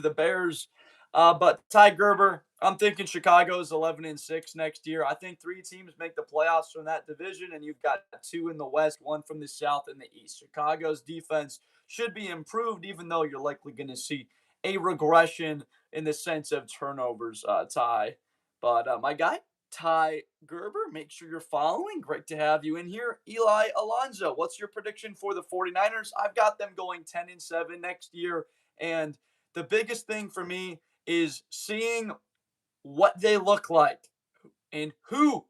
the Bears. But Ty Gerber, I'm thinking Chicago's 11-6 next year. I think three teams make the playoffs from that division, and you've got two in the West, one from the South and the East. Chicago's defense should be improved, even though you're likely going to see a regression in the sense of turnovers, Ty. But my guy, Ty Gerber, make sure you're following. Great to have you in here. Eli Alonso, what's your prediction for the 49ers? I've got them going 10-7 next year. And the biggest thing for me is seeing what they look like. And who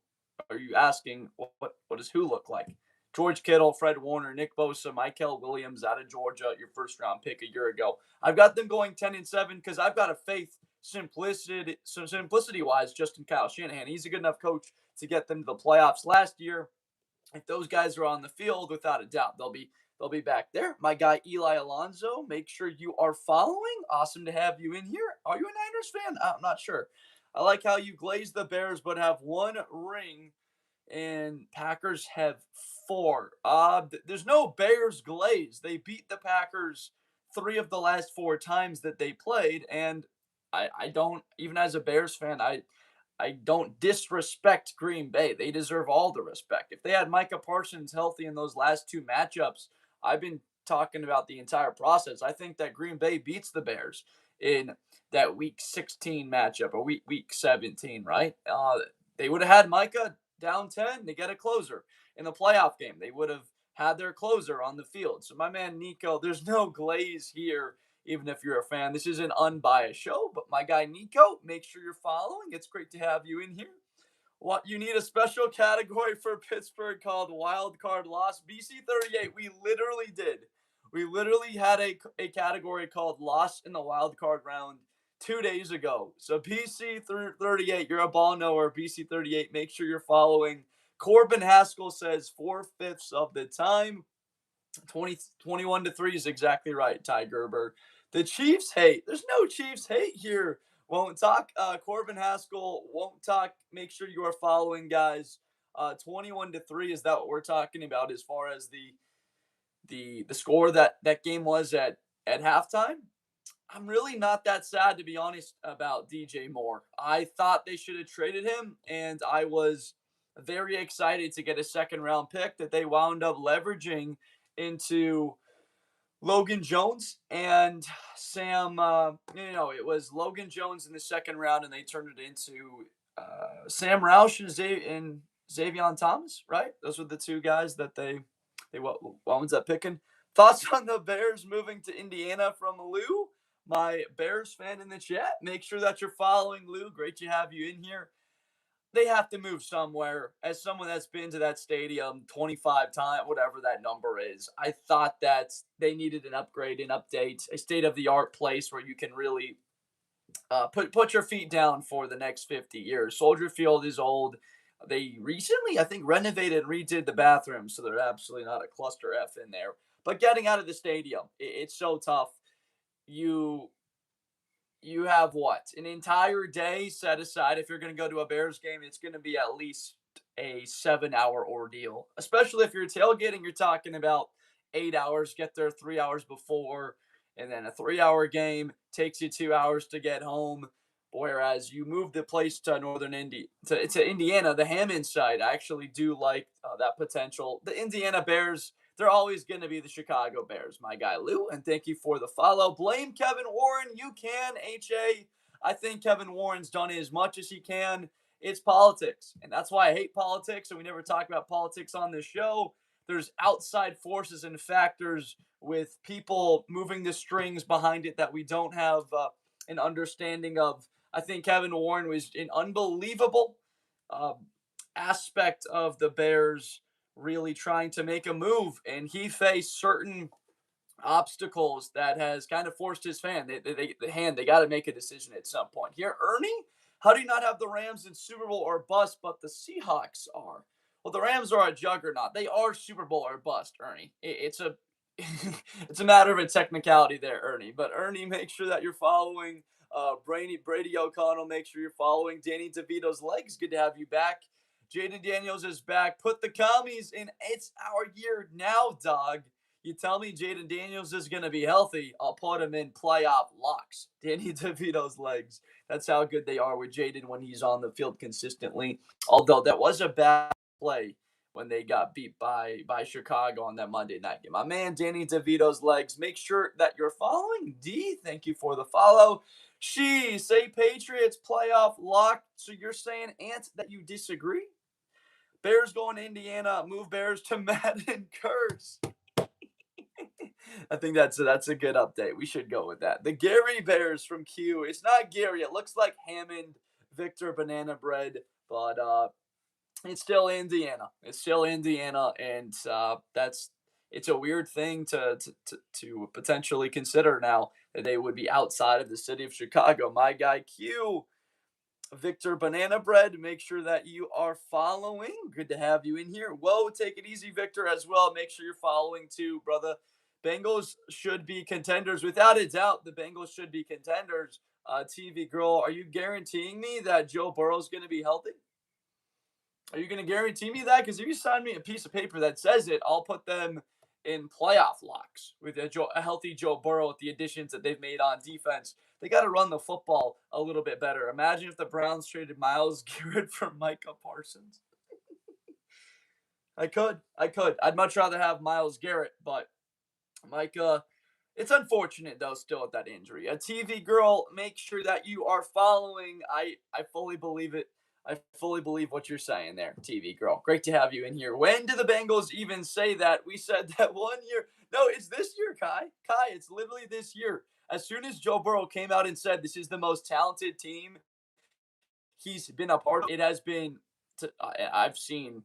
are you asking? What does who look like? George Kittle, Fred Warner, Nick Bosa, Michael Williams out of Georgia, your first round pick a year ago. I've got them going 10-7 because I've got a faith simplicity wise, just in Kyle Shanahan. He's a good enough coach to get them to the playoffs last year. If those guys are on the field, without a doubt, they'll be back there. My guy Eli Alonso, make sure you are following. Awesome to have you in here. Are you a Niners fan? I'm not sure. I like how you glaze the Bears but have one ring, and Packers have four. There's no Bears glaze. They beat the Packers three of the last four times that they played, and I don't, even as a Bears fan, I don't disrespect Green Bay. They deserve all the respect. If they had Micah Parsons healthy in those last two matchups, I've been talking about the entire process. I think that Green Bay beats the Bears in that Week 16 matchup or Week 17, right? They would have had Micah down 10. They get a closer in the playoff game. They would have had their closer on the field. So my man Nico, there's no glaze here even if you're a fan. This is an unbiased show, but my guy Nico, make sure you're following. It's great to have you in here. What you need a special category for Pittsburgh called Wild Card Loss. BC 38, we literally did. We literally had a category called Loss in the Wild Card Round 2 days ago. So BC 38, you're a ball knower. BC 38, make sure you're following. Corbin Haskell says 4/5 of the time. 21-3 is exactly right, Ty Gerber. The Chiefs hate. There's no Chiefs hate here. Won't talk. Corbin Haskell won't talk. Make sure you are following, guys. 21-3 is that what we're talking about as far as the score that game was at halftime. I'm really not that sad, to be honest, about DJ Moore. I thought they should have traded him, and I was very excited to get a second round pick that they wound up leveraging into Logan Jones and Sam. It was Logan Jones in the second round, and they turned it into Sam Roush and Xavier Thomas. Right, those were the two guys that they wound up picking. Thoughts on the Bears moving to Indiana from Lou? My Bears fan in the chat. Make sure that you're following Lou. Great to have you in here. They have to move somewhere. As someone that's been to that stadium 25 times, whatever that number is, I thought that they needed an upgrade, an update, a state of the art place where you can really put your feet down for the next 50 years. Soldier Field is old. They recently, I think, renovated and redid the bathrooms, so they're absolutely not a cluster F in there. But getting out of the stadium, it's so tough. You you have what? An entire day set aside. If you're going to go to a Bears game, it's going to be at least a 7 hour ordeal. Especially if you're tailgating, you're talking about 8 hours, get there 3 hours before, and then a 3 hour game takes you 2 hours to get home. Whereas you move the place to northern to Indiana, the Hammond side, I actually do like that potential. The Indiana Bears, they're always going to be the Chicago Bears, my guy Lou. And thank you for the follow. Blame Kevin Warren. You can, HA. I think Kevin Warren's done as much as he can. It's politics. And that's why I hate politics. And we never talk about politics on this show. There's outside forces and factors with people moving the strings behind it that we don't have an understanding of. I think Kevin Warren was an unbelievable uh, aspect of the Bears really trying to make a move, and he faced certain obstacles that has kind of forced his they got to make a decision at some point. Here, Ernie, how do you not have the Rams in Super Bowl or bust, but the Seahawks are? Well, the Rams are a juggernaut. They are Super Bowl or bust, Ernie. It's a it's a matter of a technicality there, Ernie. But Ernie, make sure that you're following. Brady O'Connell, make sure you're following. Danny DeVito's legs. Good to have you back. Jaden Daniels is back. Put the commies in. It's our year now, dog. You tell me Jaden Daniels is going to be healthy, I'll put him in playoff locks. Danny DeVito's legs. That's how good they are with Jaden when he's on the field consistently. Although that was a bad play when they got beat by Chicago on that Monday night game. My man Danny DeVito's legs. Make sure that you're following D. Thank you for the follow. She say Patriots playoff lock. So you're saying, Ant, that you disagree? Bears going to Indiana. Move Bears to Madden curse. I think that's a good update. We should go with that. The Gary Bears from Q. It's not Gary. It looks like Hammond, Victor, Banana Bread, but it's still Indiana. It's still Indiana, and it's a weird thing to potentially consider now that they would be outside of the city of Chicago. My guy Q, Victor Banana Bread, make sure that you are following. Good to have you in here. Whoa, take it easy, Victor, as well. Make sure you're following too, brother. Bengals should be contenders. Without a doubt, the Bengals should be contenders. TV girl, are you guaranteeing me that Joe Burrow's going to be healthy? Are you going to guarantee me that? Because if you sign me a piece of paper that says it, I'll put them in playoff locks with a healthy Joe Burrow with the additions that they've made on defense. They got to run the football a little bit better. Imagine if the Browns traded Myles Garrett for Micah Parsons. I could. I'd much rather have Myles Garrett, but Micah, it's unfortunate though still with that injury. A TV girl, make sure that you are following. I fully believe it. I fully believe what you're saying there, TV girl. Great to have you in here. When do the Bengals even say that? We said that 1 year. No, it's this year, Kai. Kai, it's literally this year. As soon as Joe Burrow came out and said this is the most talented team he's been a part of, it has been. I've seen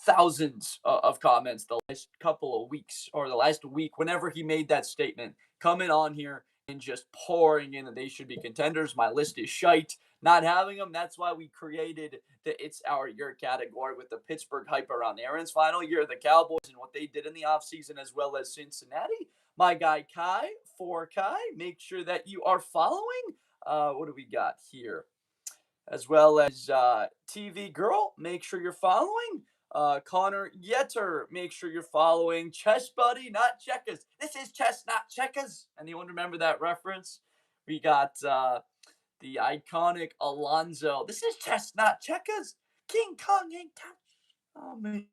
thousands of comments the last couple of weeks or the last week whenever he made that statement, coming on here and just pouring in that they should be contenders. My list is shite. Not having them. That's why we created the It's Our Year category with the Pittsburgh hype around Aaron's final year, the Cowboys, and what they did in the offseason, as well as Cincinnati. My guy Kai, for Kai, make sure that you are following. What do we got here? As well as TV Girl, make sure you're following. Connor Yetter, make sure you're following. Chess Buddy, not checkers. This is chess, not checkers. Anyone remember that reference? We got the iconic Alonzo. This is chess, not checkers. King Kong ain't touch. Oh, man.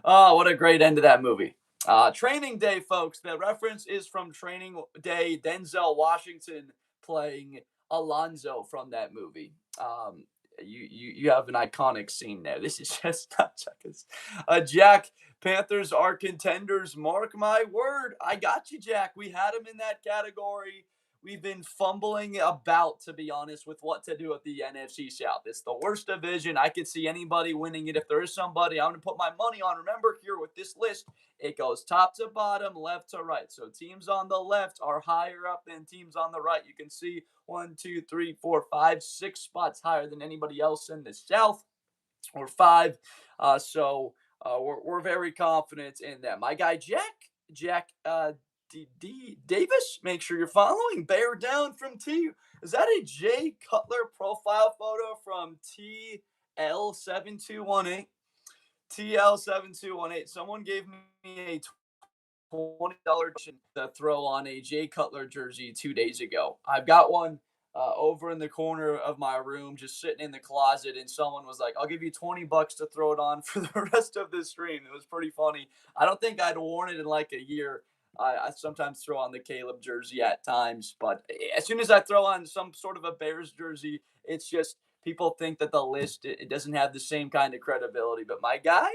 Oh, what a great end to that movie. Training Day, folks. The reference is from Training Day. Denzel Washington playing Alonzo from that movie. You have an iconic scene there. This is just not checkers. Jack, Panthers are contenders. Mark my word. I got you, Jack. We had him in that category. We've been fumbling about, to be honest, with what to do with the NFC South. It's the worst division. I could see anybody winning it. If there is somebody I'm going to put my money on, remember here with this list, it goes top to bottom, left to right. So teams on the left are higher up than teams on the right. You can see 1, 2, 3, 4, 5, 6 spots higher than anybody else in the South, or 5. We're very confident in that. My guy Jack Davis, make sure you're following. Bear down from T. Is that a Jay Cutler profile photo from TL7218? TL7218. Someone gave me a $20 to throw on a Jay Cutler jersey 2 days ago. I've got one over in the corner of my room, just sitting in the closet, and someone was like, "I'll give you $20 to throw it on for the rest of this stream." It was pretty funny. I don't think I'd worn it in like a year. I sometimes throw on the Caleb jersey at times, but as soon as I throw on some sort of a Bears jersey, it's just people think that the list it doesn't have the same kind of credibility. But my guy,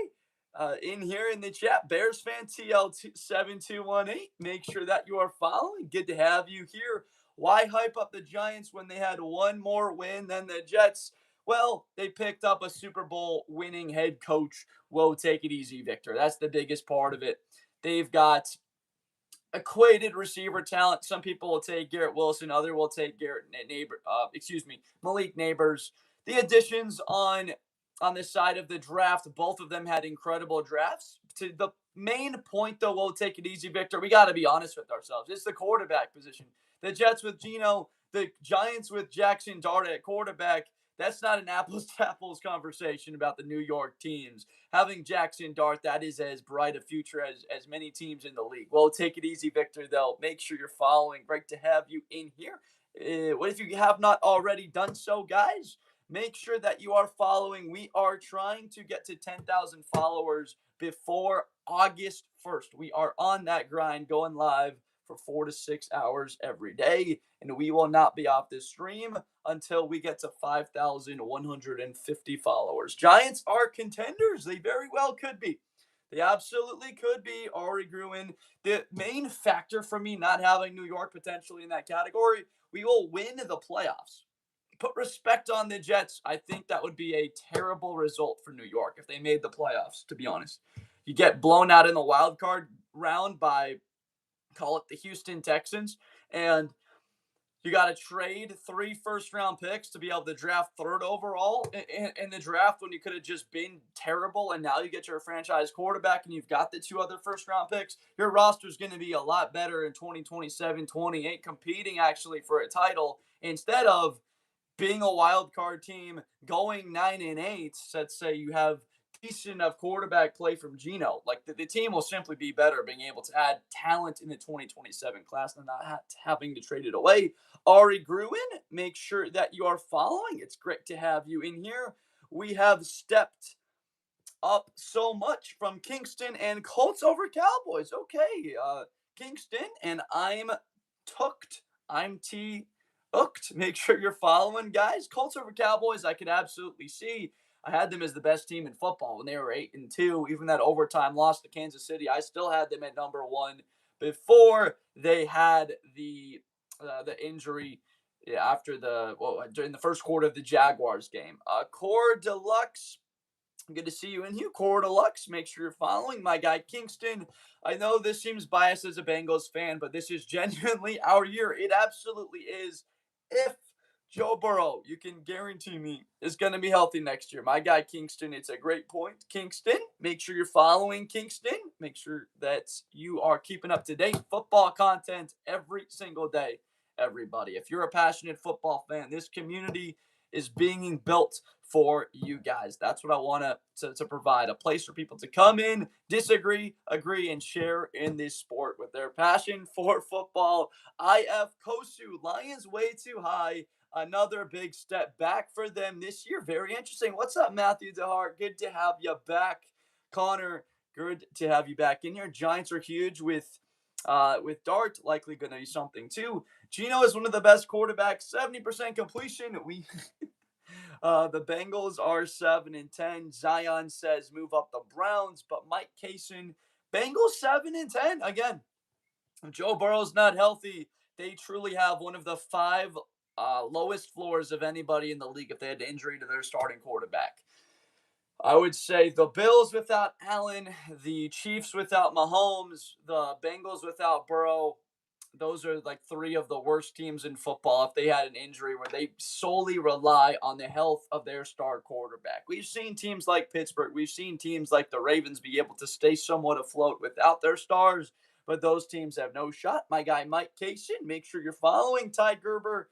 in here in the chat, Bears fan TL7218. Make sure that you are following. Good to have you here. Why hype up the Giants when they had one more win than the Jets? Well, they picked up a Super Bowl winning head coach. Whoa, take it easy, Victor. That's the biggest part of it. They've got equated receiver talent. Some people will take Garrett Wilson. Other will take Malik Neighbors. The additions on this side of the draft, both of them had incredible drafts. To the main point, though, we'll take it easy, Victor. We got to be honest with ourselves. It's the quarterback position. The Jets with Geno, the Giants with Jackson Dart at quarterback. That's not an apples to apples conversation about the New York teams. Having Jackson Dart, that is as bright a future as many teams in the league. Well, take it easy, Victor, though. Make sure you're following. Great to have you in here. What if you have not already done so, guys? Make sure that you are following. We are trying to get to 10,000 followers before August 1st. We are on that grind, going live for 4 to 6 hours every day, and we will not be off this stream until we get to 5,150 followers. Giants are contenders. They very well could be. They absolutely could be. Ari Gruen, the main factor for me not having New York potentially in that category, we will win the playoffs. Put respect on the Jets. I think that would be a terrible result for New York if they made the playoffs, to be honest. You get blown out in the wild card round by, call it, the Houston Texans, and you got to trade 3 first-round picks to be able to draft third overall in the draft when you could have just been terrible, and now you get your franchise quarterback and you've got the 2 other first-round picks. Your roster is going to be a lot better in 2027, 28, competing actually for a title instead of being a wild card team, going 9-8. Let's say you have decent enough quarterback play from Geno. Like the team will simply be better being able to add talent in the 2027 class and not having to trade it away. Ari Gruen, make sure that you are following. It's great to have you in here. We have stepped up so much from Kingston and Colts over Cowboys. Okay, Kingston, and I'm tooked. I'm hooked. Make sure you're following, guys. Colts over Cowboys, I could absolutely see. I had them as the best team in football when they were 8-2. Even that overtime loss to Kansas City, I still had them at number 1 before they had the injury after during the first quarter of the Jaguars game. Core Deluxe, good to see you in here. Core Deluxe, make sure you're following my guy Kingston. I know this seems biased as a Bengals fan, but this is genuinely our year. It absolutely is. If Joe Burrow, you can guarantee me, is going to be healthy next year. My guy Kingston, it's a great point. Kingston, make sure you're following Kingston. Make sure that you are keeping up to date football content every single day, everybody. If you're a passionate football fan, this community is being built for you guys. That's what I want to provide, a place for people to come in, disagree, agree, and share in this sport with their passion for football. IF Kosu, Lions way too high. Another big step back for them this year. Very interesting. What's up, Matthew DeHart? Good to have you back. Connor, good to have you back in here. Giants are huge with Dart, likely going to be something too. Geno is one of the best quarterbacks, 70% completion. The Bengals are 7-10. Zion says move up the Browns, but Mike Kaysen, Bengals 7-10 again. If Joe Burrow's not healthy, they truly have one of the 5 lowest floors of anybody in the league if they had an injury to their starting quarterback. I would say the Bills without Allen, the Chiefs without Mahomes, the Bengals without Burrow. Those are like 3 of the worst teams in football if they had an injury where they solely rely on the health of their star quarterback. We've seen teams like Pittsburgh. We've seen teams like the Ravens be able to stay somewhat afloat without their stars, but those teams have no shot. My guy Mike Kaysen, make sure you're following Ty Gerber.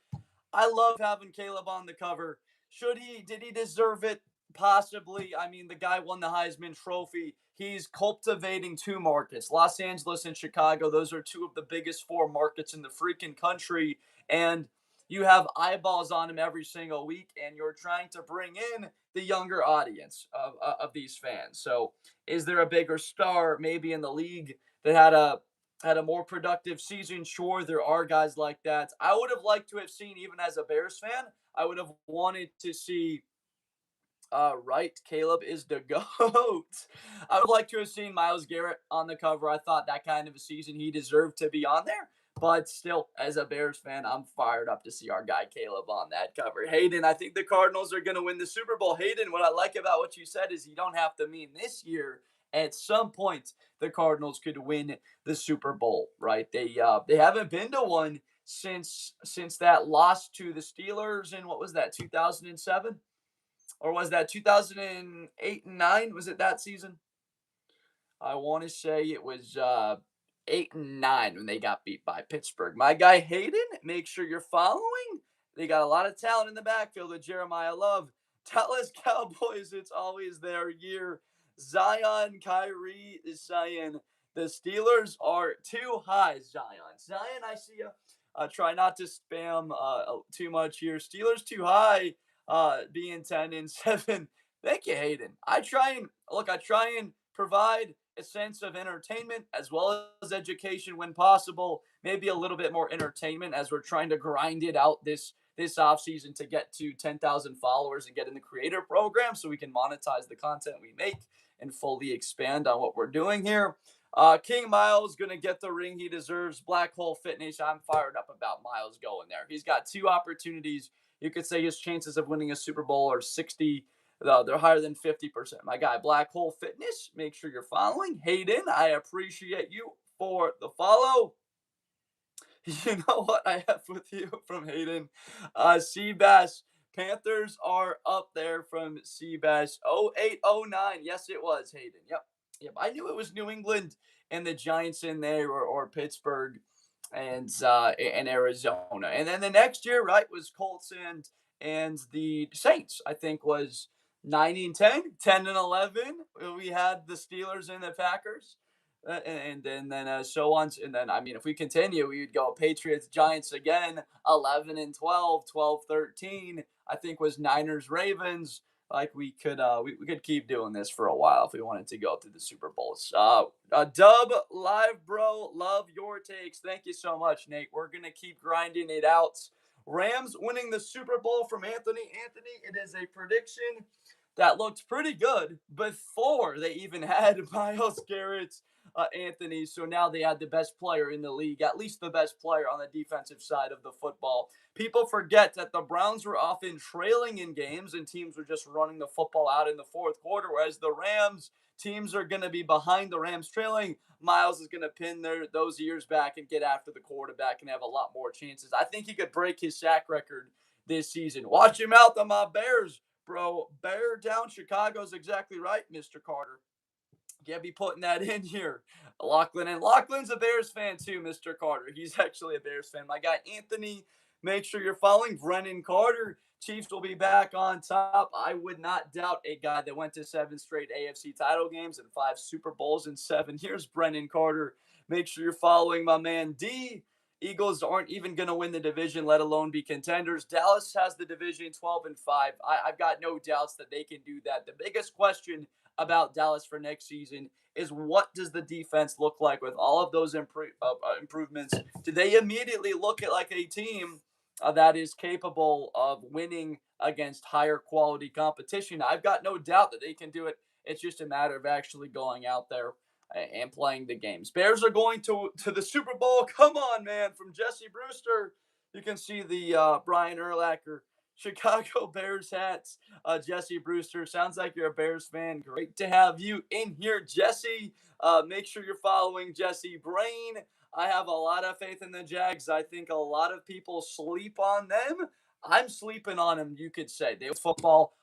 I love having Caleb on the cover. Did he deserve it? Possibly. I mean, the guy won the Heisman Trophy. He's cultivating 2 markets, Los Angeles and Chicago. Those are 2 of the biggest 4 markets in the freaking country. And you have eyeballs on him every single week, and you're trying to bring in the younger audience of these fans. So is there a bigger star maybe in the league that had a more productive season? Sure, there are guys like that. I would have liked to have seen, even as a Bears fan, I would have wanted to see right, Caleb is the GOAT. I would like to have seen Myles Garrett on the cover. I thought that kind of a season he deserved to be on there. But still, as a Bears fan, I'm fired up to see our guy Caleb on that cover. Hayden, I think the Cardinals are going to win the Super Bowl. Hayden, what I like about what you said is you don't have to mean this year. At some point, the Cardinals could win the Super Bowl, right? They haven't been to one since that loss to the Steelers in, what was that, 2007? Or was that 2008 and 9? Was it that season? I want to say it was 8 and 9 when they got beat by Pittsburgh. My guy Hayden, make sure you're following. They got a lot of talent in the backfield with Jeremiah Love. Dallas Cowboys, it's always their year. Zion, Kyrie is saying the Steelers are too high, Zion. Zion, I see you. Try not to spam too much here. Steelers too high, being 10-7. Thank you, Hayden. I try and provide a sense of entertainment as well as education when possible. Maybe a little bit more entertainment as we're trying to grind it out this offseason to get to 10,000 followers and get in the creator program so we can monetize the content we make and fully expand on what we're doing here. King Miles going to get the ring he deserves. Black Hole Fitness, I'm fired up about Miles going there. He's got two opportunities. You could say his chances of winning a Super Bowl are 60. They're higher than 50%. My guy, Black Hole Fitness, make sure you're following. Hayden, I appreciate you for the follow. You know what I have with you from Hayden? Seabass. Panthers are up there from Seabass. 0809. Yes, it was Hayden. Yep. Yep. I knew it was New England and the Giants in there, or Pittsburgh and Arizona. And then the next year, right, was Colts and the Saints, I think was 9-10, 10-11. We had the Steelers and the Packers. And then so on. And then, I mean, if we continue, we would go Patriots, Giants again, 11-12, 12-13. I think was Niners, Ravens. Like we could keep doing this for a while if we wanted to go through the Super Bowls. Dub live, bro. Love your takes. Thank you so much, Nate. We're gonna keep grinding it out. Rams winning the Super Bowl from Anthony. Anthony, it is a prediction that looked pretty good before they even had Myles Garrett, Anthony. So now they had the best player in the league, at least the best player on the defensive side of the football. People forget that the Browns were often trailing in games and teams were just running the football out in the fourth quarter, whereas the Rams, teams are going to be behind the Rams trailing. Myles is going to pin those ears back and get after the quarterback and have a lot more chances. I think he could break his sack record this season. Watch him out on my Bears, bro. Bear down Chicago's exactly right, Mr. Carter. Can't be putting that in here. Lachlan's a Bears fan too, Mr. Carter. He's actually a Bears fan. My guy Anthony, make sure you're following Brennan Carter. Chiefs will be back on top. I would not doubt a guy that went to 7 straight AFC title games and 5 Super Bowls in 7 years. Brennan Carter. Make sure you're following my man D. Eagles aren't even going to win the division, let alone be contenders. Dallas has the division 12-5. I've got no doubts that they can do that. The biggest question about Dallas for next season is what does the defense look like with all of those improvements? Do they immediately look at like a team that is capable of winning against higher quality competition? I've got no doubt that they can do it. It's just a matter of actually going out there and playing the games. Bears are going to the Super Bowl. Come on, man. From Jesse Brewster, you can see the Brian Urlacher Chicago Bears hats. Jesse Brewster, sounds like you're a Bears fan. Great to have you in here, Jesse. Make sure you're following Jesse Brain. I have a lot of faith in the Jags. I think a lot of people sleep on them. I'm sleeping on them, you could say. They football.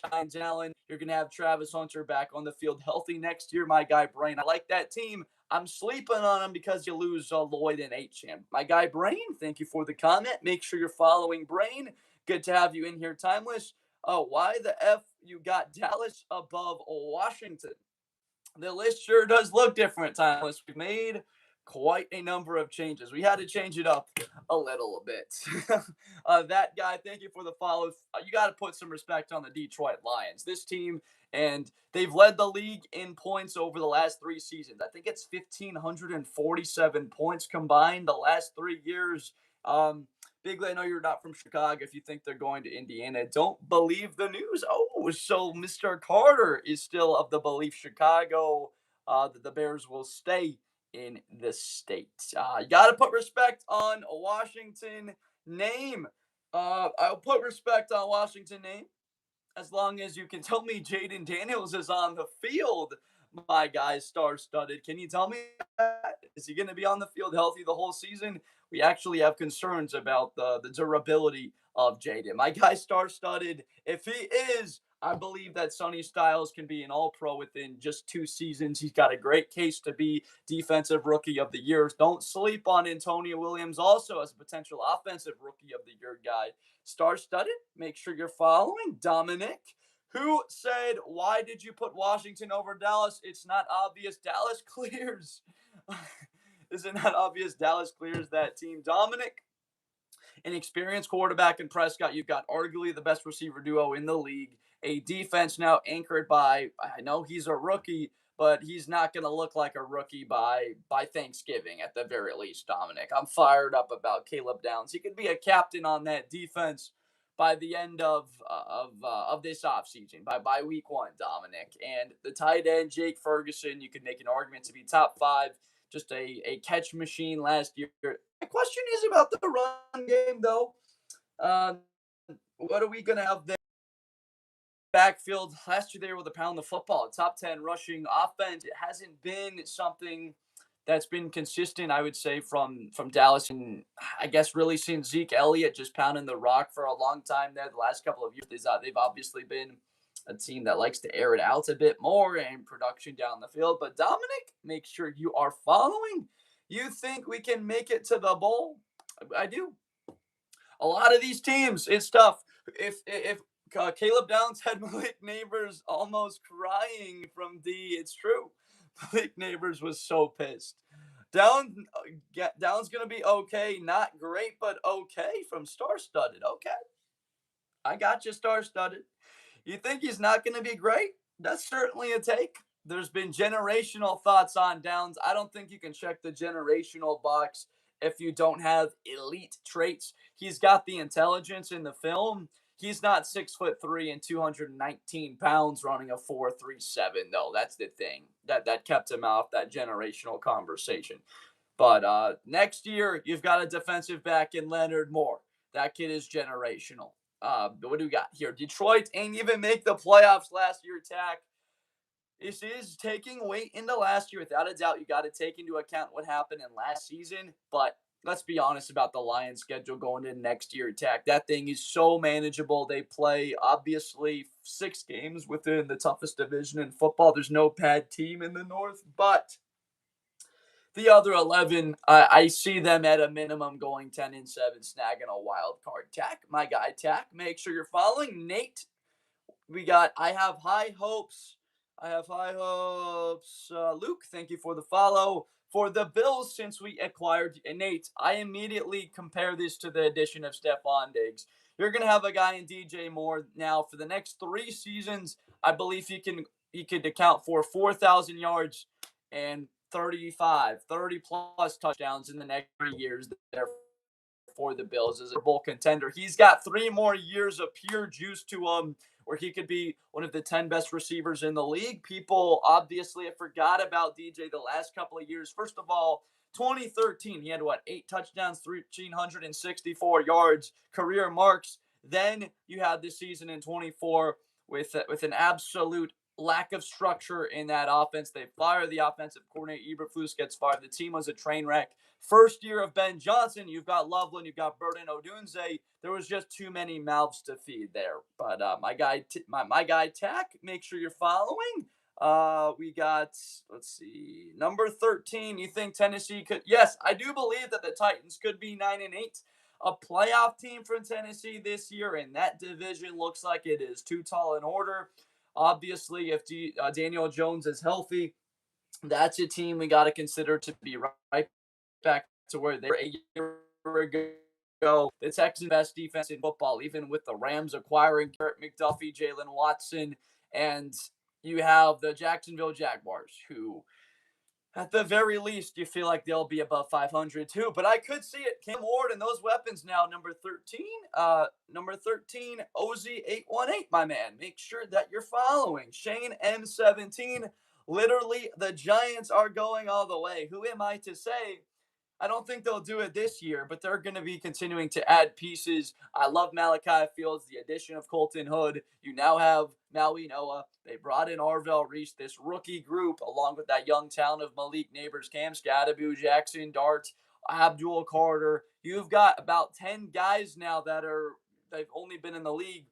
Giants Allen. You're going to have Travis Hunter back on the field healthy next year, my guy Brain. I like that team. I'm sleeping on them because you lose Lloyd and H-Chan. My guy Brain, thank you for the comment. Make sure you're following Brain. Good to have you in here, Timeless. Oh, why the F you got Dallas above Washington? The list sure does look different, Timeless. We've made quite a number of changes. We had to change it up a little bit. That guy, thank you for the follow. You got to put some respect on the Detroit Lions. This team, and they've led the league in points over the last 3 seasons. I think it's 1,547 points combined the last 3 years. Bigley, I know you're not from Chicago. If you think they're going to Indiana, don't believe the news. Oh, so Mr. Carter is still of the belief Chicago, that the Bears will stay in the state. You got to put respect on a Washington name. I'll put respect on Washington name as long as you can tell me Jaden Daniels is on the field. My guy's star-studded. Can you tell me that? Is he going to be on the field healthy the whole season? we actually have concerns about the durability of Jaden. My guy star-studded. If he is, I believe that Sonny Styles can be an all-pro within just 2 seasons. He's got a great case to be defensive rookie of the year. Don't sleep on Antonio Williams also as a potential offensive rookie of the year guy. Star-studded. Make sure you're following Dominic, who said, "Why did you put Washington over Dallas? It's not obvious. Dallas clears." Is it not obvious Dallas clears that team? Dominic, an experienced quarterback in Prescott. You've got arguably the best receiver duo in the league. A defense now anchored by, I know he's a rookie, but he's not going to look like a rookie by Thanksgiving at the very least, Dominic. I'm fired up about Caleb Downs. He could be a captain on that defense by the end of this offseason, by week one, Dominic. And the tight end, Jake Ferguson, you could make an argument to be top five, just a catch machine last year. My question is about the run game, though. Uh, what are we going to have there? Backfield last year, they were able to pound the football. Top 10 rushing offense. It hasn't been something that's been consistent, I would say, from Dallas. And I guess really seeing Zeke Elliott just pounding the rock for a long time there. The last couple of years, they've obviously been a team that likes to air it out a bit more and production down the field. But Dominic, make sure you are following. You think we can make it to the bowl? I do. A lot of these teams, it's tough. If Caleb Downs had Malik Neighbors almost crying from D, it's true. Malik Neighbors was so pissed. Down's gonna be okay, not great, but okay from star studded. Okay, I got you, star studded. You think he's not going to be great? That's certainly a take. There's been generational thoughts on Downs. I don't think you can check the generational box if you don't have elite traits. He's got the intelligence in the film. He's not 6'3" and 219 pounds running a 4.37 though. That's the thing that kept him off that generational conversation. But next year, you've got a defensive back in Leonard Moore. That kid is generational. What do we got here? Detroit ain't even make the playoffs last year, Tack. This is taking weight into last year. Without a doubt, you got to take into account what happened in last season. But let's be honest about the Lions' schedule going into next year, Tack. That thing is so manageable. They play, obviously, 6 games within the toughest division in football. There's no bad team in the North, but the other 11, I see them at a minimum going 10-7, snagging a wild card. Tack, my guy, Tack. Make sure you're following. Nate, I have high hopes. I have high hopes. Luke, thank you for the follow. For the Bills, since we acquired Nate, I immediately compare this to the addition of Stephon Diggs. You're going to have a guy in DJ Moore now for the next 3 seasons. I believe he could account for 4,000 yards and 30 plus touchdowns in the next 3 years there for the Bills as a bowl contender. He's got 3 more years of pure juice to him where he could be one of the 10 best receivers in the league. People obviously have forgot about DJ the last couple of years. First of all, 2013, he had 8 touchdowns, 1,364 yards, career marks. Then you had this season in 24 with an absolute lack of structure in that offense. They fire the offensive coordinator. Eberflus gets fired. The team was a train wreck. First year of Ben Johnson, you've got Loveland, you've got Burden Odunze. There was just too many mouths to feed there. But my guy Tack, make sure you're following. We got, let's see, number 13. You think Tennessee could? Yes, I do believe that the Titans could be 9-8. A playoff team from Tennessee this year, and that division looks like it is too tall in order. Obviously, if Daniel Jones is healthy, that's a team we got to consider to be right back to where they were a year ago. The Texans' best defense in football, even with the Rams acquiring Garrett McDuffie, Jalen Watson, and you have the Jacksonville Jaguars, who at the very least, you feel like they'll be above 500 too. But I could see it. Cam Ward and those weapons now. Number 13, OZ818, my man. Make sure that you're following. Shane M17. Literally, the Giants are going all the way. Who am I to say? I don't think they'll do it this year, but they're going to be continuing to add pieces. I love Malachi Fields, the addition of Colton Hood. You now have Maui Noah. They brought in Arvell Reese, this rookie group, along with that young talent of Malik Neighbors, Cam Scadaboo, Jackson Dart. Abdul Carter. You've got about 10 guys now they've only been in the league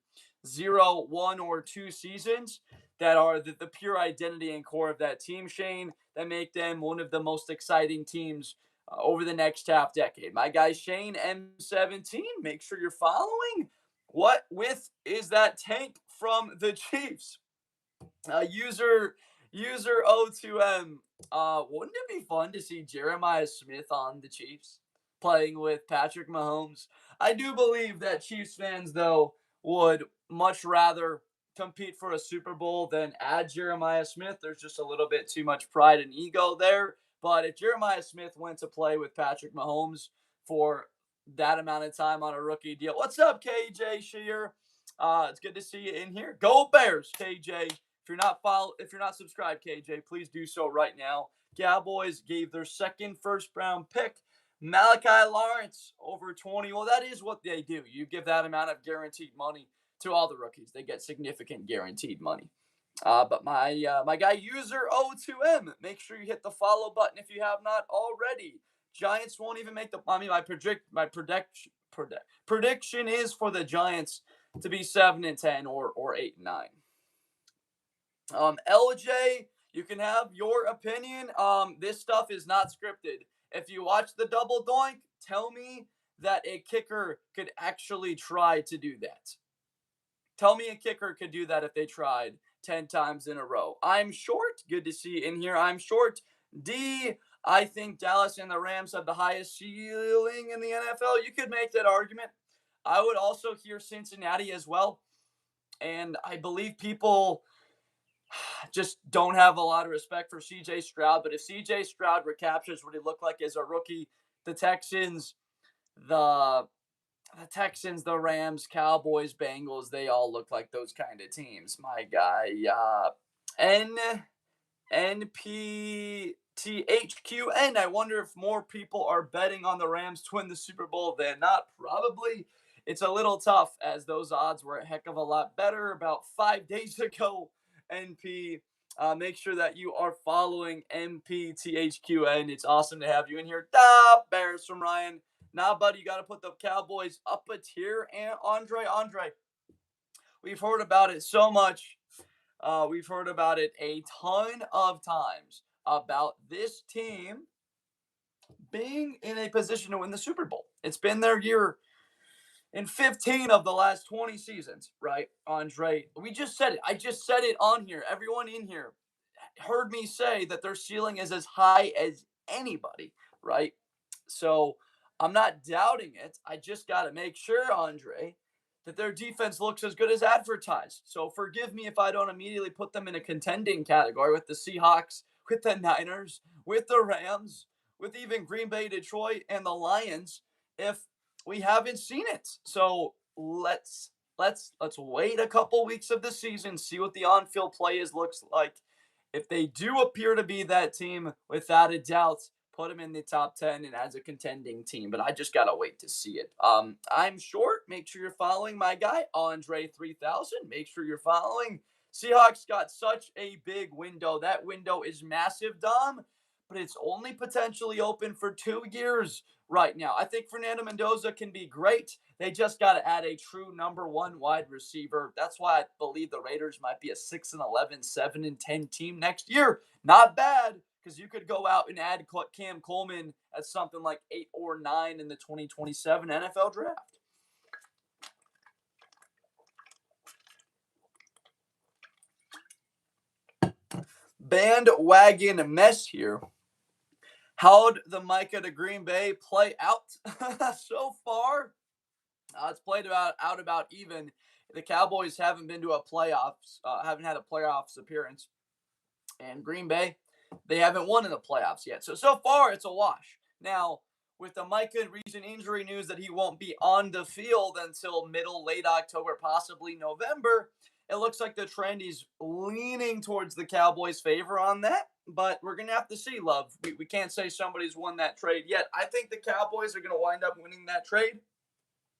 0, 1, or 2 seasons that are the pure identity and core of that team, Shane, that make them one of the most exciting teams over the next half decade. My guy Shane M17, make sure you're following. What with is that tank from the Chiefs? User O2M. Wouldn't it be fun to see Jeremiah Smith on the Chiefs playing with Patrick Mahomes? I do believe that Chiefs fans, though, would much rather compete for a Super Bowl than add Jeremiah Smith. There's just a little bit too much pride and ego there. But if Jeremiah Smith went to play with Patrick Mahomes for that amount of time on a rookie deal, what's up, KJ Shear? It's good to see you in here. Go Bears, KJ. If you're not subscribed, KJ, please do so right now. Cowboys gave their second first round pick, Malachi Lawrence, over 20. Well, that is what they do. You give that amount of guaranteed money to all the rookies. They get significant guaranteed money. But my guy user O2M, make sure you hit the follow button if you have not already. Giants won't even make the. I mean, prediction is for the Giants to be 7-10 or 8-9. LJ, you can have your opinion. This stuff is not scripted. If you watch the double doink, tell me that a kicker could actually try to do that. Tell me a kicker could do that if they tried 10 times in a row. I'm short. Good to see you in here. I'm short. D, I think Dallas and the Rams have the highest ceiling in the NFL. You could make that argument. I would also hear Cincinnati as well. And I believe people just don't have a lot of respect for CJ Stroud. But if CJ Stroud recaptures what he looked like as a rookie, the Texans, the Rams, Cowboys, Bengals, they all look like those kind of teams. My guy, NPTHQN. I wonder if more people are betting on the Rams to win the Super Bowl than not. Probably. It's a little tough as those odds were a heck of a lot better about 5 days ago. NP, make sure that you are following MPTHQN. It's awesome to have you in here. Bears from Ryan. Nah, buddy, you got to put the Cowboys up a tier. And Andre, we've heard about it so much. We've heard about it a ton of times about this team being in a position to win the Super Bowl. It's been their year in 15 of the last 20 seasons, right, Andre? We just said it. I just said it on here. Everyone in here heard me say that their ceiling is as high as anybody, right? So I'm not doubting it. I just got to make sure, Andre, that their defense looks as good as advertised. So forgive me if I don't immediately put them in a contending category with the Seahawks, with the Niners, with the Rams, with even Green Bay, Detroit, and the Lions if we haven't seen it. So let's wait a couple weeks of the season, see what the on-field play looks like. If they do appear to be that team, without a doubt, put them in the top 10 and as a contending team. But I just got to wait to see it. I'm short. Make sure you're following my guy, Andre 3000. Make sure you're following. Seahawks got such a big window. That window is massive, Dom, but it's only potentially open for 2 years right now. I think Fernando Mendoza can be great. They just got to add a true number 1 wide receiver. That's why I believe the Raiders might be a 6-11, 7-10 team next year. Not bad, because you could go out and add Cam Coleman at something like 8 or 9 in the 2027 NFL draft. Bandwagon mess here. How'd the Micah to Green Bay play out so far? It's played out about even. The Cowboys haven't been to a playoffs, haven't had a playoffs appearance. And Green Bay, they haven't won in the playoffs yet. So far, it's a wash. Now, with the Micah recent injury news that he won't be on the field until late October, possibly November, it looks like the trend is leaning towards the Cowboys' favor on that. But we're going to have to see, Love. We can't say somebody's won that trade yet. I think the Cowboys are going to wind up winning that trade.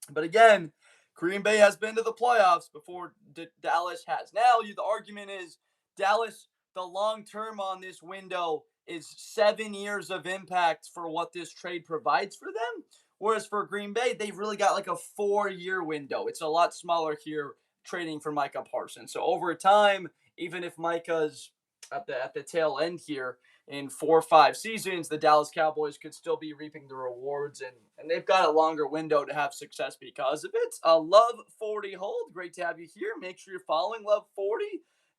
But again, Green Bay has been to the playoffs before Dallas has. Now, the argument is Dallas, the long term on this window is 7 years of impact for what this trade provides for them. Whereas for Green Bay, they've really got like a 4 year window. It's a lot smaller here trading for Micah Parsons. So over time, even if Micah's at the tail end here in 4 or 5 seasons, the Dallas Cowboys could still be reaping the rewards, and they've got a longer window to have success because of it. Love 40 hold, great to have you here. Make sure you're following Love 40.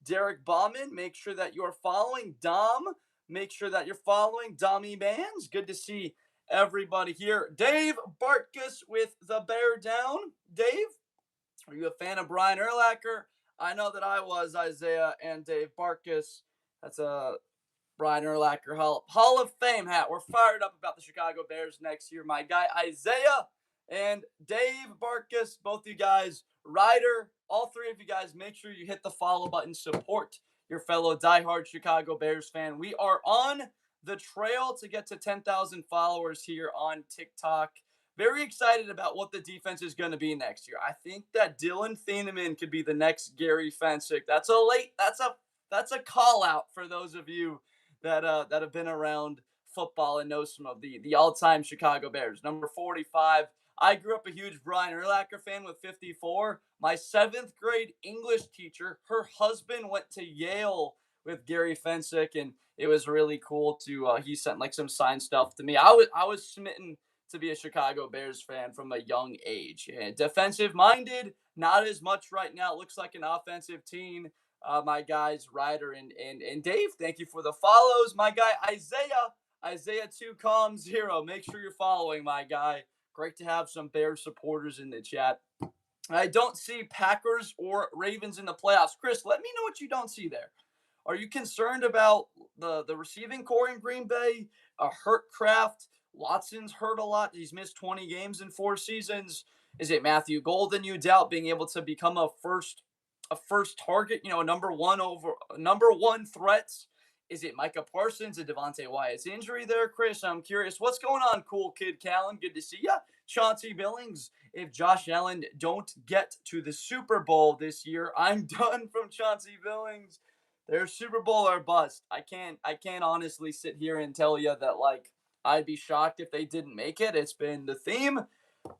Derek Bauman, make sure that you're following Dom. Make sure that you're following Dommy Bands. Good to see everybody here. Dave Bartkus with the Bear Down. Dave, are you a fan of Brian Urlacher? I know that I was, Isaiah and Dave Bartkus. That's a Brian Urlacher Hall of Fame hat. We're fired up about the Chicago Bears next year. My guy Isaiah and Dave Bartkus, both you guys, Ryder, all three of you guys, make sure you hit the follow button. Support your fellow diehard Chicago Bears fan. We are on the trail to get to 10,000 followers here on TikTok. Very excited about what the defense is going to be next year. I think that Dylan Thieneman could be the next Gary Fensick. That's a call out for those of you that have been around football and know some of the all-time Chicago Bears. Number 45. I grew up a huge Brian Urlacher fan with 54. My 7th grade English teacher, her husband went to Yale with Gary Fensick, and it was really cool to he sent like some signed stuff to me. I was smitten to be a Chicago Bears fan from a young age. And defensive minded, not as much right now. It looks like an offensive team. My guys, Ryder and Dave, thank you for the follows. My guy, Isaiah 2Com0. Make sure you're following, my guy. Great to have some Bears supporters in the chat. I don't see Packers or Ravens in the playoffs. Chris, let me know what you don't see there. Are you concerned about the receiving core in Green Bay? Hurt Kraft. Watson's hurt a lot. He's missed 20 games in 4 seasons. Is it Matthew Golden you doubt being able to become a first target, a number one threats? Is it Micah Parsons and Devontae Wyatt's injury there, Chris? I'm curious. What's going on, cool kid Callan? Good to see ya. Chauncey Billings. If Josh Allen don't get to the Super Bowl this year, I'm done from Chauncey Billings. They're Super Bowl or bust. I can't honestly sit here and tell you that I'd be shocked if they didn't make it. It's been the theme.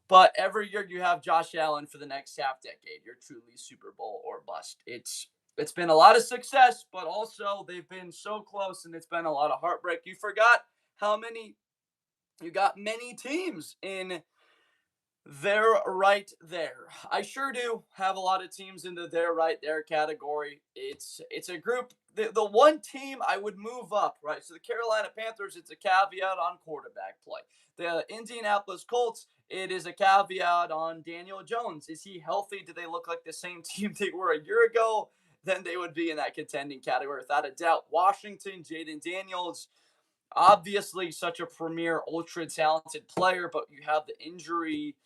But every year you have Josh Allen for the next half decade. You're truly Super Bowl or bust. It's been a lot of success, but also they've been so close, and it's been a lot of heartbreak. You forgot you got many teams in they're right there. I sure do have a lot of teams in the they're right there category. It's a group. The one team I would move up, right? So the Carolina Panthers, it's a caveat on quarterback play. The Indianapolis Colts, it is a caveat on Daniel Jones. Is he healthy? Do they look like the same team they were a year ago? Then they would be in that contending category without a doubt. Washington, Jaden Daniels, obviously such a premier, ultra talented player, but you have the injury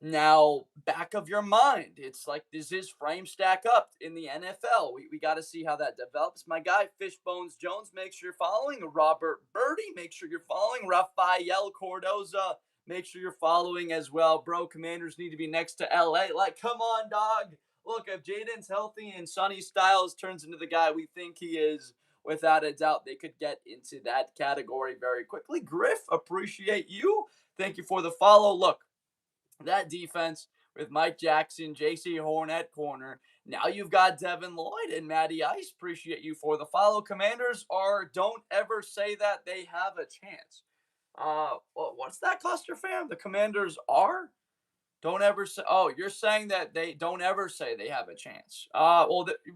now back of your mind. It's like, does his frame stack up in the NFL? We got to see how that develops. My guy Fishbones Jones, make sure you're following. Robert Birdie, make sure you're following. Rafael Cordoza, make sure you're following as well. Bro, Commanders need to be next to LA. Like, come on, dog. Look, if Jaden's healthy and Sonny Styles turns into the guy we think he is, without a doubt, they could get into that category very quickly. Griff, appreciate you. Thank you for the follow. Look, that defense with Mike Jackson, J.C. Horn at corner. Now you've got Devin Lloyd and Matty Ice. Appreciate you for the follow. Commanders don't ever say that they have a chance. What's that, Cluster fam? The Commanders don't ever say. Oh, you're saying that they don't ever say they have a chance.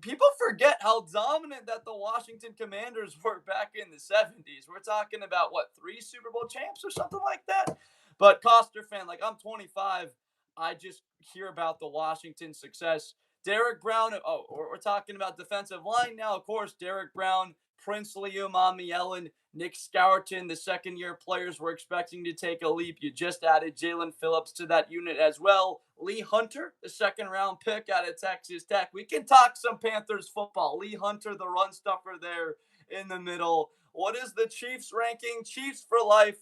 People forget how dominant that the Washington Commanders were back in the 70s. We're talking about 3 Super Bowl champs or something like that. But Coster fan, I'm 25. I just hear about the Washington success. Derek Brown. We're talking about defensive line now. Of course, Derek Brown, Princely Umamielen, Nick Scourton, the second-year players we're expecting to take a leap. You just added Jalen Phillips to that unit as well. Lee Hunter, the second-round pick out of Texas Tech. We can talk some Panthers football. Lee Hunter, the run stuffer there in the middle. What is the Chiefs ranking? Chiefs for life.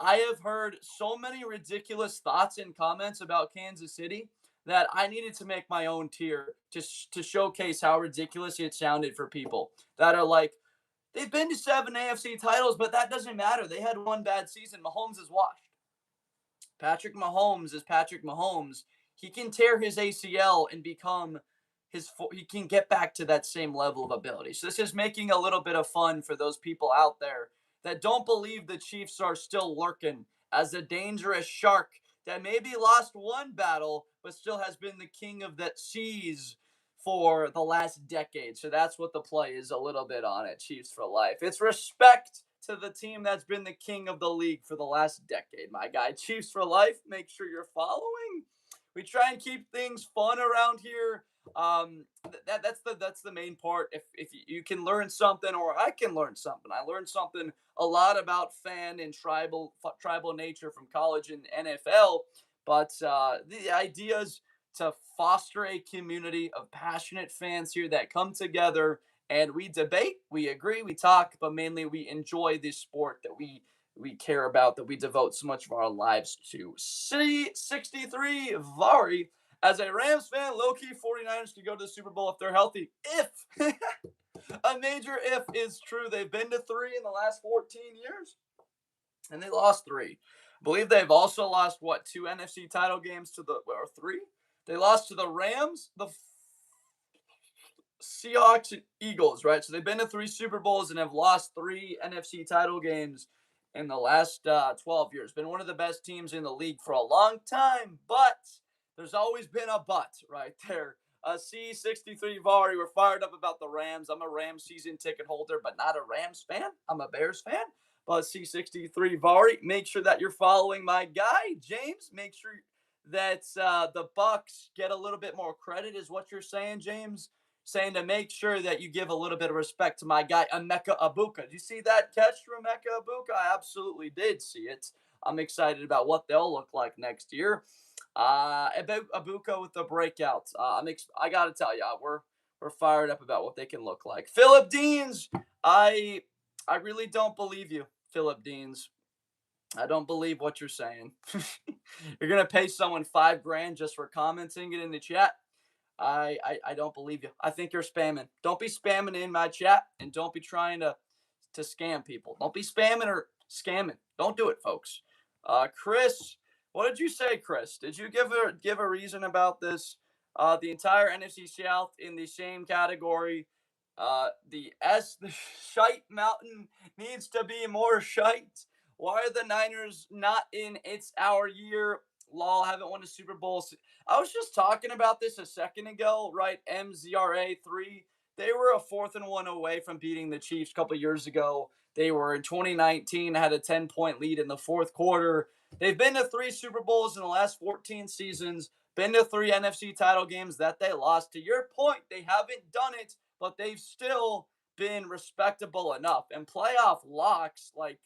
I have heard so many ridiculous thoughts and comments about Kansas City that I needed to make my own tier to showcase how ridiculous it sounded for people that are like, They've been to 7 AFC titles, but that doesn't matter. They had one bad season. Mahomes is washed. Patrick Mahomes is Patrick Mahomes. He can tear his ACL and become he can get back to that same level of ability. So this is making a little bit of fun for those people out there that don't believe the Chiefs are still lurking as a dangerous shark that maybe lost one battle but still has been the king of the seas for the last decade. So that's what the play is a little bit on it. Chiefs for life. It's respect to the team that's been the king of the league for the last decade, my guy. Chiefs for life. Make sure you're following. We try and keep things fun around here. That's the main part. If you can learn something, or I can learn something. I learned something a lot about fan and tribal nature from college and NFL. But the ideas to foster a community of passionate fans here that come together and we debate, we agree, we talk, but mainly we enjoy this sport that we care about, that we devote so much of our lives to. C63 Vari, as a Rams fan, low-key 49ers to go to the Super Bowl if they're healthy. If a major if is true. They've been to 3 in the last 14 years, and they lost 3. I believe they've also lost, 2 NFC title games to or 3? They lost to the Rams, the Seahawks, and Eagles, right? So they've been to 3 Super Bowls and have lost 3 NFC title games in the last 12 years. Been one of the best teams in the league for a long time, but there's always been a but right there. C63 Vari, we're fired up about the Rams. I'm a Rams season ticket holder, but not a Rams fan. I'm a Bears fan. But C63 Vari, make sure that you're following my guy, James. Make sure that the Bucks get a little bit more credit, is what you're saying, James. Saying to make sure that you give a little bit of respect to my guy, Emeka Ibuka. Did you see that catch from Emeka Ibuka? I absolutely did see it. I'm excited about what they'll look like next year. About Ibuka with the breakouts. I got to tell you, we're fired up about what they can look like. Philip Deans, I really don't believe you, Philip Deans. I don't believe what you're saying. You're gonna pay someone $5,000 just for commenting it in the chat. I don't believe you. I think you're spamming. Don't be spamming in my chat, and don't be trying to scam people. Don't be spamming or scamming. Don't do it, folks. Chris, what did you say, Chris? Did you give a reason about this? The entire NFC South in the same category. The shite mountain needs to be more shite. Why are the Niners not in It's Our Year? Lol, haven't won a Super Bowl. I was just talking about this a second ago, right? MZRA 3. They were a 4th and 1 away from beating the Chiefs a couple years ago. They were in 2019, had a 10-point lead in the fourth quarter. They've been to 3 Super Bowls in the last 14 seasons, been to 3 NFC title games that they lost. To your point, they haven't done it, but they've still been respectable enough. And playoff locks, like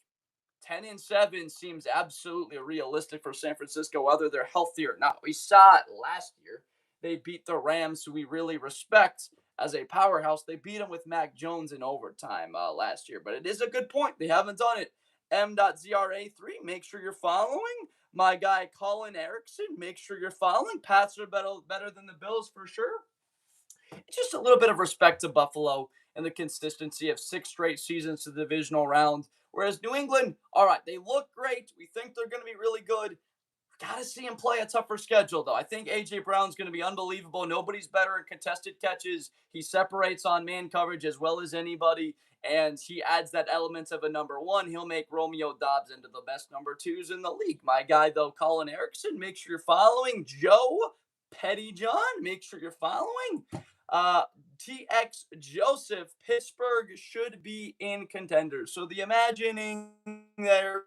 10-7, seems absolutely realistic for San Francisco, whether they're healthy or not. We saw it last year. They beat the Rams, who we really respect as a powerhouse. They beat them with Mac Jones in overtime last year. But it is a good point. They haven't done it. M.ZRA3, make sure you're following. My guy Colin Erickson, make sure you're following. Pats are better than the Bills for sure. It's just a little bit of respect to Buffalo and the consistency of 6 straight seasons to the divisional round. Whereas New England, all right, they look great. We think they're going to be really good. Got to see him play a tougher schedule, though. I think A.J. Brown's going to be unbelievable. Nobody's better in contested catches. He separates on man coverage as well as anybody, and he adds that element of a number 1. He'll make Romeo Doubs into the best number 2s in the league. My guy, though, Colin Erickson, make sure you're following. Joe Pettyjohn, make sure you're following. TX Joseph, Pittsburgh should be in contenders. So the imagining there,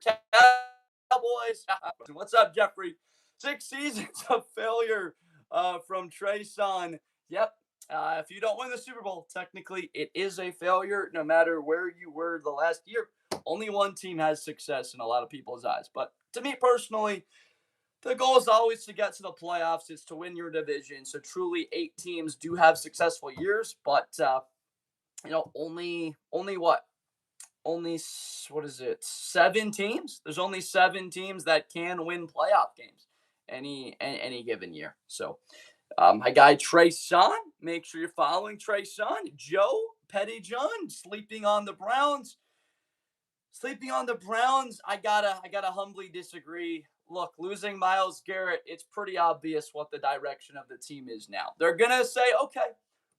Cowboys. What's up, Jeffrey? 6 seasons of failure from Trayson. Yep. If you don't win the Super Bowl, technically it is a failure no matter where you were the last year. Only one team has success in a lot of people's eyes. But to me personally, the goal is always to get to the playoffs. It's to win your division. So truly 8 teams do have successful years, but only what? Only, what is it? 7 teams? There's only 7 teams that can win playoff games any given year. So my guy Trayson, make sure you're following Trayson. Joe Pettyjohn sleeping on the Browns. Sleeping on the Browns, I gotta humbly disagree. Look, losing Myles Garrett, it's pretty obvious what the direction of the team is now. They're gonna say, okay,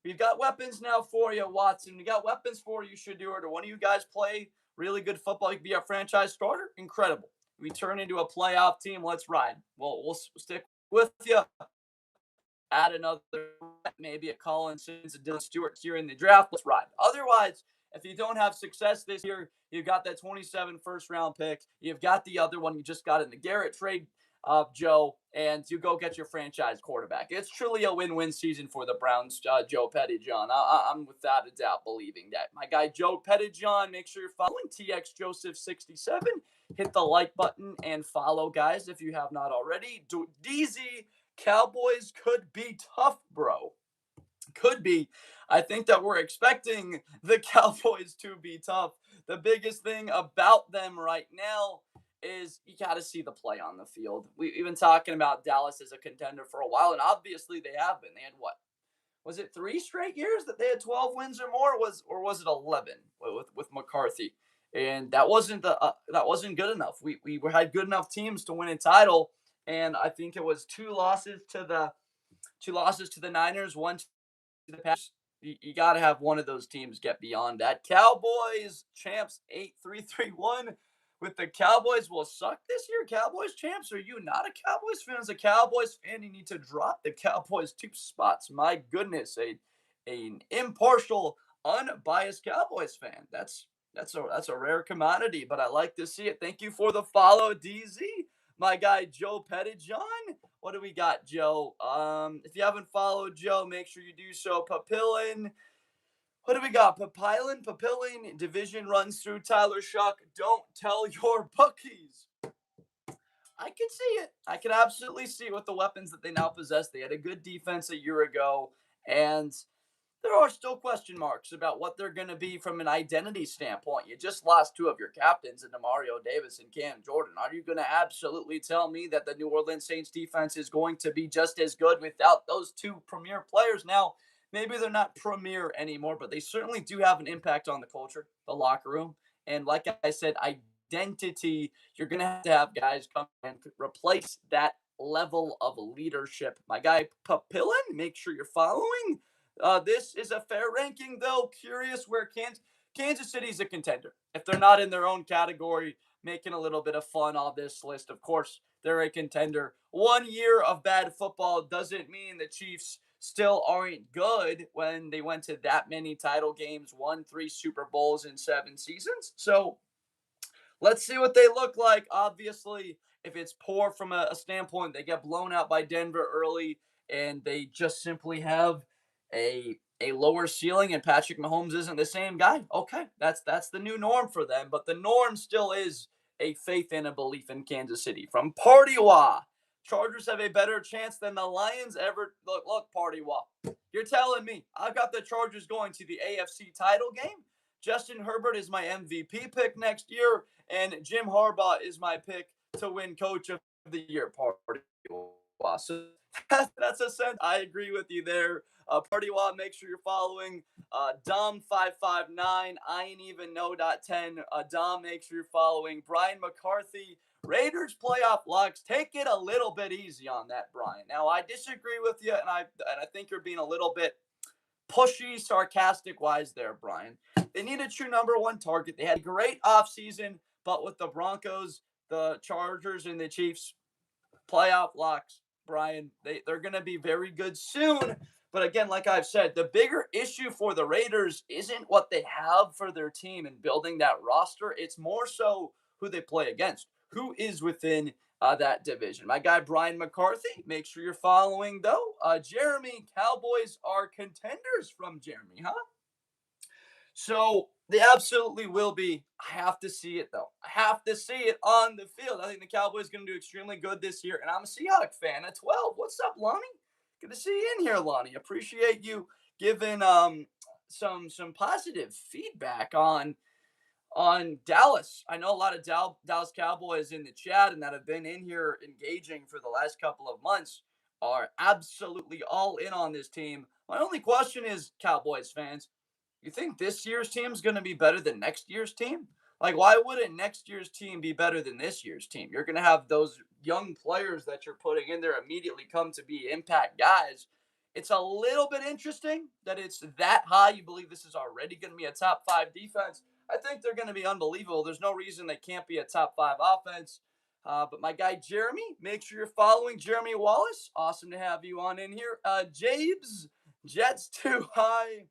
we've got weapons now for you, Watson. We got weapons for you, Shedeur. Do one of you guys play really good football? You can be a franchise starter? Incredible. We turn into a playoff team. Let's ride. Well, we'll stick with you. Add another, maybe a Colin Simmons, a Dylan Stewart here in the draft. Let's ride. Otherwise, if you don't have success this year, you've got that 27 first round pick. You've got the other one you just got in the Garrett trade, Joe, and you go get your franchise quarterback. It's truly a win-win season for the Browns, Joe Pettyjohn. I'm without a doubt believing that. My guy, Joe Pettyjohn, make sure you're following TX Joseph 67. Hit the like button and follow, guys, if you have not already. DZ Cowboys could be tough, bro. Could be. I think that we're expecting the Cowboys to be tough. The biggest thing about them right now is you got to see the play on the field. We've been talking about Dallas as a contender for a while, and obviously they have been. They had what? Was it 3 straight years that they had 12 wins or more? Was it 11 with McCarthy? And that wasn't good enough. We had good enough teams to win a title, and I think it was two losses to the Niners, one to the Packers. You got to have one of those teams get beyond that. Cowboys champs 8-3-3-1 with the Cowboys will suck this year. Cowboys champs, are you not a Cowboys fan? As a Cowboys fan, you need to drop the Cowboys 2 spots. My goodness, an impartial, unbiased Cowboys fan. That's a rare commodity, but I like to see it. Thank you for the follow, DZ. My guy Joe Pettyjohn. What do we got, Joe? If you haven't followed Joe, make sure you do so. Papillon. What do we got? Papillon. Division runs through Tyler Shuck. Don't tell your bookies. I can see it. I can absolutely see it with the weapons that they now possess. They had a good defense a year ago, and there are still question marks about what they're going to be from an identity standpoint. You just lost 2 of your captains in Mario Davis and Cam Jordan. Are you going to absolutely tell me that the New Orleans Saints defense is going to be just as good without those 2 premier players? Now, maybe they're not premier anymore, but they certainly do have an impact on the culture, the locker room. And like I said, identity, you're going to have guys come and replace that level of leadership. My guy Papillon, make sure you're following. This is a fair ranking, though. Curious where Kansas City's a contender. If they're not in their own category, making a little bit of fun on this list, of course, they're a contender. 1 year of bad football doesn't mean the Chiefs still aren't good when they went to that many title games, won 3 Super Bowls in 7 seasons. So let's see what they look like. Obviously, if it's poor from a standpoint, they get blown out by Denver early, and they just simply have a lower ceiling, and Patrick Mahomes isn't the same guy. Okay, that's the new norm for them, but the norm still is a faith and a belief in Kansas City. From Partywa, Chargers have a better chance than the Lions ever. Look, Partywa, you're telling me I've got the Chargers going to the AFC title game? Justin Herbert is my MVP pick next year, and Jim Harbaugh is my pick to win Coach of the Year. Party. So that's a sense. I agree with you there. Party Wad, make sure you're following Dom559. I ain't even know.10. Dom, make sure you're following Brian McCarthy. Raiders playoff locks. Take it a little bit easy on that, Brian. Now, I disagree with you, and I think you're being a little bit pushy, sarcastic wise there, Brian. They need a true number 1 target. They had a great offseason, but with the Broncos, the Chargers, and the Chiefs, playoff locks, Brian, they're going to be very good soon. But again, like I've said, the bigger issue for the Raiders isn't what they have for their team and building that roster. It's more so who they play against, who is within that division. My guy, Brian McCarthy, make sure you're following, though. Jeremy, Cowboys are contenders from Jeremy, huh? So they absolutely will be. I have to see it, though. I have to see it on the field. I think the Cowboys are going to do extremely good this year. And I'm a Seahawks fan at 12. What's up, Lonnie? Good to see you in here, Lonnie. Appreciate you giving some positive feedback on Dallas. I know a lot of Dallas Cowboys in the chat and that have been in here engaging for the last couple of months are absolutely all in on this team. My only question is, Cowboys fans, You think this year's team is going to be better than next year's team? Like, why wouldn't next year's team be better than this year's team? You're going to have those young players that you're putting in there immediately come to be impact guys. It's a little bit interesting that it's that high. You believe this is already going to be a top five defense. I think they're going to be unbelievable. There's no reason they can't be a top five offense. But my guy Jeremy, make sure you're following Jeremy Wallace. Awesome to have you on in here. Jabes, Jets too high.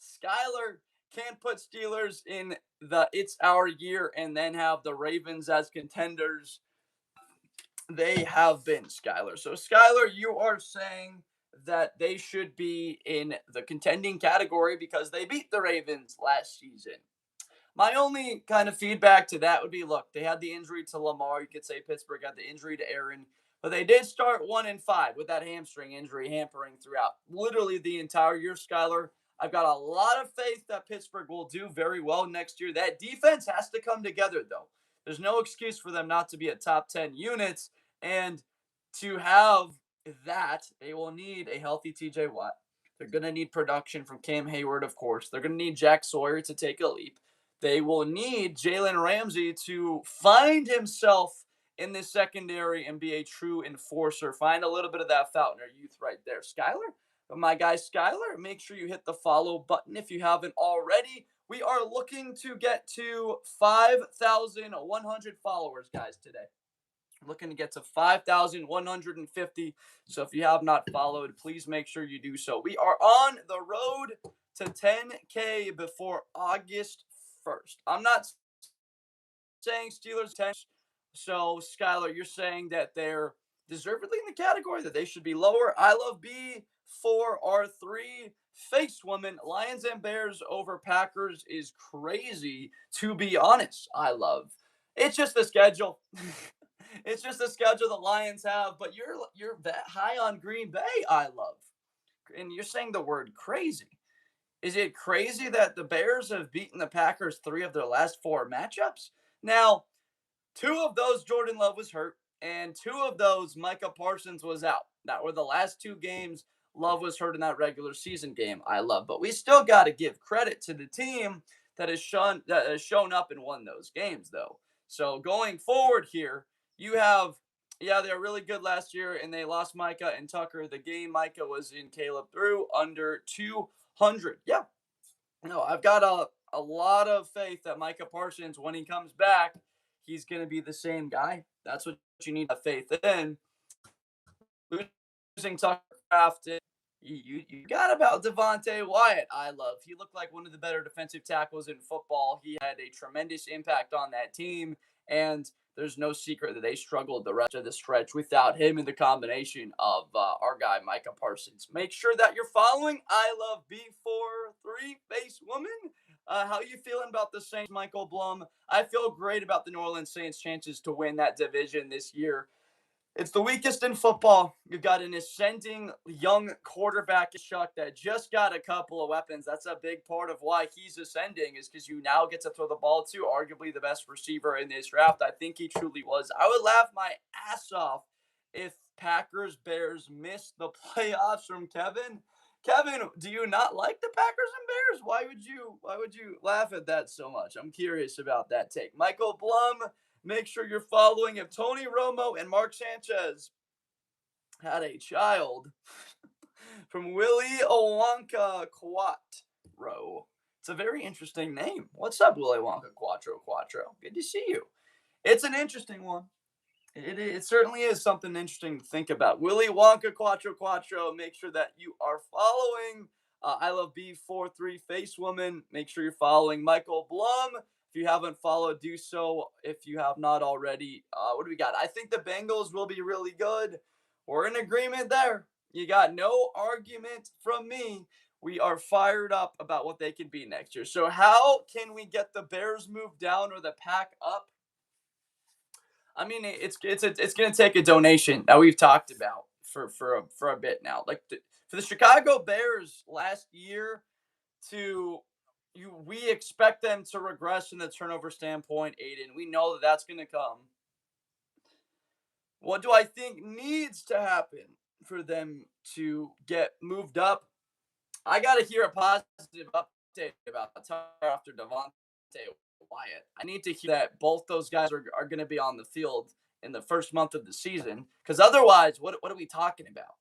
Skyler can't put Steelers in the it's our year and then have the Ravens as contenders. They have been, Skyler. So, Skyler, you are saying that they should be in the contending category because they beat the Ravens last season. My only kind of feedback to that would be, look, they had the injury to Lamar. You could say Pittsburgh had the injury to Aaron, but they did start 1-5 with that hamstring injury hampering throughout literally the entire year. Skyler, I've got a lot of faith that Pittsburgh will do very well next year. That defense has to come together, though. There's no excuse for them not to be a top 10 unit. And to have that, they will need a healthy TJ Watt. They're going to need production from Cam Hayward, of course. They're going to need Jack Sawyer to take a leap. They will need Jalen Ramsey to find himself in this secondary and be a true enforcer. Find a little bit of that Fountainer youth right there. Skyler, my guy Skyler, make sure you hit the follow button if you haven't already. We are looking to get to 5,100 followers, guys, today. Looking to get to 5,150. So if you have not followed, please make sure you do so. We are on the road to 10K before August 1st. I'm not saying Steelers 10. So, Skylar, you're saying that they're deservedly in the category, that they should be lower. I love B4R3. Face woman, Lions and Bears over Packers is crazy, to be honest. I love. It's just the schedule. It's just the schedule the Lions have, but you're that high on Green Bay, I love. And you're saying the word crazy. Is it crazy that the Bears have beaten the Packers 3 of their last 4 matchups? Now, 2 of those Jordan Love was hurt, and 2 of those Micah Parsons was out. That were the last 2 games Love was hurt in that regular season game. I love, but we still got to give credit to the team that has shown up and won those games, though. So going forward here, you have they're really good last year, and they lost Micah and Tucker. The game Micah was in, Caleb threw under 200. Yeah, no, I've got a lot of faith that Micah Parsons, when he comes back, he's going to be the same guy. That's what you need to have faith in. Losing Tucker Craft, you got about Devontae Wyatt. I love. He looked like one of the better defensive tackles in football. He had a tremendous impact on that team, and there's no secret that they struggled the rest of the stretch without him in the combination of our guy Micah Parsons. Make sure that you're following I Love B43 Face Woman. How you feeling about the Saints, Michael Blum? I feel great about the New Orleans Saints' chances to win that division this year. It's the weakest in football. You've got an ascending young quarterback, Chuck, that just got a couple of weapons. That's a big part of why he's ascending, is because you now get to throw the ball to arguably the best receiver in this draft. I think he truly was. I would laugh my ass off if Packers Bears missed the playoffs from Kevin. Kevin, do you not like the Packers and Bears? Why would you laugh at that so much? I'm curious about that take. Michael Blum, make sure you're following. If Tony Romo and Mark Sanchez had a child from Willie Wonka Quattro. It's a very interesting name. What's up, Willie Wonka Quattro? Good to see you. It's an interesting one. It certainly is something interesting to think about. Willy Wonka Quattro. Make sure that you are following I Love B43 Face Woman. Make sure you're following Michael Blum. If you haven't followed, do so if you have not already. What do we got? I think the Bengals will be really good. We're in agreement there. You got no argument from me. We are fired up about what they can be next year. So how can we get the Bears moved down or the Pack up? I mean, it's going to take a donation that we've talked about for a bit now. Like for the Chicago Bears last year we expect them to regress in the turnover standpoint, Aiden. We know that that's going to come. What do I think needs to happen for them to get moved up? I got to hear a positive update about Tucker after Devontae Wyatt. I need to hear that both those guys are going to be on the field in the first month of the season, because otherwise, what are we talking about?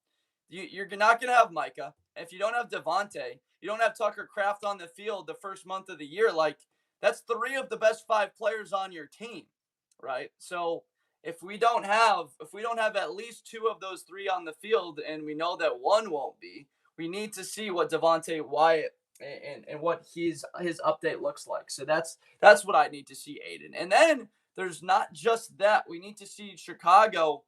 You're not going to have Micah. If you don't have Devontae, you don't have Tucker Kraft on the field the first month of the year. Like, that's three of the best five players on your team, right? So if we don't have at least two of those three on the field, and we know that one won't be, we need to see what Devontae Wyatt and what his update looks like. So that's what I need to see, Aiden. And then there's not just that. We need to see Chicago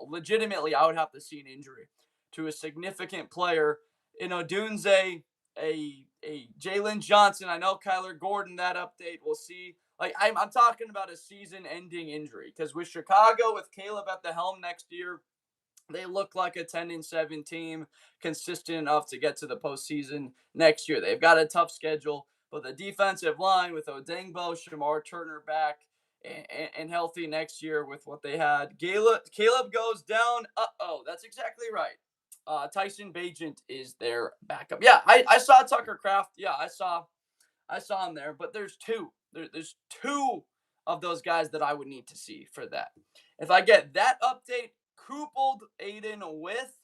legitimately. I would have to see an injury to a significant player in Odunze, a Jalen Johnson. I know Kyler Gordon. That update we'll see. Like I'm talking about a season-ending injury, because with Chicago, with Caleb at the helm next year, they look like a 10-7 team, consistent enough to get to the postseason next year. They've got a tough schedule, but the defensive line with Odengbo, Shamar Turner back and healthy next year with what they had. Caleb goes down. That's exactly right. Tyson Bagent is their backup. Yeah, I saw Tucker Kraft. Yeah, I saw him there, but there's two. There's two of those guys that I would need to see for that. If I get that update coupled, Aiden, with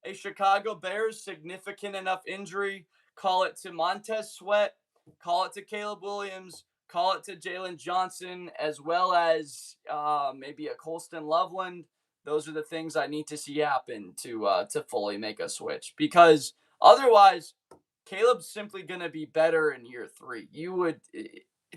a Chicago Bears significant enough injury, call it to Montez Sweat, call it to Caleb Williams, call it to Jalen Johnson, as well as maybe a Colston Loveland. Those are the things I need to see happen to fully make a switch, because otherwise, Caleb's simply going to be better in year three. You would,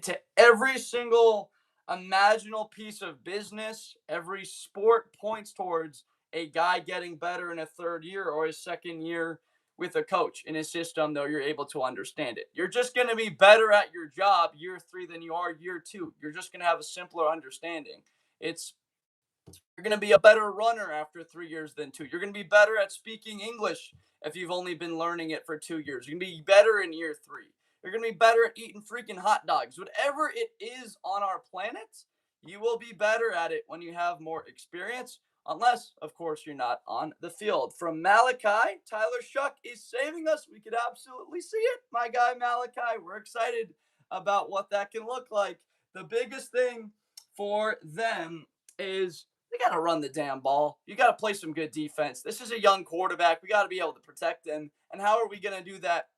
to every single imaginable piece of business, every sport points towards a guy getting better in a third year or his second year with a coach in his system, though you're able to understand it. You're just going to be better at your job year three than you are year two. You're just going to have a simpler understanding. You're going to be a better runner after 3 years than two. You're going to be better at speaking English if you've only been learning it for 2 years. You're going to be better in year three. You're going to be better at eating freaking hot dogs. Whatever it is on our planet, you will be better at it when you have more experience, unless, of course, you're not on the field. From Malachi, Tyler Shuck is saving us. We could absolutely see it. My guy, Malachi, we're excited about what that can look like. The biggest thing for them is they got to run the damn ball. You got to play some good defense. This is a young quarterback. We got to be able to protect him. And how are we going to do that?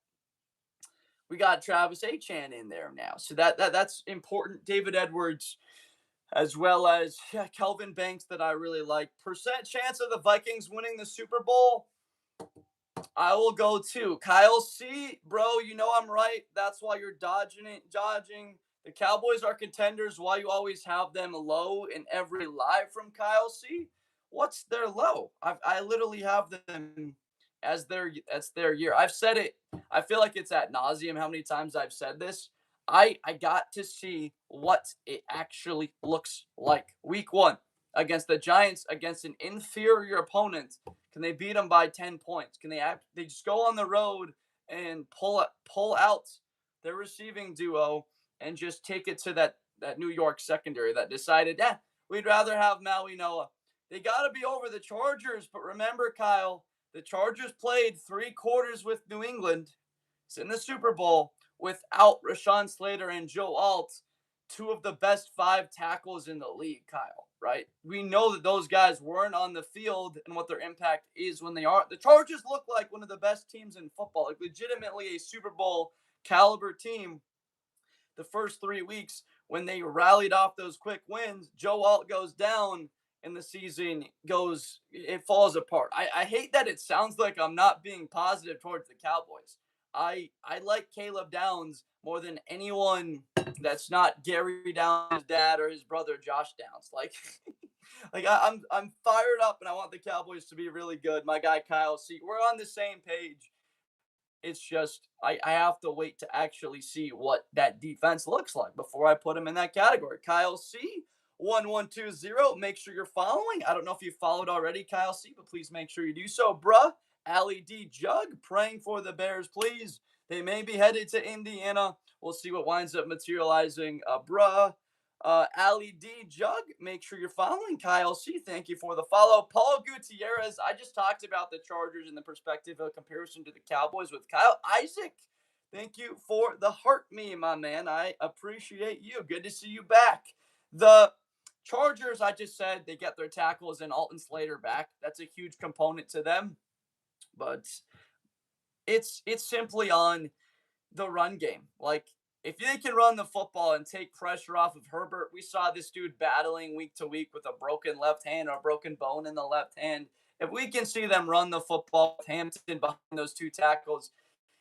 We got Travis Achan in there now. So that's important. David Edwards, as well as Kelvin Banks, that I really like. Percent chance of the Vikings winning the Super Bowl, I will go to Kyle C. Bro, you know I'm right. That's why you're dodging. The Cowboys are contenders. Why you always have them low in every live from Kyle C. What's their low? I literally have them as their year. I've said it. I feel like it's ad nauseum how many times I've said this. I got to see what it actually looks like. Week 1 against the Giants, against an inferior opponent. Can they beat them by 10 points? Can they just go on the road and pull out their receiving duo and just take it to that New York secondary that decided, we'd rather have Maui Noah. They got to be over the Chargers, but remember, Kyle, the Chargers played 3 quarters with New England. It's in the Super Bowl without Rashawn Slater and Joe Alt, 2 of the best 5 tackles in the league, Kyle, right? We know that those guys weren't on the field and what their impact is when they are. The Chargers look like one of the best teams in football, like legitimately a Super Bowl caliber team. The first 3 weeks, when they rallied off those quick wins, Joe Alt goes down and the season it falls apart. I hate that it sounds like I'm not being positive towards the Cowboys. I like Caleb Downs more than anyone that's not Gary Downs' dad or his brother Josh Downs. I'm fired up and I want the Cowboys to be really good. My guy Kyle C. We're on the same page. It's just I have to wait to actually see what that defense looks like before I put him in that category. Kyle C. 1120. Make sure you're following. I don't know if you followed already, Kyle C., but please make sure you do so, bruh. Allie D. Jug, praying for the Bears, please. They may be headed to Indiana. We'll see what winds up materializing, bruh. Ali D. Jug, make sure you're following. Kyle C., thank you for the follow. Paul Gutierrez, I just talked about the Chargers in the perspective of comparison to the Cowboys with Kyle. Isaac, thank you for the heart meme, my man. I appreciate you. Good to see you back. The Chargers, I just said, they get their tackles and Alton Slater back. That's a huge component to them. But it's simply on the run game. Like, if they can run the football and take pressure off of Herbert, we saw this dude battling week to week with a broken left hand or a broken bone in the left hand. If we can see them run the football with Hampton behind those two tackles,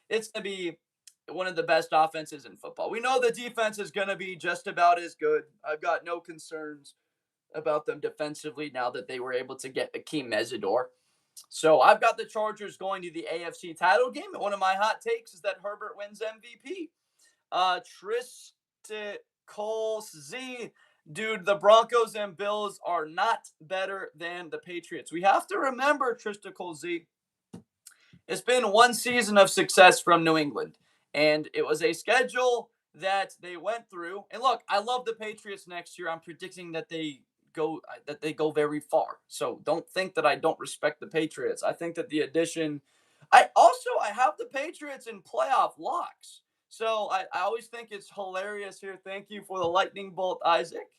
it's going to be one of the best offenses in football. We know the defense is going to be just about as good. I've got no concerns about them defensively now that they were able to get Akeem Mesidor. So I've got the Chargers going to the AFC title game. And one of my hot takes is that Herbert wins MVP. Trista Coles Z. Dude, the Broncos and Bills are not better than the Patriots. We have to remember, Trista Coles Z, it's been one season of success from New England. And it was a schedule that they went through. And look, I love the Patriots next year. I'm predicting that they go very far. So don't think that I don't respect the Patriots. I think that the addition I have the Patriots in playoff locks. So I always think it's hilarious here. Thank you for the lightning bolt, Isaac.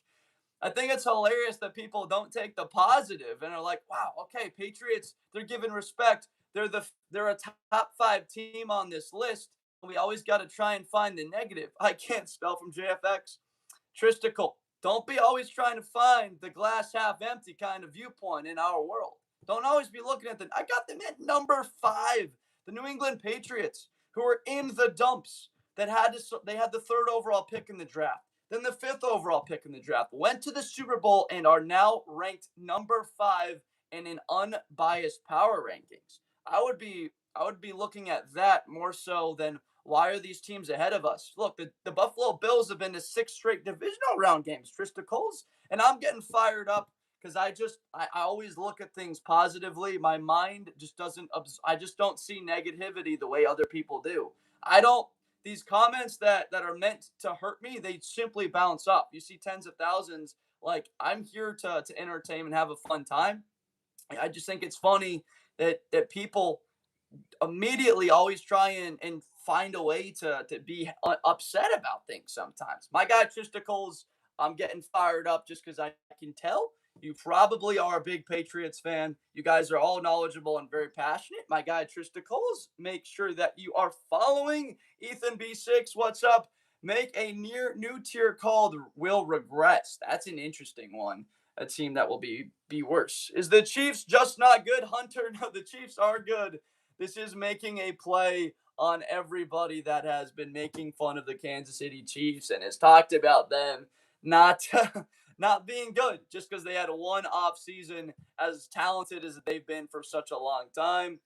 I think it's hilarious that people don't take the positive and are like, wow, okay, Patriots, they're given respect. They're a top 5 team on this list. We always got to try and find the negative. I can't spell from JFX. Tristical. Don't be always trying to find the glass half empty kind of viewpoint in our world. Don't always be looking at I got them at number 5, the New England Patriots, who are in the dumps. They had the 3rd overall pick in the draft, then the 5th overall pick in the draft, went to the Super Bowl and are now ranked number 5 in an unbiased power rankings. I would be looking at that more so than why are these teams ahead of us? Look, the Buffalo Bills have been to 6 straight divisional round games, Trista Coles, and I'm getting fired up because I always look at things positively. My mind just doesn't. I just don't see negativity the way other people do. I don't. These comments that are meant to hurt me, they simply bounce up. You see tens of thousands. Like, I'm here to entertain and have a fun time. I just think it's funny that people immediately always try and find a way to be upset about things sometimes. My guy Tristicles, I'm getting fired up just because I can tell you probably are a big Patriots fan. You guys are all knowledgeable and very passionate. My guy Tristicles, make sure that you are following Ethan B6. What's up? Make a new tier called Will Regrets. That's an interesting one. A team that will be worse. Is the Chiefs just not good, Hunter? No, the Chiefs are good. This is making a play on everybody that has been making fun of the Kansas City Chiefs and has talked about them not not being good just because they had one off season as talented as they've been for such a long time.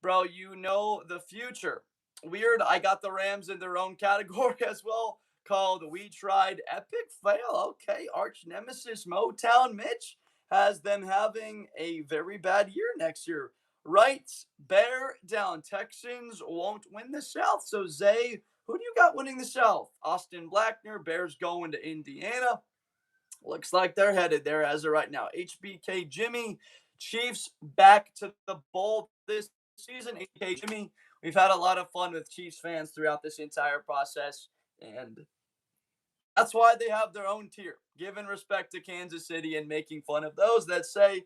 Bro, you know the future. Weird, I got the Rams in their own category as well, called We Tried Epic Fail. Okay, arch nemesis Motown Mitch has them having a very bad year next year. Right, bear down. Texans won't win the South. So, Zay, who do you got winning the South? Austin Blackner, Bears going to Indiana. Looks like they're headed there as of right now. HBK Jimmy, Chiefs back to the bowl this season. HBK Jimmy, we've had a lot of fun with Chiefs fans throughout this entire process. And that's why they have their own tier, giving respect to Kansas City and making fun of those that say,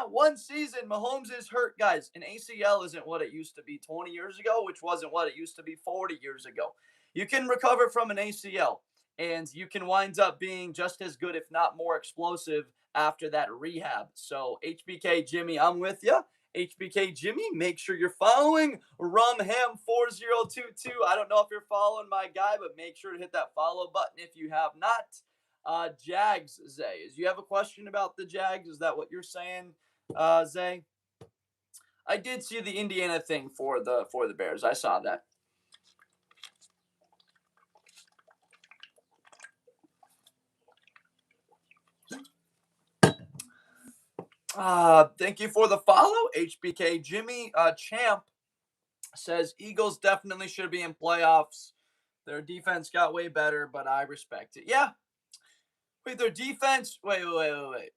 one season, Mahomes is hurt, guys. An ACL isn't what it used to be 20 years ago, which wasn't what it used to be 40 years ago. You can recover from an ACL, and you can wind up being just as good, if not more explosive, after that rehab. So, HBK Jimmy, I'm with you. HBK Jimmy, make sure you're following Rumham4022. I don't know if you're following my guy, but make sure to hit that follow button if you have not. Jags, Zay. You have a question about the Jags? Is that what you're saying, Zay? I did see the Indiana thing for the Bears. I saw that. Thank you for the follow, HBK Jimmy. Champ says Eagles definitely should be in playoffs. Their defense got way better, but I respect it. Yeah, Wait, their defense. Wait.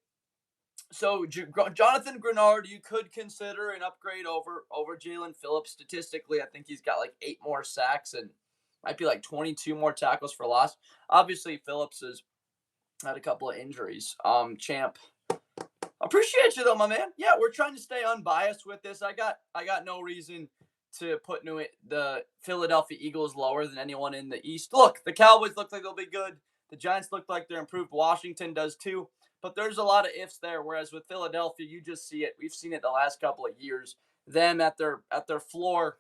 So Jonathan Grenard, you could consider an upgrade over Jalen Phillips. Statistically, I think he's got like 8 more sacks and might be like 22 more tackles for loss. Obviously, Phillips has had a couple of injuries. Champ, appreciate you though, my man. Yeah, we're trying to stay unbiased with this. I got no reason to put the Philadelphia Eagles lower than anyone in the East. Look, the Cowboys look like they'll be good. The Giants look like they're improved. Washington does too. But there's a lot of ifs there. Whereas with Philadelphia, you just see it. We've seen it the last couple of years. Them at their floor,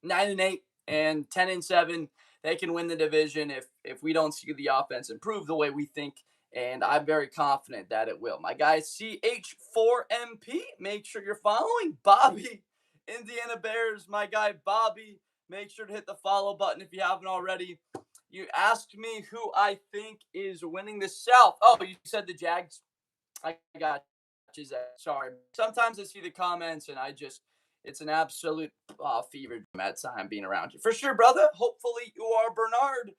9-8 and 10-7. They can win the division if we don't see the offense improve the way we think. And I'm very confident that it will. My guy CH4MP, make sure you're following Bobby, Indiana Bears. My guy Bobby, make sure to hit the follow button if you haven't already. You asked me who I think is winning the South. Oh, you said the Jags. I got you, Zach. Sorry. Sometimes I see the comments and it's an absolute fever at time being around you. For sure, brother. Hopefully you are Bernard.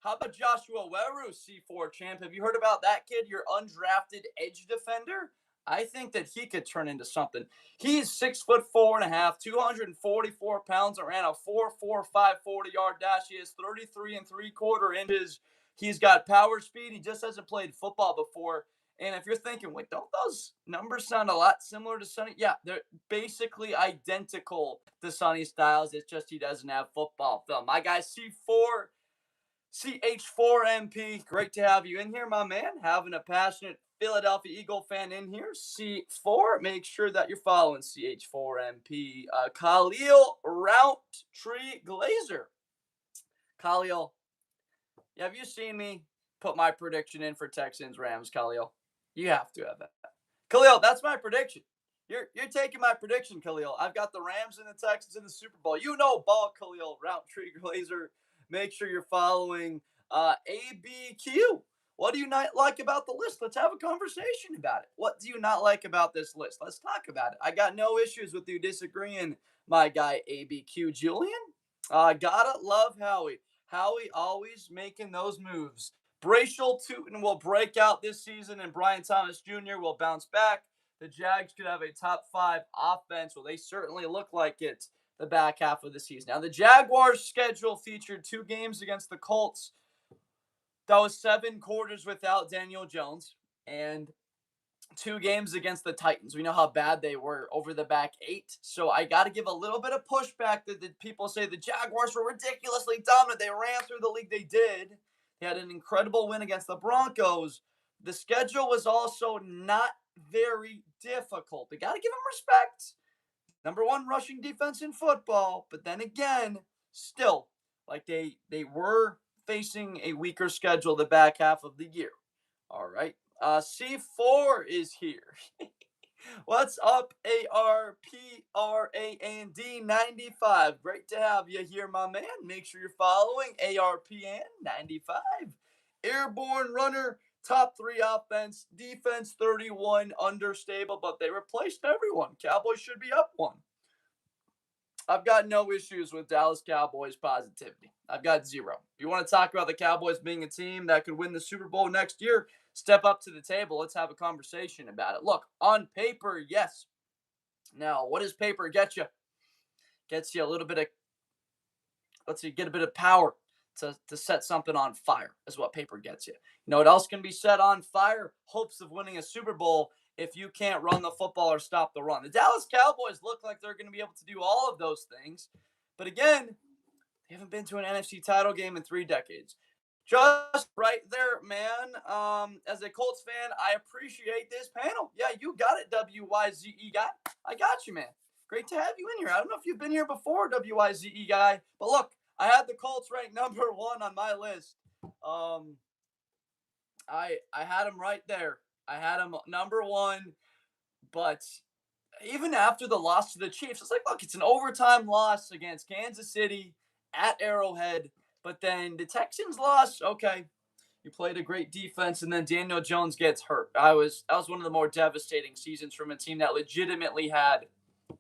How about Joshua Weru, C4 champ? Have you heard about that kid, your undrafted edge defender? I think that he could turn into something. He's 6'4.5", 244 pounds, and ran a 4.45 40-yard dash. He has 33 3/4 inches. He's got power speed. He just hasn't played football before. And if you're thinking, wait, don't those numbers sound a lot similar to Sonny? Yeah, they're basically identical to Sonny Styles. It's just he doesn't have football film. My guy CH4MP, great to have you in here, my man. Having a passionate Philadelphia Eagle fan in here. C4, make sure that you're following CH4MP. Khalil Roundtree Glazer. Khalil, have you seen me put my prediction in for Texans Rams, Khalil? You have to have that. Khalil, that's my prediction. You're taking my prediction, Khalil. I've got the Rams and the Texans in the Super Bowl. You know ball, Khalil Roundtree Glazer. Make sure you're following ABQ. What do you not like about the list? Let's have a conversation about it. What do you not like about this list? Let's talk about it. I got no issues with you disagreeing, my guy ABQ. Julian, gotta love Howie. Howie always making those moves. Bracial Tootin will break out this season, and Brian Thomas Jr. will bounce back. The Jags could have a top 5 offense. Well, they certainly look like it the back half of the season. Now, the Jaguars' schedule featured 2 games against the Colts. That was 7 quarters without Daniel Jones, and 2 games against the Titans. We know how bad they were over the back 8. So I got to give a little bit of pushback that people say the Jaguars were ridiculously dominant. They ran through the league. They did. They had an incredible win against the Broncos. The schedule was also not very difficult. They got to give them respect. Number 1 rushing defense in football. But then again, still, like they were facing a weaker schedule the back half of the year. All right. C4 is here. What's up, ARPRAND95? Great to have you here, my man. Make sure you're following ARPN95. Airborne runner, top 3 offense, defense 31, understable, but they replaced everyone. Cowboys should be up 1. I've got no issues with Dallas Cowboys positivity. I've got 0. If you want to talk about the Cowboys being a team that could win the Super Bowl next year, step up to the table. Let's have a conversation about it. Look, on paper, yes. Now, what does paper get you? Gets you a little bit of, let's see, get a bit of power to set something on fire is what paper gets you. You know what else can be set on fire? Hopes of winning a Super Bowl if you can't run the football or stop the run. The Dallas Cowboys look like they're going to be able to do all of those things. But again, they haven't been to an NFC title game in 3 decades. Just right there, man. As a Colts fan, I appreciate this panel. Yeah, you got it, WYZE guy. I got you, man. Great to have you in here. I don't know if you've been here before, WYZE guy. But look, I had the Colts ranked number 1 on my list. I had them right there. I had them number 1. But even after the loss to the Chiefs, it's like, look, it's an overtime loss against Kansas City at Arrowhead. But then the Texans lost. Okay, you played a great defense, and then Daniel Jones gets hurt. That was one of the more devastating seasons from a team that legitimately had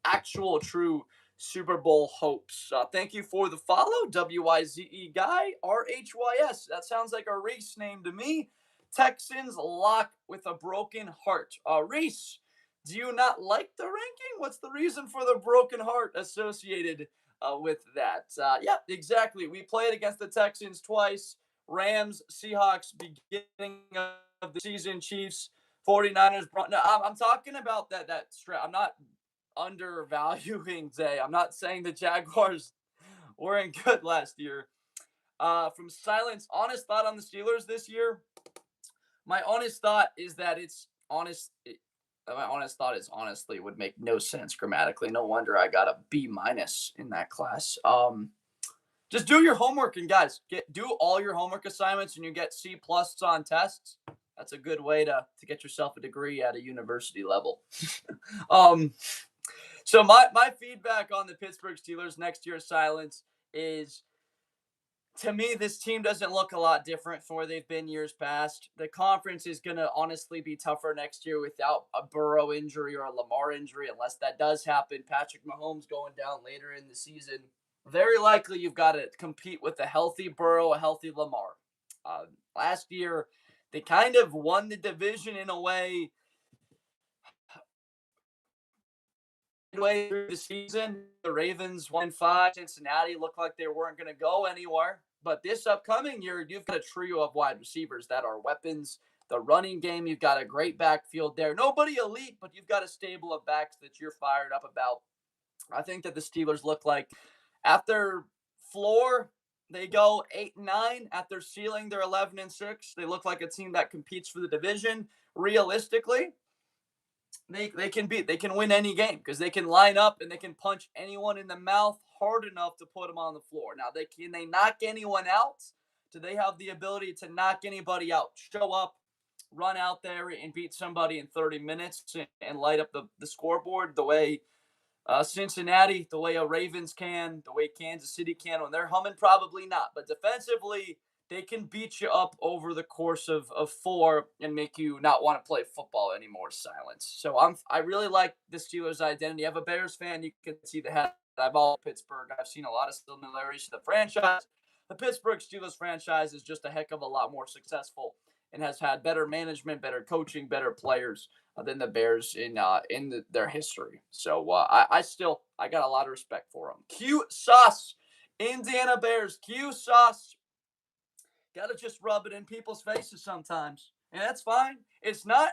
actual true Super Bowl hopes. Thank you for the follow, WIZE guy, RHYS. That sounds like a race name to me. Texans lock with a broken heart. Reese, do you not like the ranking? What's the reason for the broken heart associated with that? Yeah, exactly. We played against the Texans twice. Rams, Seahawks, beginning of the season, Chiefs, 49ers. No, I'm talking about that stretch. I'm not undervaluing Zay. I'm not saying the Jaguars weren't good last year. From Silence, honest thought on the Steelers this year. My honest thought is that it's honest. My honest thought is honestly would make no sense grammatically. No wonder I got a B minus in that class. Just do your homework and guys, do all your homework assignments and you get C plus on tests. That's a good way to get yourself a degree at a university level. um, so my feedback on the Pittsburgh Steelers next year, Silence, is to me, this team doesn't look a lot different from where they've been years past. The conference is going to honestly be tougher next year without a Burrow injury or a Lamar injury, unless that does happen. Patrick Mahomes going down later in the season. Very likely you've got to compete with a healthy Burrow, a healthy Lamar. Last year, they kind of won the division in a way midway through the season. The Ravens 1-5. Cincinnati looked like they weren't going to go anywhere. But this upcoming year, you've got a trio of wide receivers that are weapons. The running game, you've got a great backfield there. Nobody elite, but you've got a stable of backs that you're fired up about. I think that the Steelers look like after floor, they go 8-9. At their ceiling, they're 11-6. They look like a team that competes for the division. Realistically, they can win any game because they can line up and they can punch anyone in the mouth hard enough to put them on the floor. Now they knock anyone out? Do they have the ability to knock anybody out? Show up, run out there and beat somebody in 30 minutes and light up the scoreboard the way Cincinnati, the way Ravens can, the way Kansas City can when they're humming? Probably not. But defensively, they can beat you up over the course of four and make you not want to play football anymore. Silence. So I really like the Steelers' identity. I'm a Bears fan. You can see the hat. I've all Pittsburgh. I've seen a lot of similarities to the franchise. The Pittsburgh Steelers franchise is just a heck of a lot more successful and has had better management, better coaching, better players than the Bears in their history. So I got a lot of respect for them. Q Sauce, Indiana Bears. Q Sauce. Got to just rub it in people's faces sometimes, and that's fine. It's not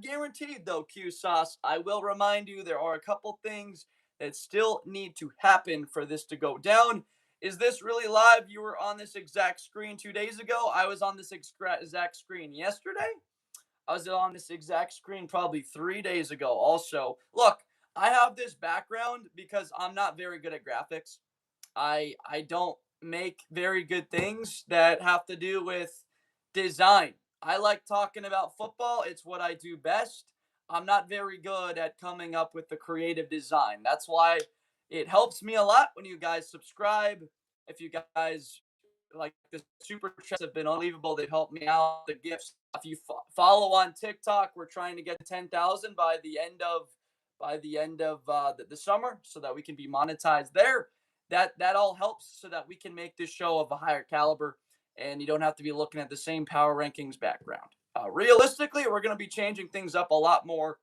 guaranteed though. Q Sauce. I will remind you there are a couple things that still need to happen for this to go down. Is this really live? You were on this exact screen 2 days ago. I was on this exact screen yesterday. I was on this exact screen probably 3 days ago. Also, look, I have this background because I'm not very good at graphics. I don't make very good things that have to do with design. I like talking about football. It's what I do best. I'm not very good at coming up with the creative design. That's why it helps me a lot when you guys subscribe. If you guys like the super chats have been unbelievable. They've helped me out. The gifts. If you follow on TikTok, we're trying to get 10,000 by the end of the summer, so that we can be monetized there. That all helps so that we can make this show of a higher caliber, and you don't have to be looking at the same power rankings background. Realistically, we're going to be changing things up a lot more.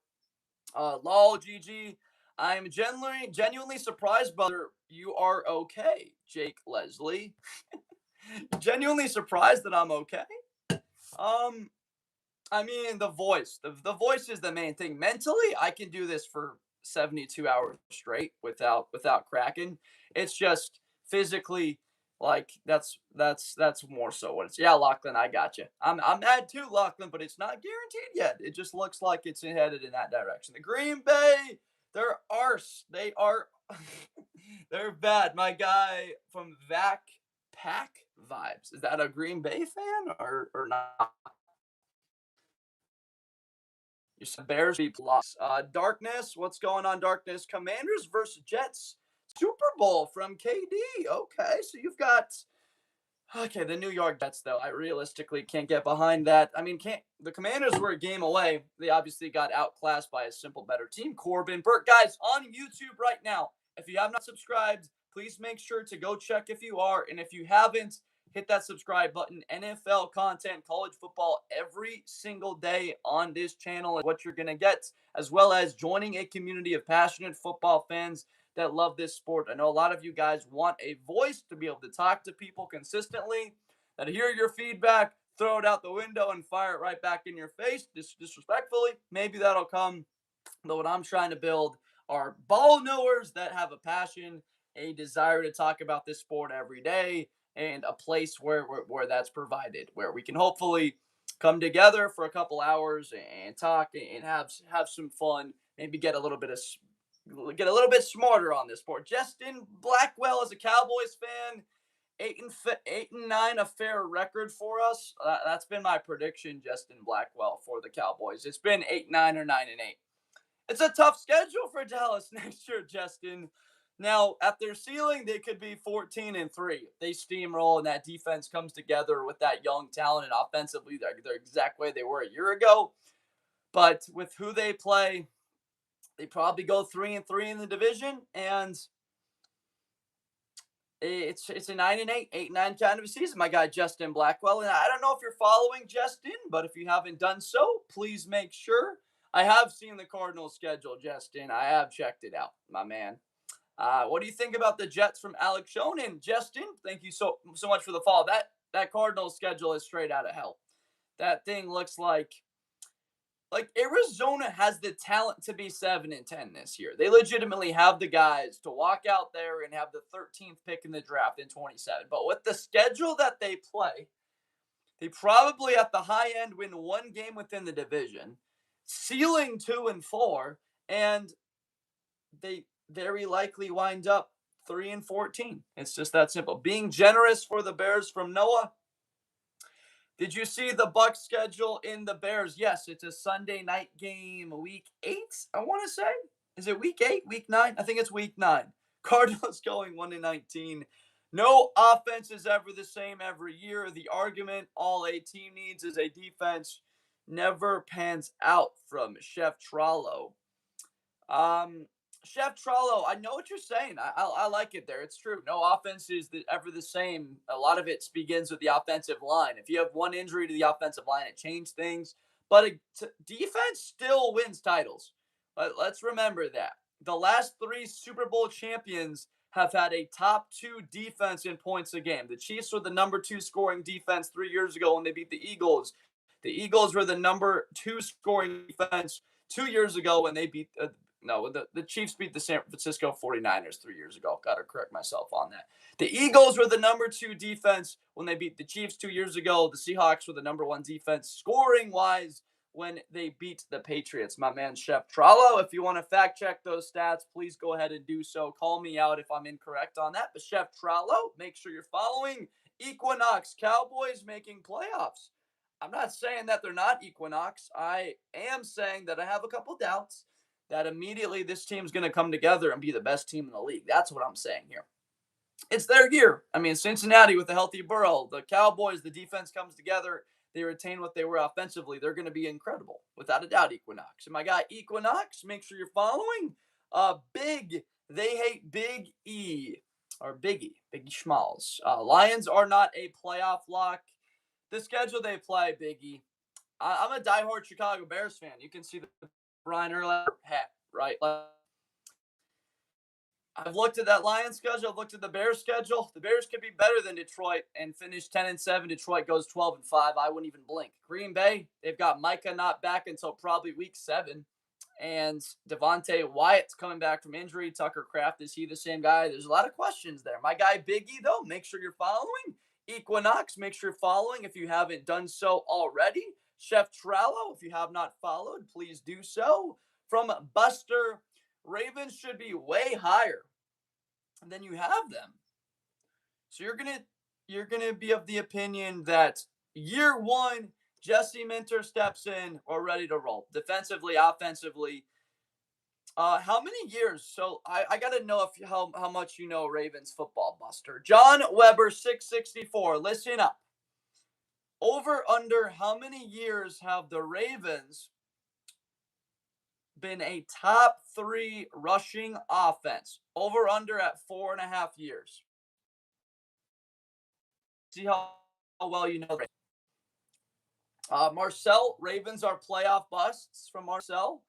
Lol, GG. I'm genuinely surprised, brother. You are okay, Jake Leslie. Genuinely surprised that I'm okay. Um, I mean, the voice. The voice is the main thing. Mentally, I can do this for 72 hours straight without cracking. It's just physically, like that's more so what it's. Yeah, Lachlan, I got you. I'm mad too, Lachlan, but it's not guaranteed yet. It just looks like it's headed in that direction. The Green Bay, they're arse. They are they're bad. My guy from Vac Pack Vibes. Is that a Green Bay fan or not? You said Bears be plus. Darkness, what's going on, Darkness? Commanders versus Jets. Super Bowl from KD. Okay, so you've got the New York Jets though. I realistically can't get behind that. I mean, can't the Commanders were a game away. They obviously got outclassed by a simple better team. Corbin Burke, guys, on YouTube right now. If you have not subscribed, please make sure to go check if you are. And if you haven't, hit that subscribe button. NFL content, college football every single day on this channel is what you're going to get, as well as joining a community of passionate football fans that love this sport. I know a lot of you guys want a voice to be able to talk to people consistently, that hear your feedback, throw it out the window, and fire it right back in your face disrespectfully. Maybe that'll come. But what I'm trying to build are ball knowers that have a passion, a desire to talk about this sport every day, and a place where that's provided, where we can hopefully come together for a couple hours and talk and have some fun, maybe get a little bit smarter on this sport. Justin Blackwell, as a Cowboys fan, 8-9, a fair record for us. That's been my prediction, Justin Blackwell, for the Cowboys. It's been 8-9 or 9-8. It's a tough schedule for Dallas next year, Justin. Now, at their ceiling, they could be 14-3. They steamroll and that defense comes together with that young talent, and offensively, they're the exact way they were a year ago. But with who they play, they probably go 3-3 in the division, and it's a 9-8, 8-9 kind of a season, my guy Justin Blackwell. And I don't know if you're following Justin, but if you haven't done so, please make sure. I have seen the Cardinals schedule, Justin. I have checked it out, my man. What do you think about the Jets from Alex Shonin? Justin, thank you so much for the follow. That Cardinals schedule is straight out of hell. That thing looks like Arizona has the talent to be 7-10 this year. They legitimately have the guys to walk out there and have the 13th pick in the draft in 27. But with the schedule that they play, they probably at the high end win one game within the division, ceiling 2-4, and they very likely wind up 3-14. It's just that simple. Being generous for the Bears from Noah. Did you see the Bucs schedule in the Bears? Yes, it's a Sunday night game, week 8, I want to say. Is it week 8, week 9? I think it's week 9. Cardinals going 1-19. No offense is ever the same every year. The argument all a team needs is a defense never pans out from Chef Trollo. Chef Trollo, I know what you're saying. I like it there. It's true. No offense is ever the same. A lot of it begins with the offensive line. If you have one injury to the offensive line, it changes things. But defense still wins titles. Let's remember that. The last 3 Super Bowl champions have had a top 2 defense in points a game. The Chiefs were the number 2 scoring defense 3 years ago when they beat the Eagles. The Eagles were the number 2 scoring defense 2 years ago when they beat the Chiefs beat the San Francisco 49ers 3 years ago. Got to correct myself on that. The Eagles were the number 2 defense when they beat the Chiefs 2 years ago. The Seahawks were the number 1 defense scoring-wise when they beat the Patriots. My man, Chef Trollo, if you want to fact-check those stats, please go ahead and do so. Call me out if I'm incorrect on that. But Chef Trollo, make sure you're following. Equinox Cowboys making playoffs. I'm not saying that they're not Equinox. I am saying that I have a couple doubts that immediately this team's going to come together and be the best team in the league. That's what I'm saying here. It's their year. I mean, Cincinnati with a healthy Burrow, the Cowboys, the defense comes together. They retain what they were offensively. They're going to be incredible, without a doubt, Equinox. And my guy, Equinox, make sure you're following. Big, they hate Big E, or Biggie Schmalls. Lions are not a playoff lock. The schedule they play, Biggie. I'm a diehard Chicago Bears fan. You can see the Brian Urlacher hat, right? I've looked at that Lions schedule. I've looked at the Bears schedule. The Bears could be better than Detroit and finish 10-7. Detroit goes 12-5. I wouldn't even blink. Green Bay, they've got Micah not back until probably week 7. And Devontae Wyatt's coming back from injury. Tucker Kraft, is he the same guy? There's a lot of questions there. My guy, Biggie, though, make sure you're following. Equinox, make sure you're following if you haven't done so already. Chef Trollo, if you have not followed, please do so. From Buster, Ravens should be way higher than you have them. So you're gonna be of the opinion that year 1, Jesse Minter steps in, we're ready to roll. Defensively, offensively. How many years? So I gotta know how much you know Ravens football, Buster. John Weber, 664. Listen up. Over under how many years have the Ravens been a top 3 rushing offense? Over under at 4.5 years. See how well you know. Marcel, Ravens are playoff busts from Marcel.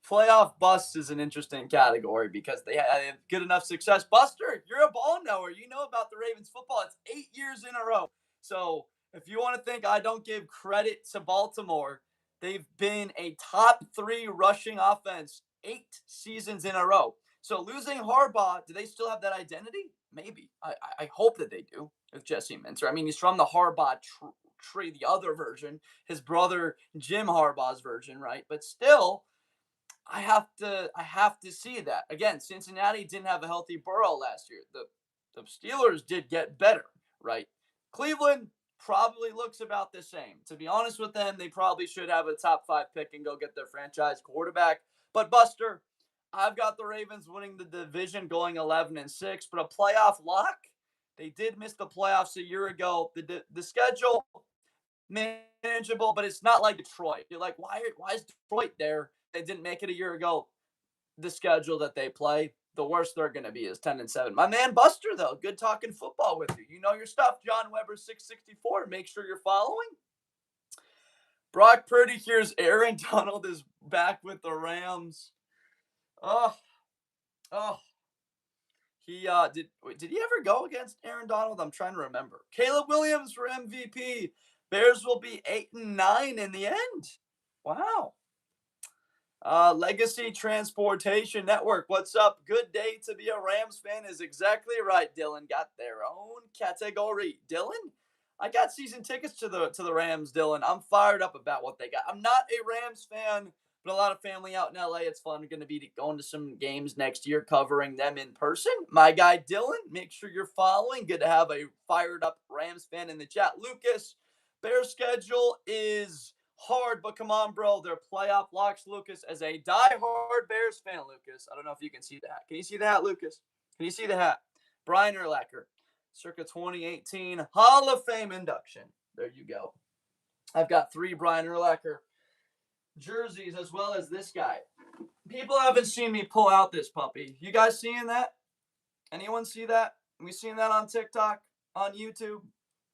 Playoff bust is an interesting category because they have good enough success. Buster, you're a ball knower. You know about the Ravens football. It's 8 years in a row. So if you want to think I don't give credit to Baltimore, they've been a top 3 rushing offense 8 seasons in a row. So losing Harbaugh, do they still have that identity? Maybe. I hope that they do with Jesse Minter. I mean, he's from the Harbaugh tree, the other version, his brother Jim Harbaugh's version, right? But still, I have to see that. Again, Cincinnati didn't have a healthy Burrow last year. The Steelers did get better, right? Cleveland probably looks about the same. To be honest with them, they probably should have a top 5 pick and go get their franchise quarterback. But Buster, I've got the Ravens winning the division, going 11-6, but a playoff lock. They did miss the playoffs a year ago. The schedule manageable, but it's not like Detroit. You're like, why is Detroit there? They didn't make it a year ago. The schedule that they play, the worst they're going to be is 10-7. My man Buster, though, good talking football with you. You know your stuff. John Weber 664. Make sure you're following. Brock Purdy hears Aaron Donald is back with the Rams. Oh. He did he ever go against Aaron Donald? I'm trying to remember. Caleb Williams for MVP. Bears will be 8-9 in the end. Wow. Legacy Transportation Network. What's up? Good day to be a Rams fan is exactly right. Dylan got their own category. Dylan, I got season tickets to the Rams. Dylan, I'm fired up about what they got. I'm not a Rams fan, but a lot of family out in LA. It's fun. Going to be going to some games next year, covering them in person. My guy Dylan, make sure you're following. Good to have a fired up Rams fan in the chat. Lucas, Bears schedule is hard, but come on, bro. They're playoff locks, Lucas. As a diehard Bears fan, Lucas, I don't know if you can see that. Can you see the hat, Lucas? Can you see the hat? Brian Urlacher, circa 2018 Hall of Fame induction. There you go. I've got 3 Brian Urlacher jerseys as well as this guy. People haven't seen me pull out this puppy. You guys seeing that? Anyone see that? We seen that on TikTok, on YouTube?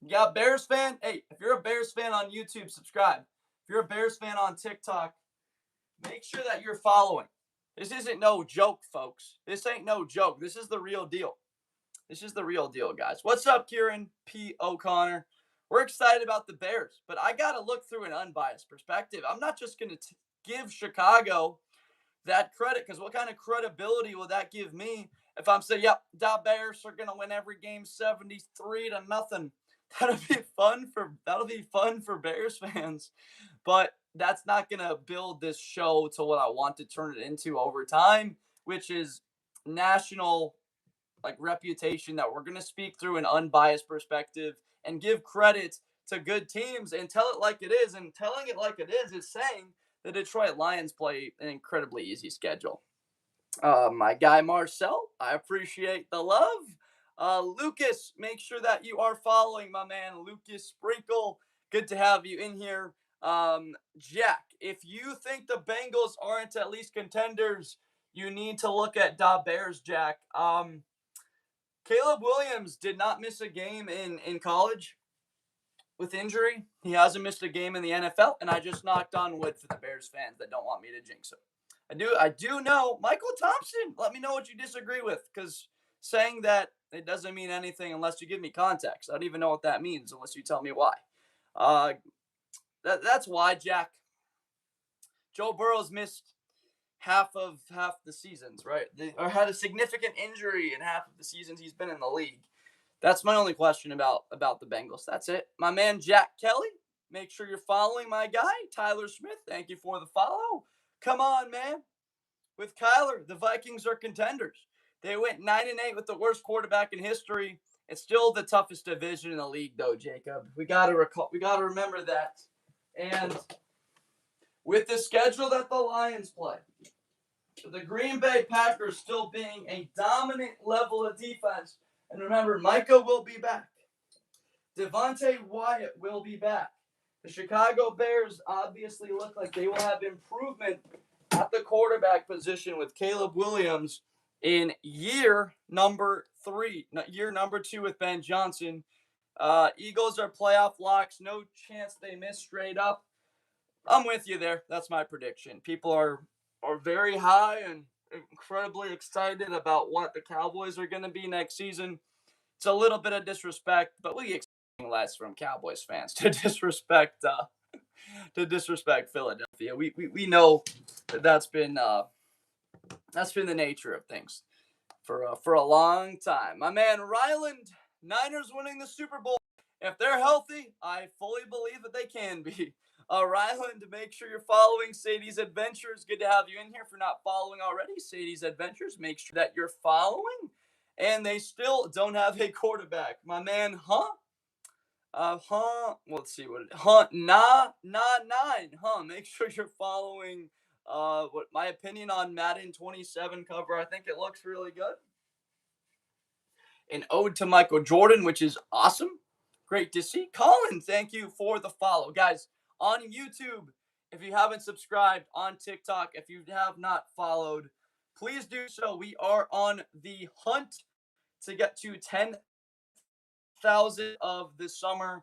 You got Bears fan? Hey, if you're a Bears fan on YouTube, subscribe. If you're a Bears fan on TikTok, make sure that you're following. This isn't no joke, folks. This ain't no joke. This is the real deal. This is the real deal, guys. What's up, Kieran P. O'Connor? We're excited about the Bears, but I got to look through an unbiased perspective. I'm not just going to give Chicago that credit, because what kind of credibility will that give me if I'm saying, yep, the Bears are going to win every game 73-0? That'll be fun for Bears fans, but that's not going to build this show to what I want to turn it into over time, which is national reputation, that we're going to speak through an unbiased perspective and give credit to good teams and tell it like it is. And telling it like it is saying the Detroit Lions play an incredibly easy schedule. My guy Marcel, I appreciate the love. Lucas, make sure that you are following my man Lucas Sprinkle. Good to have you in here. Jack, if you think the Bengals aren't at least contenders, you need to look at the Bears, Jack. Caleb Williams did not miss a game in college with injury. He hasn't missed a game in the NFL, and I just knocked on wood for the Bears fans that don't want me to jinx him. I do know Michael Thompson. Let me know what you disagree with, because saying that it doesn't mean anything unless you give me context. I don't even know what that means unless you tell me why. That's why, Jack. Joe Burrow's missed half the seasons, right? Or had a significant injury in half of the seasons he's been in the league. That's my only question about the Bengals. That's it. My man Jack Kelly, make sure you're following my guy Tyler Smith. Thank you for the follow. Come on, man. With Kyler, the Vikings are contenders. They went 9-8 with the worst quarterback in history. It's still the toughest division in the league, though, Jacob. We got to remember that. And with the schedule that the Lions play, the Green Bay Packers still being a dominant level of defense. And remember, Micah will be back. Devontae Wyatt will be back. The Chicago Bears obviously look like they will have improvement at the quarterback position with Caleb Williams in year number 3, year number 2 with Ben Johnson. Eagles are playoff locks. No chance they miss straight up. I'm with you there. That's my prediction. People are very high and incredibly excited about what the Cowboys are going to be next season. It's a little bit of disrespect, but we expect less from Cowboys fans to disrespect Philadelphia. We know that that's been the nature of things for a long time. My man Ryland, Niners winning the Super Bowl. If they're healthy, I fully believe that they can be. Ryland, make sure you're following Sadie's Adventures. Good to have you in here. If you're not following already, Sadie's Adventures, make sure that you're following. And they still don't have a quarterback. My man, let's see make sure you're following what my opinion on Madden 27 cover. I think it looks really good. An ode to Michael Jordan, which is awesome. Great to see. Colin, thank you for the follow. Guys, on YouTube, if you haven't subscribed, on TikTok, if you have not followed, please do so. We are on the hunt to get to 10,000 of this summer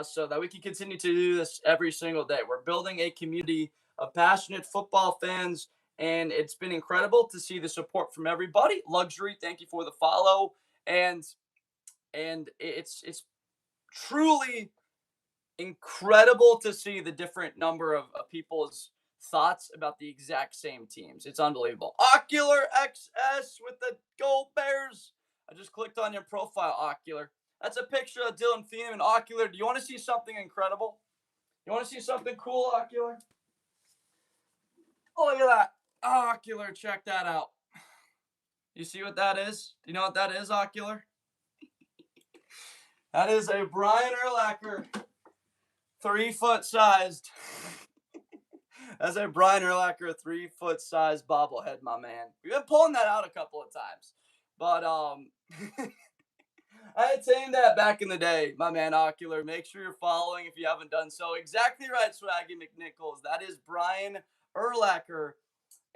so that we can continue to do this every single day. We're building a community of passionate football fans, and it's been incredible to see the support from everybody. Luxury, thank you for the follow. And it's truly incredible to see the different number of people's thoughts about the exact same teams. It's unbelievable. Ocular XS with the Go Bears. I just clicked on your profile, Ocular. That's a picture of Dylan Thiem and Ocular. Do you want to see something incredible? You want to see something cool, Ocular? Oh, look at that. Ocular, check that out. You see what that is? Do you know what that is, Ocular? That is a Brian Urlacher 3-foot sized. That's a Brian Urlacher 3-foot sized bobblehead, my man. We've been pulling that out a couple of times. But I attained that back in the day, my man Ocular. Make sure you're following if you haven't done so. Exactly right, Swaggy McNichols. That is Brian Urlacher.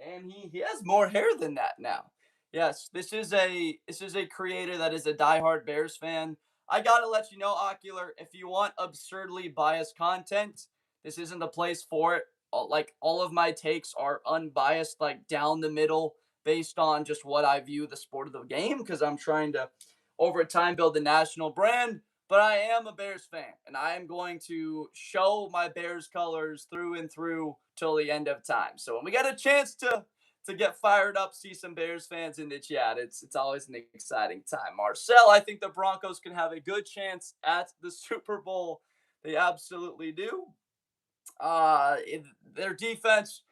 And he has more hair than that now. Yes, this is a creator that is a diehard Bears fan. I gotta let you know, Ocular, if you want absurdly biased content, this isn't the place for it. Like, all of my takes are unbiased, like down the middle, based on just what I view the sport of the game, because I'm trying to, over time, build a national brand. But I am a Bears fan, and I am going to show my Bears colors through and through till the end of time. So when we get a chance to get fired up, see some Bears fans in the chat, it's always an exciting time. Marcel, I think the Broncos can have a good chance at the Super Bowl. They absolutely do. Their defense.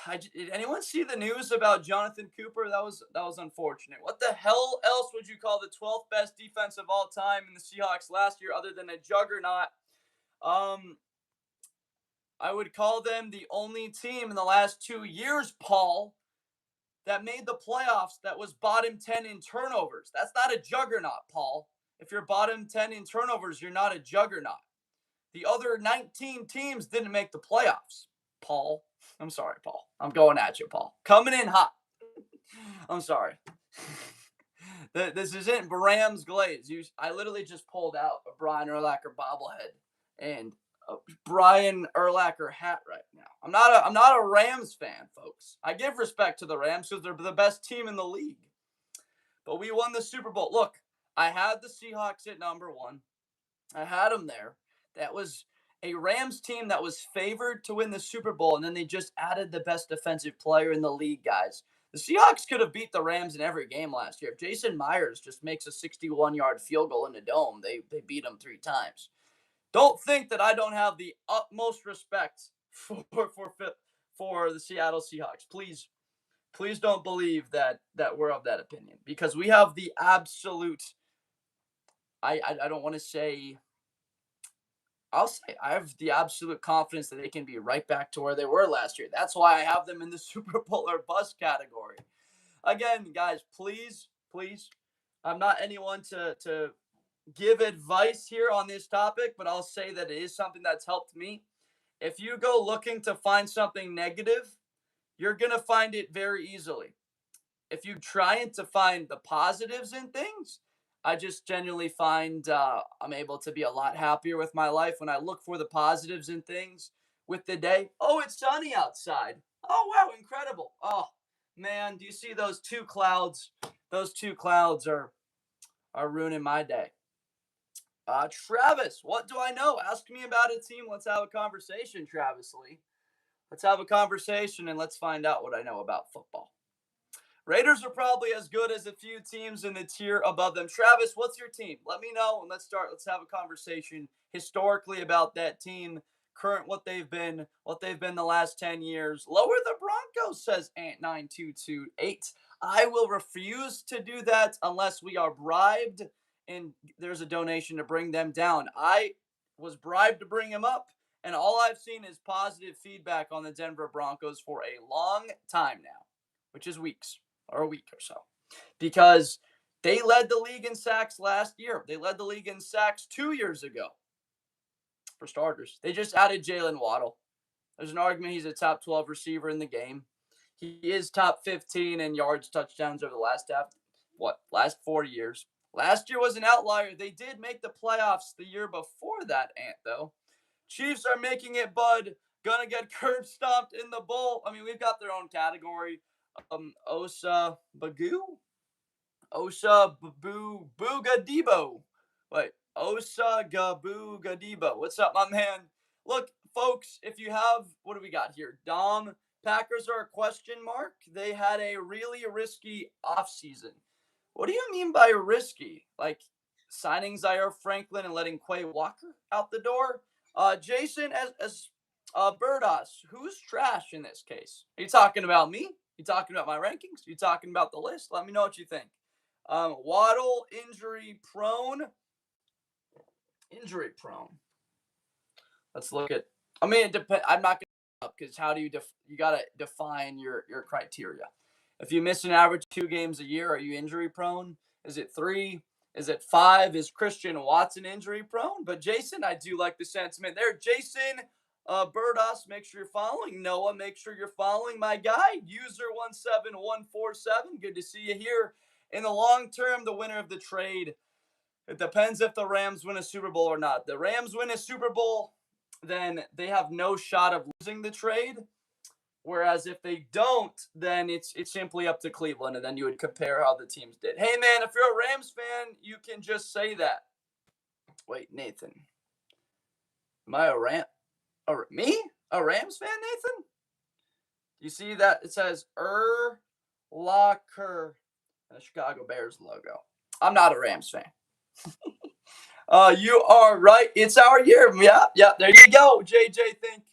Did anyone see the news about Jonathan Cooper? That was unfortunate. What the hell else would you call the 12th best defense of all time in the Seahawks last year other than a juggernaut? I would call them the only team in the last 2 years, Paul, that made the playoffs that was bottom 10 in turnovers. That's not a juggernaut, Paul. If you're bottom 10 in turnovers, you're not a juggernaut. The other 19 teams didn't make the playoffs, Paul. I'm sorry, Paul. I'm going at you, Paul. Coming in hot. I'm sorry. This isn't Rams glaze. I literally just pulled out a Brian Urlacher bobblehead and a Brian Urlacher hat right now. I'm not a Rams fan, folks. I give respect to the Rams because they're the best team in the league. But we won the Super Bowl. Look, I had the Seahawks at number 1. I had them there. That was a Rams team that was favored to win the Super Bowl, and then they just added the best defensive player in the league, guys. The Seahawks could have beat the Rams in every game last year. If Jason Myers just makes a 61-yard field goal in the dome, they beat them 3 times. Don't think that I don't have the utmost respect for the Seattle Seahawks. Please don't believe that we're of that opinion, because we have the absolute. I don't want to say. I'll say I have the absolute confidence that they can be right back to where they were last year. That's why I have them in the Super Bowl or bust category. Again, guys, please, I'm not anyone to give advice here on this topic, but I'll say that it is something that's helped me. If you go looking to find something negative, you're going to find it very easily. If you trying to find the positives in things, I just genuinely find I'm able to be a lot happier with my life when I look for the positives in things with the day. Oh, it's sunny outside. Oh, wow, incredible. Oh, man, do you see those two clouds? Those two clouds are ruining my day. Travis, what do I know? Ask me about a team. Let's have a conversation, Travis Lee. Let's have a conversation and let's find out what I know about football. Raiders are probably as good as a few teams in the tier above them. Travis, what's your team? Let me know and let's start. Let's have a conversation historically about that team, current what they've been the last 10 years. Lower the Broncos, says Ant9228. I will refuse to do that unless we are bribed and there's a donation to bring them down. I was bribed to bring them up, and all I've seen is positive feedback on the Denver Broncos for a long time now, which is weeks or a week or so, because they led the league in sacks last year. They led the league in sacks 2 years ago, for starters. They just added Jalen Waddle. There's an argument he's a top 12 receiver in the game. He is top 15 in yards, touchdowns over the last 4 years. Last year was an outlier. They did make the playoffs the year before that, Ant, though. Chiefs are making it, bud. Gonna get curb stomped in the bowl. I mean, we've got their own category. Osa Bagu? Osa Babu Bugadebo. Wait, Osa Gabu Gadibo. What's up, my man? Look, folks, if you have, what do we got here? Dom, Packers are a question mark. They had a really risky offseason. What do you mean by risky? Like signing Zaire Franklin and letting Quay Walker out the door? Jason, as Birdos, who's trash in this case? Are you talking about me? You talking about my rankings? You talking about the list? Let me know what you think. Waddle injury prone. Injury prone. Let's look at. I mean, it depends. I'm not gonna because how do you you gotta define your criteria. If you miss an average 2 games a year, are you injury prone? Is it 3? Is it 5? Is Christian Watson injury prone? But Jason, I do like the sentiment there. Jason, Birdos, make sure you're following. Noah, make sure you're following my guy, user17147. Good to see you here. In the long term, the winner of the trade, it depends if the Rams win a Super Bowl or not. The Rams win a Super Bowl, then they have no shot of losing the trade. Whereas if they don't, then it's simply up to Cleveland, and then you would compare how the teams did. Hey, man, if you're a Rams fan, you can just say that. Wait, Nathan. Am I me? A Rams fan, Nathan? You see that? It says Locker and the Chicago Bears logo. I'm not a Rams fan. You are right. It's our year. Yeah. There you go, JJ Think.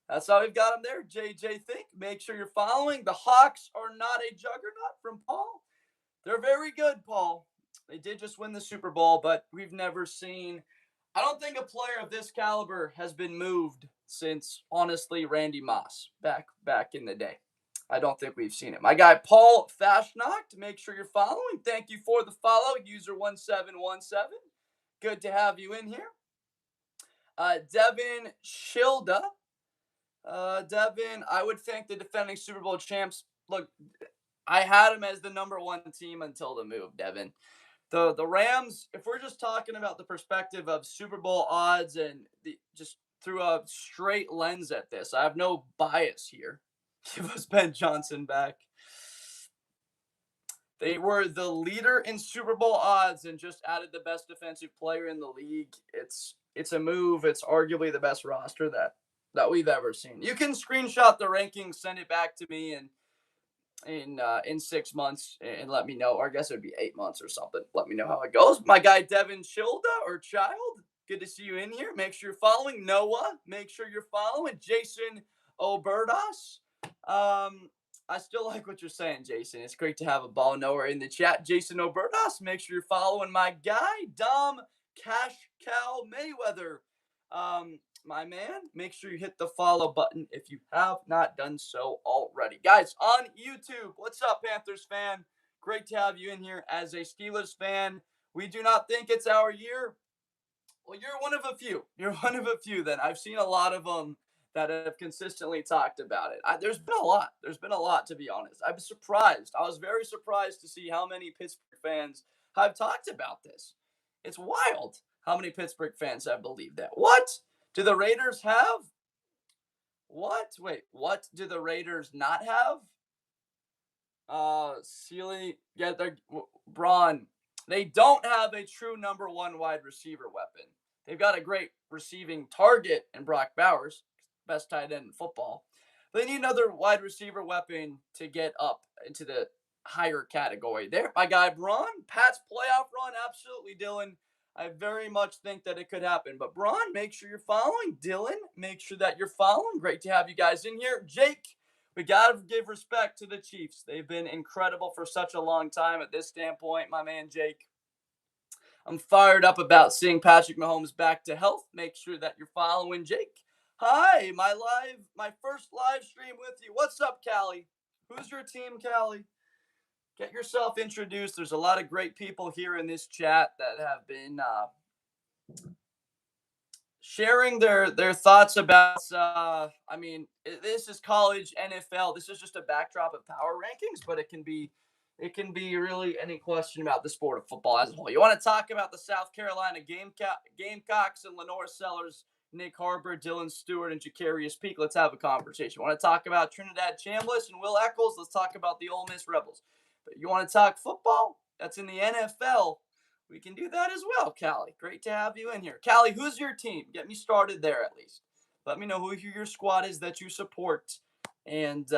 That's how we've got him there. JJ Think. Make sure you're following. The Hawks are not a juggernaut from Paul. They're very good, Paul. They did just win the Super Bowl, but we've never seen. I don't think a player of this caliber has been moved since, honestly, Randy Moss back in the day. I don't think we've seen it. My guy, Paul Fashnocht, make sure you're following. Thank you for the follow, user1717. Good to have you in here. Devin Shilda. Devin, I would think the defending Super Bowl champs. Look, I had them as the number 1 team until the move, Devin. The Rams, if we're just talking about the perspective of Super Bowl odds and just through a straight lens at this, I have no bias here. Give us Ben Johnson back. They were the leader in Super Bowl odds and just added the best defensive player in the league. It's a move. It's arguably the best roster that we've ever seen. You can screenshot the rankings, send it back to me, and in 6 months and let me know, or I guess it would be 8 months or something. Let me know how it goes. My guy Devin Shilda or Child, good to see you in here. Make sure you're following. Noah, make sure you're following. Jason Oberdas. I still like what you're saying, Jason. It's great to have a ball knower in the chat. Jason Oberdas, make sure you're following my guy, Dom Cash Cow Mayweather. My man, make sure you hit the follow button if you have not done so already. Guys, on YouTube, what's up, Panthers fan? Great to have you in here. As a Steelers fan, we do not think it's our year. Well, you're one of a few. You're one of a few. Then I've seen a lot of them that have consistently talked about it. There's been a lot. There's been a lot, to be honest. I'm surprised. I was very surprised to see how many Pittsburgh fans have talked about this. It's wild how many Pittsburgh fans have believed that. What do the Raiders have? What? Wait, what do the Raiders not have? Sealy, yeah, they're Braun. They don't have a true number one wide receiver weapon. They've got a great receiving target in Brock Bowers, best tight end in football. They need another wide receiver weapon to get up into the higher category. There, my guy Braun, Pat's playoff run, absolutely, Dylan. I very much think that it could happen. But Braun, make sure you're following. Dylan, make sure that you're following. Great to have you guys in here. Jake, we got to give respect to the Chiefs. They've been incredible for such a long time at this standpoint, my man Jake. I'm fired up about seeing Patrick Mahomes back to health. Make sure that you're following Jake. Hi, my first live stream with you. What's up, Callie? Who's your team, Callie? Get yourself introduced. There's a lot of great people here in this chat that have been sharing their thoughts about. This is college NFL. This is just a backdrop of power rankings, but it can be really any question about the sport of football as a whole. You want to talk about the South Carolina Gamecocks and Lenore Sellers, Nick Harbor, Dylan Stewart, and Jacarius Peak? Let's have a conversation. You want to talk about Trinidad Chambliss and Will Eccles? Let's talk about the Ole Miss Rebels. But you want to talk football? That's in the NFL. We can do that as well, Callie. Great to have you in here. Callie, who's your team? Get me started there at least. Let me know who your squad is that you support. And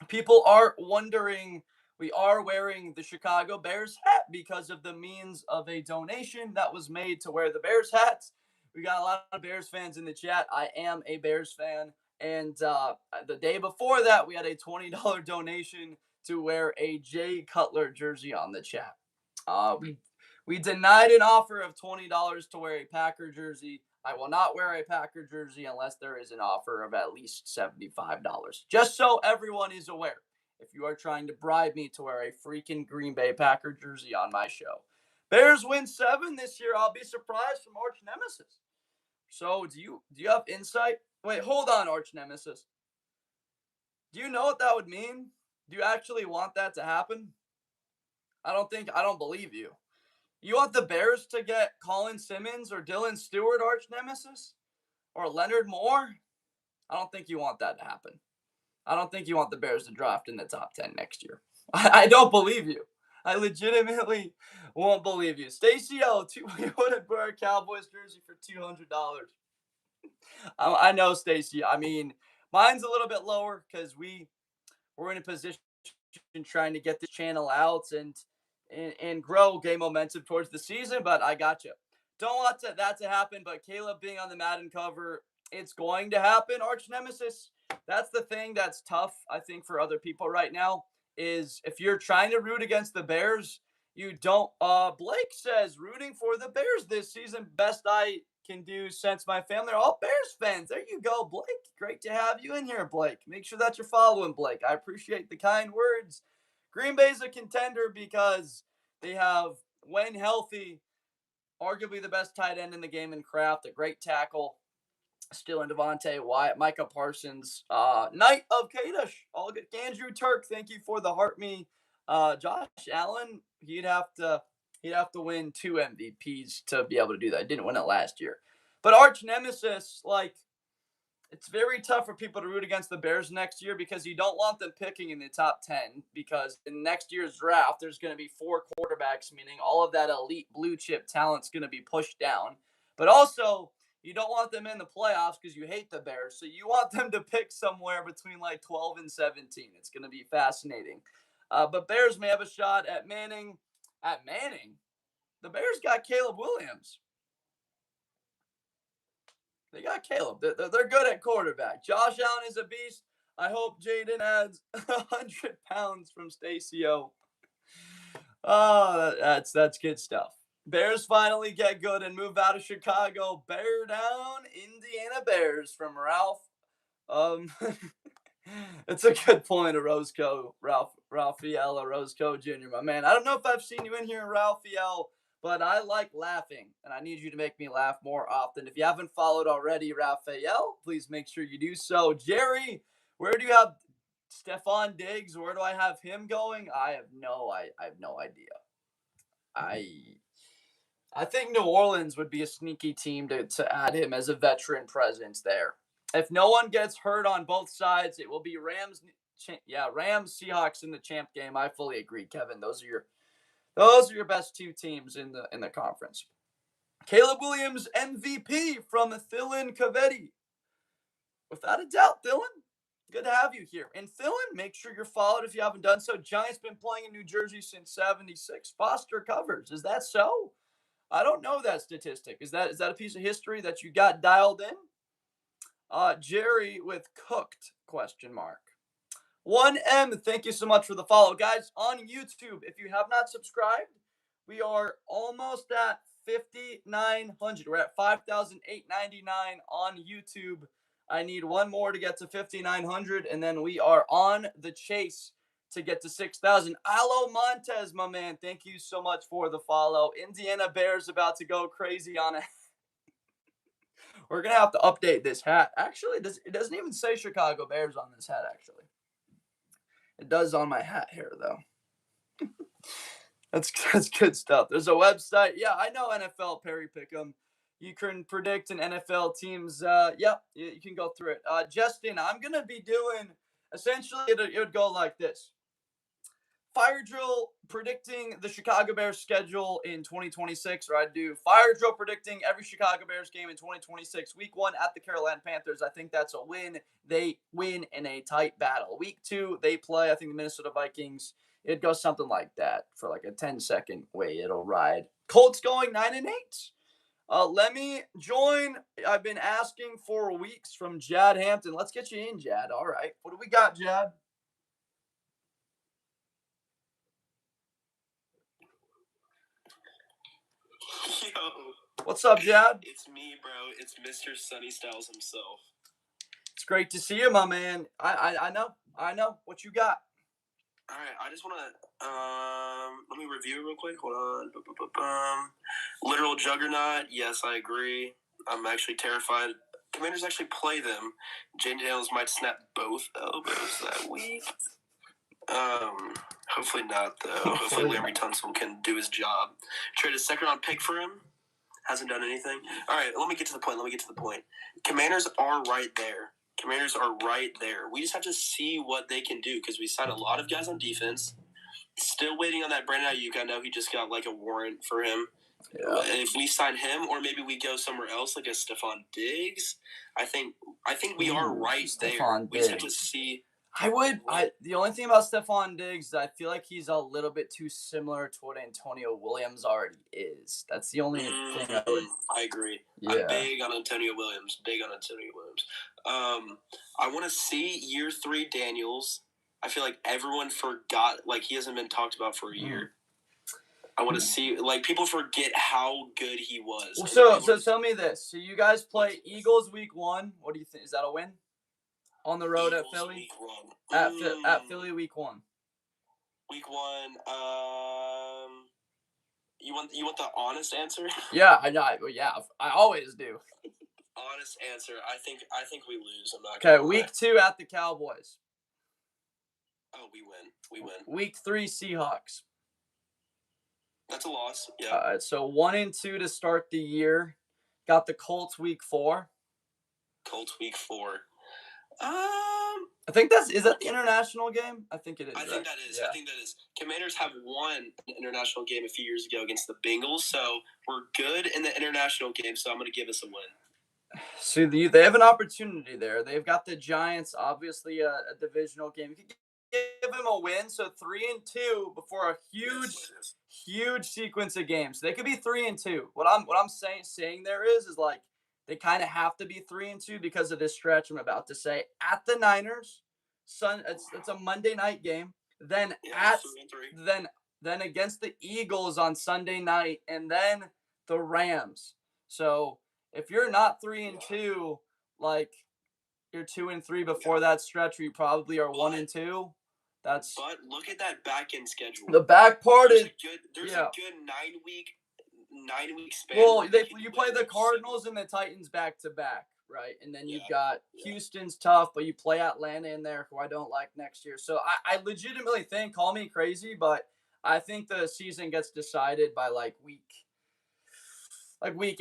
people are wondering, we are wearing the Chicago Bears hat because of the means of a donation that was made to wear the Bears hats. We got a lot of Bears fans in the chat. I am a Bears fan. And the day before that, we had a $20 donation to wear a Jay Cutler jersey on the chat. We denied an offer of $20 to wear a Packer jersey. I will not wear a Packer jersey unless there is an offer of at least $75. Just so everyone is aware. If you are trying to bribe me to wear a freaking Green Bay Packer jersey on my show. Bears win 7 this year. I'll be surprised from Arch Nemesis. So do you have insight? Wait, hold on, Arch Nemesis. Do you know what that would mean? Do you actually want that to happen? I don't believe you. You want the Bears to get Colin Simmons or Dylan Stewart, Arch Nemesis? Or Leonard Moore? I don't think you want that to happen. I don't think you want the Bears to draft in the top 10 next year. I don't believe you. I legitimately won't believe you. Stacey O, we wouldn't wear a Cowboys jersey for $200. I know, Stacey. I mean, mine's a little bit lower because we're in a position trying to get this channel out and grow, gain momentum towards the season, but I got you. Don't want that to happen, but Caleb being on the Madden cover, it's going to happen, Arch Nemesis. That's the thing that's tough, I think, for other people right now, is if you're trying to root against the Bears, you don't. Blake says, rooting for the Bears this season, best I can do since my family. They're all Bears fans. There you go, Blake. Great to have you in here, Blake. Make sure that you're following, Blake. I appreciate the kind words. Green Bay's a contender because they have, when healthy, arguably the best tight end in the game in Kraft, a great tackle, still in Devontae Wyatt, Micah Parsons, Knight of Kadesh, all good. Andrew Turk, thank you for the heart me. Josh Allen, he'd have to win 2 MVPs to be able to do that. Didn't win it last year. But Arch Nemesis, it's very tough for people to root against the Bears next year because you don't want them picking in the top 10 because in next year's draft, there's going to be 4 quarterbacks, meaning all of that elite blue chip talent's going to be pushed down. But also, you don't want them in the playoffs because you hate the Bears. So you want them to pick somewhere between 12 and 17. It's going to be fascinating. But Bears may have a shot at Manning. At Manning? The Bears got Caleb Williams. They got Caleb. They're good at quarterback. Josh Allen is a beast. I hope Jaden adds 100 pounds from Stacey O. Oh, that's good stuff. Bears finally get good and move out of Chicago. Bear down, Indiana Bears from Ralph. It's a good point, Orozco, Raphael Orozco Jr., my man. I don't know if I've seen you in here, Raphael, but I like laughing, and I need you to make me laugh more often. If you haven't followed already, Raphael, please make sure you do so. Jerry, where do you have Stephon Diggs? Where do I have him going? I have no idea. I I think New Orleans would be a sneaky team to add him as a veteran presence there. If no one gets hurt on both sides, it will be Rams Seahawks in the champ game. I fully agree, Kevin. Those are your best two teams in the conference. Caleb Williams MVP from Thillen Caveti. Without a doubt, Thillen, good to have you here. And Thillen, make sure you're followed if you haven't done so. Giants been playing in New Jersey since '76. Foster covers. Is that so? I don't know that statistic. Is that a piece of history that you got dialed in? Jerry with cooked question mark. 1M, thank you so much for the follow. Guys, on YouTube, if you have not subscribed, we are almost at 5,900. We're at 5,899 on YouTube. I need one more to get to 5,900, and then we are on the chase to get to 6,000. Alo Montez, my man, thank you so much for the follow. Indiana Bears about to go crazy on it. We're going to have to update this hat. Actually, it doesn't even say Chicago Bears on this hat, actually. It does on my hat here, though. That's good stuff. There's a website. Yeah, I know NFL Perry Pick'em. You can predict an NFL team's. You can go through it. Justin, I'm going to be doing, essentially, it would go like this. Fire drill predicting the Chicago Bears schedule in 2026, or I'd do fire drill predicting every Chicago Bears game in 2026. Week 1 at the Carolina Panthers. I think that's a win. They win in a tight battle. Week 2, they play, I think, the Minnesota Vikings. It goes something like that for like a 10-second way. It'll ride. Colts going 9-8. Let me join. I've been asking for weeks from Jad Hampton. Let's get you in, Jad. All right. What do we got, Jad? Yo. What's up, Jad? It's me, bro. It's Mr. Sunny Styles himself. It's great to see you, my man. I know. What you got? All right, I just want to let me review real quick. Hold on. Literal juggernaut. Yes, I agree. I'm actually terrified. Commanders actually play them. Jane Daniels might snap both elbows that week. Hopefully not, though. Hopefully Larry Tunsil can do his job. Trade a second-round pick for him. Hasn't done anything. All right, let me get to the point. Commanders are right there. We just have to see what they can do because we signed a lot of guys on defense. Still waiting on that Brandon Ayuk. I know he just got like a warrant for him. Yeah. If we sign him, or maybe we go somewhere else like a Stephon Diggs, I think we are right there. We just have to see. The only thing about Stephon Diggs is I feel like he's a little bit too similar to what Antonio Williams already is. That's the only thing I agree. Yeah. I'm big on Antonio Williams. I want to see year 3 Daniels. I feel like everyone forgot, like he hasn't been talked about for a year. I want to see, like, people forget how good he was. So tell me this. So you guys play Eagles week 1. What do you think? Is that a win? On the road Eagles at Philly? Week 1. At Philly week 1. Week 1, you want the honest answer? Yeah, I know. Yeah, I always do. Honest answer. I think we lose. I'm not gonna lie. Week 2 at the Cowboys. Oh, we win. Week 3 Seahawks. That's a loss. Yeah. So 1-2 to start the year. Got the Colts week 4. I think is that the international game? I think it is. I think that is. Commanders have won an international game a few years ago against the Bengals, so we're good in the international game. So I'm going to give us a win. So they have an opportunity there. They've got the Giants, obviously a divisional game. You could give them a win, so 3-2 before a huge sequence of games. So they could be 3-2. What I'm saying there is like. They kind of have to be 3-2 because of this stretch I'm about to say. At the Niners, it's a Monday night game. Then then against the Eagles on Sunday night, and then the Rams. So if you're not 3-2, like you're 2-3 before that stretch where you probably are 1-2. But look at that back end schedule. The back part is there's a good 9-week span. Well, you play the Cardinals and the Titans back to back, right? And then you've got Houston's tough, but you play Atlanta in there, who I don't like next year. So I legitimately think, call me crazy, but I think the season gets decided by like week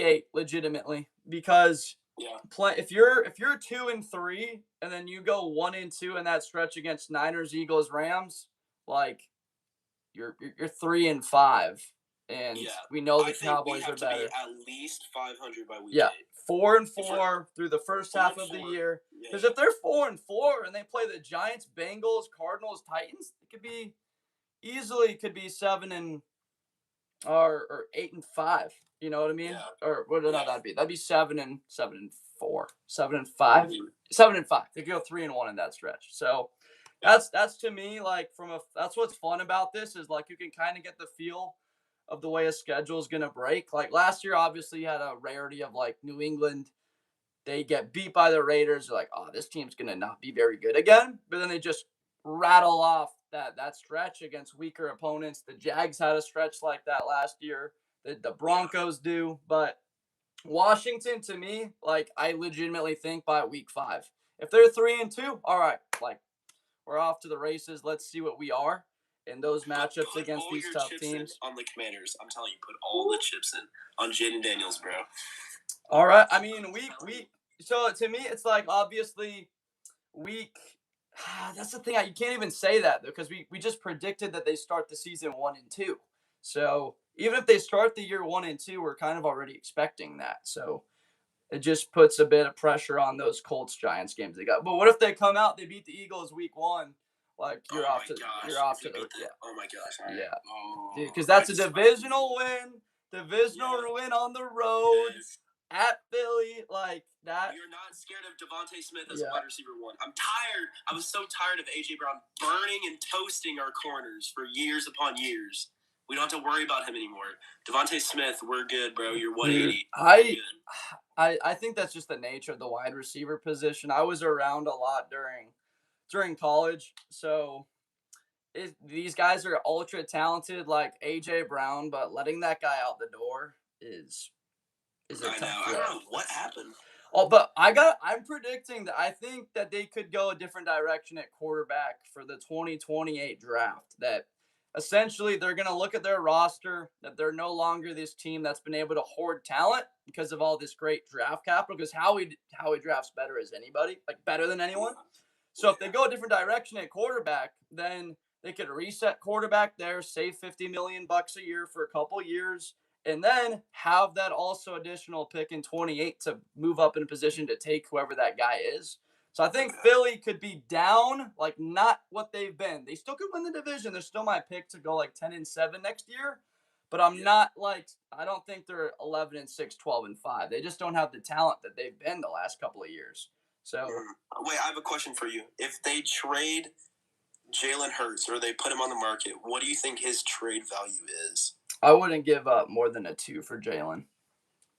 8, legitimately, because if you're 2-3 and then you go 1-2 in that stretch against Niners, Eagles, Rams, like you're 3-5. And we know the Cowboys are better. Be at least 500 by week 8. 4-4 through the first half of the year. Because if they're 4-4 and they play the Giants, Bengals, Cardinals, Titans, it could be 7 or 8-5. You know what I mean? Yeah. Or what would that'd be? That'd be 7-4, 7-5, 7-5. They could go 3-1 in that stretch. So that's to me like that's what's fun about this is like you can kind of get the feel of the way a schedule is going to break. Like last year, obviously, you had a rarity of like New England. They get beat by the Raiders. They're like, oh, this team's going to not be very good again. But then they just rattle off that stretch against weaker opponents. The Jags had a stretch like that last year. The Broncos do. But Washington, to me, like I legitimately think by week 5, if they're 3-2, all right, like we're off to the races. Let's see what we are in those matchups against these tough teams. On the Commanders, I'm telling you, put all the chips in on Jaden Daniels, bro. All right, I mean So to me, it's like obviously week. That's the thing. You can't even say that though because we just predicted that they start the season 1-2. So even if they start the year 1-2, we're kind of already expecting that. So it just puts a bit of pressure on those Colts Giants games they got. But what if they come out, they beat the Eagles week 1? Like you're off to the Oh my gosh! Yeah, because that's a divisional win on the road at Philly, like that. You're not scared of Devontae Smith as wide receiver 1. I'm tired. I was so tired of AJ Brown burning and toasting our corners for years upon years. We don't have to worry about him anymore. Devontae Smith, we're good, bro. You're 180. I think that's just the nature of the wide receiver position. I was around a lot during college, so these guys are ultra talented like AJ Brown, but letting that guy out the door is a tough I don't know what happened. Oh, but I'm predicting that I think that they could go a different direction at quarterback for the 2028 draft. That essentially they're going to look at their roster, that they're no longer this team that's been able to hoard talent because of all this great draft capital, because Howie drafts better as anybody, like better than anyone. So if they go a different direction at quarterback, then they could reset quarterback there, save $50 million a year for a couple years, and then have that also additional pick in 28 to move up in a position to take whoever that guy is. So I think Philly could be down, like not what they've been. They still could win the division. They're still my pick to go like 10-7 next year. But I'm not like, I don't think they're 11-6, 12-5. They just don't have the talent that they've been the last couple of years. So wait, I have a question for you. If they trade Jalen Hurts or they put him on the market, what do you think his trade value is? I wouldn't give up more than a 2 for Jalen.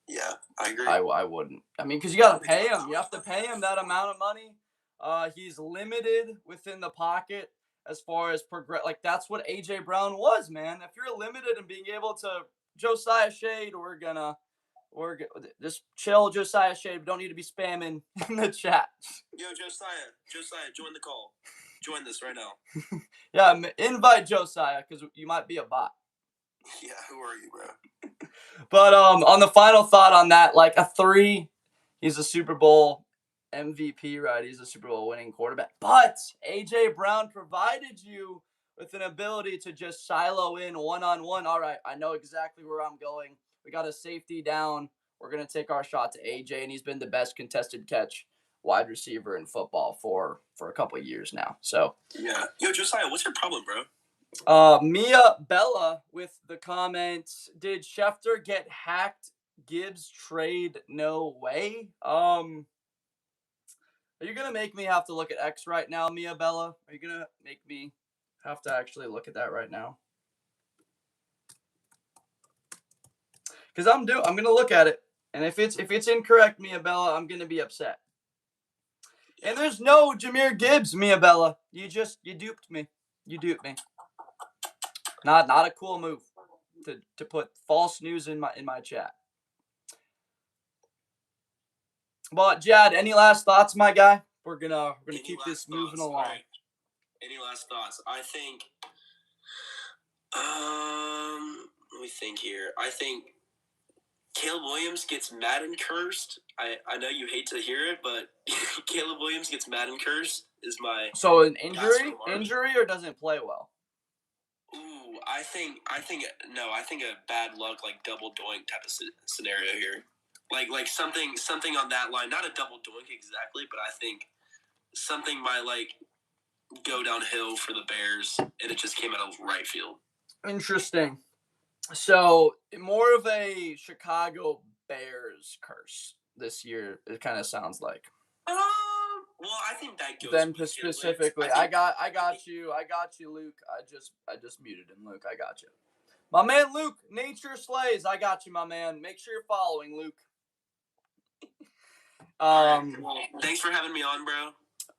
Yeah, I agree. I wouldn't. I mean, because you got to pay him. You have to pay him that amount of money. He's limited within the pocket as far as progress. Like, that's what A.J. Brown was, man. If you're limited and being able to Josiah Shade, we're just chill, Josiah Shade. We don't need to be spamming in the chat. Yo, Josiah, join the call. Join this right now. Yeah, invite Josiah because you might be a bot. Yeah, who are you, bro? But on the final thought on that, like a 3, he's a Super Bowl MVP, right? He's a Super Bowl winning quarterback. But A.J. Brown provided you with an ability to just silo in one-on-one. All right, I know exactly where I'm going. We got a safety down. We're going to take our shot to A.J., and he's been the best contested catch wide receiver in football for a couple of years now. So yeah. Yo, Josiah, what's your problem, bro? Mia Bella with the comments, did Schefter get hacked? Gibbs trade? No way. Are you going to make me have to look at X right now, Mia Bella? Are you going to make me have to actually look at that right now? Because I'm going to look at it. And if it's incorrect, Mia Bella, I'm going to be upset. And there's no Jahmyr Gibbs, Mia Bella. You duped me. You duped me. Not a cool move to put false news in my chat. But Jad, any last thoughts, my guy? We're gonna keep this moving along. Right. Any last thoughts? I think. Let me think here. I think Caleb Williams gets Madden cursed. I know you hate to hear it, but Caleb Williams gets Madden cursed is my. So an injury or doesn't play well? Ooh, I think a bad luck, like double doink type of scenario here, like something on that line. Not a double doink exactly, but I think something might like go downhill for the Bears, and it just came out of right field. Interesting. So more of a Chicago Bears curse this year. It kind of sounds like. Well, I think that goes. Then specifically, I got you, Luke. I just muted him, Luke. I got you, my man, Luke. Nature slays. I got you, my man. Make sure you're following, Luke. Well, thanks for having me on, bro.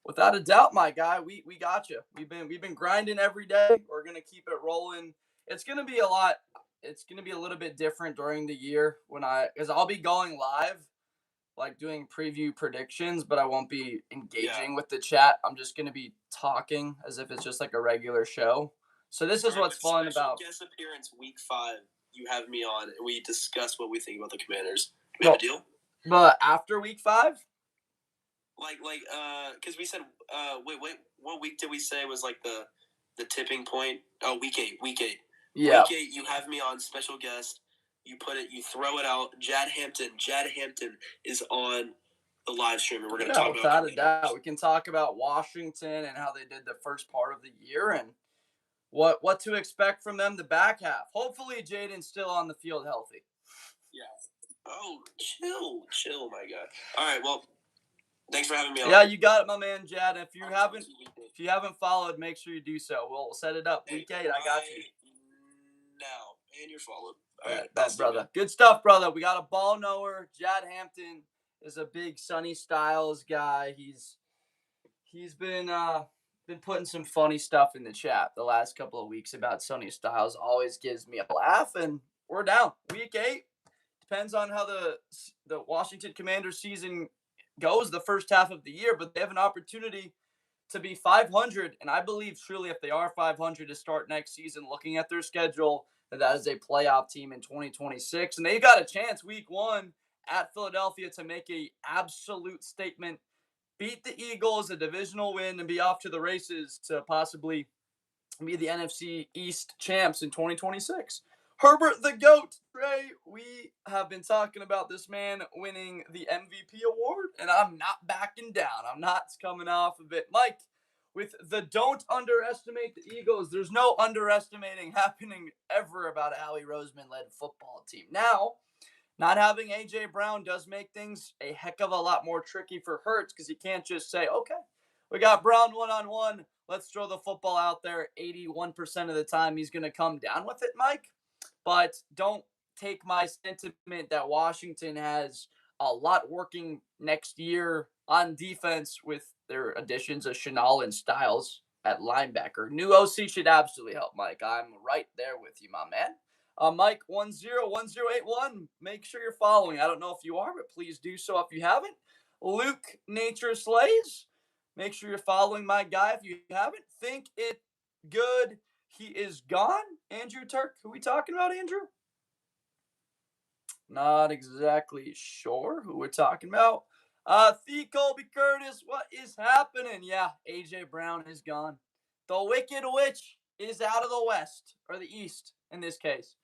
Without a doubt, my guy. We got you. We've been grinding every day. We're gonna keep it rolling. It's gonna be a lot. It's gonna be a little bit different during the year because I'll be going live, like doing preview predictions, but I won't be engaging with the chat. I'm just going to be talking as if it's just like a regular show. So this is what's fun about guest appearance week 5. You have me on and we discuss what we think about the Commanders. We have a deal? But after week 5? Cuz we said wait, what week did we say was like the tipping point? Oh, week 8. Yeah. Week 8 you have me on, special guest. You throw it out. Jad Hampton is on the live stream, and we're going to talk about without a doubt. We can talk about Washington and how they did the first part of the year and what to expect from them the back half. Hopefully, Jaden's still on the field healthy. Yeah. Oh, chill, my God. All right, well, thanks for having me on. Yeah, you got it, my man, Jad. If you haven't followed, make sure you do so. We'll set it up. Week 8, I got you. Now, and you're followed. All right, that's brother. Good stuff, brother. We got a ball knower. Jad Hampton is a big Sonny Styles guy. He's been putting some funny stuff in the chat the last couple of weeks about Sonny Styles. Always gives me a laugh, and we're down. Week 8 depends on how the Washington Commanders season goes the first half of the year, but they have an opportunity to be 500, and I believe truly if they are 500 to start next season, looking at their schedule, that is a playoff team in 2026. And they got a chance week 1 at Philadelphia to make a absolute statement, beat the Eagles, a divisional win, and be off to the races to possibly be the NFC East champs in 2026. Herbert the GOAT, Trey, we have been talking about this man winning the MVP award, and I'm not backing down. I'm not coming off of it. Mike, with the don't underestimate the Eagles, there's no underestimating happening ever about a Howie Roseman-led football team. Now, not having A.J. Brown does make things a heck of a lot more tricky for Hurts because he can't just say, okay, we got Brown one-on-one. Let's throw the football out there. 81% of the time he's going to come down with it, Mike. But don't take my sentiment that Washington has a lot working next year on defense with their additions of Chenal and Styles at linebacker. New OC should absolutely help, Mike. I'm right there with you, my man. Mike 101081. Make sure you're following. I don't know if you are, but please do so if you haven't. Luke Nature Slays. Make sure you're following my guy if you haven't. Think it good. He is gone. Andrew Turk. Who are we talking about, Andrew? Not exactly sure who we're talking about. The Colby Curtis, what is happening? Yeah, A.J. Brown is gone. The Wicked Witch is out of the West, or the East in this case.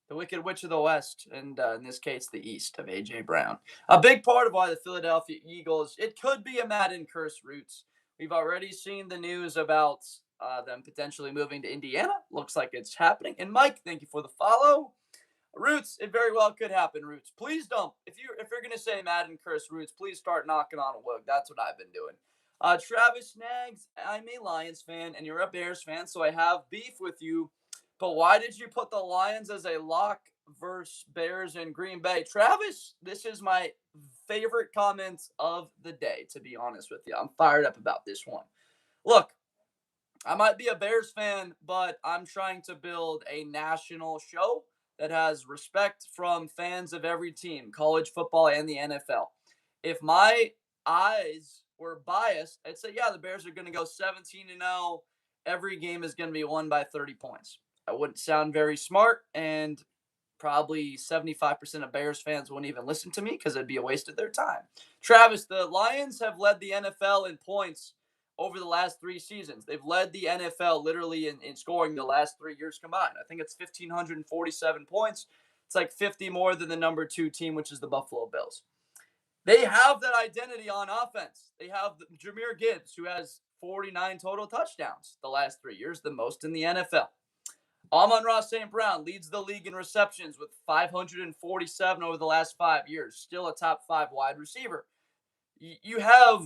The Wicked Witch of the West, and in this case, the East of A.J. Brown. A big part of why the Philadelphia Eagles, it could be a Madden curse, Roots. We've already seen the news about them potentially moving to Indiana. Looks like it's happening. And Mike, thank you for the follow. Roots, it very well could happen, Roots. Please don't. If you're going to say Madden curse, Roots, please start knocking on wood. That's what I've been doing. Travis Snags, I'm a Lions fan, and you're a Bears fan, so I have beef with you. But why did you put the Lions as a lock versus Bears and Green Bay? Travis, this is my favorite comments of the day, to be honest with you. I'm fired up about this one. Look, I might be a Bears fan, but I'm trying to build a national show that has respect from fans of every team, college football and the NFL. If my eyes were biased, I'd say, yeah, the Bears are going to go 17-0. Every game is going to be won by 30 points. I wouldn't sound very smart, and probably 75% of Bears fans wouldn't even listen to me because it'd be a waste of their time. Travis, the Lions have led the NFL in points over the last 3 seasons. They've led the NFL literally in scoring the last 3 years combined. I think it's 1,547 points. It's like 50 more than the number 2 team, which is the Buffalo Bills. They have that identity on offense. They have Jahmyr Gibbs, who has 49 total touchdowns the last 3 years, the most in the NFL. Amon-Ra St. Brown leads the league in receptions with 547 over the last 5 years. Still a top 5 wide receiver. You have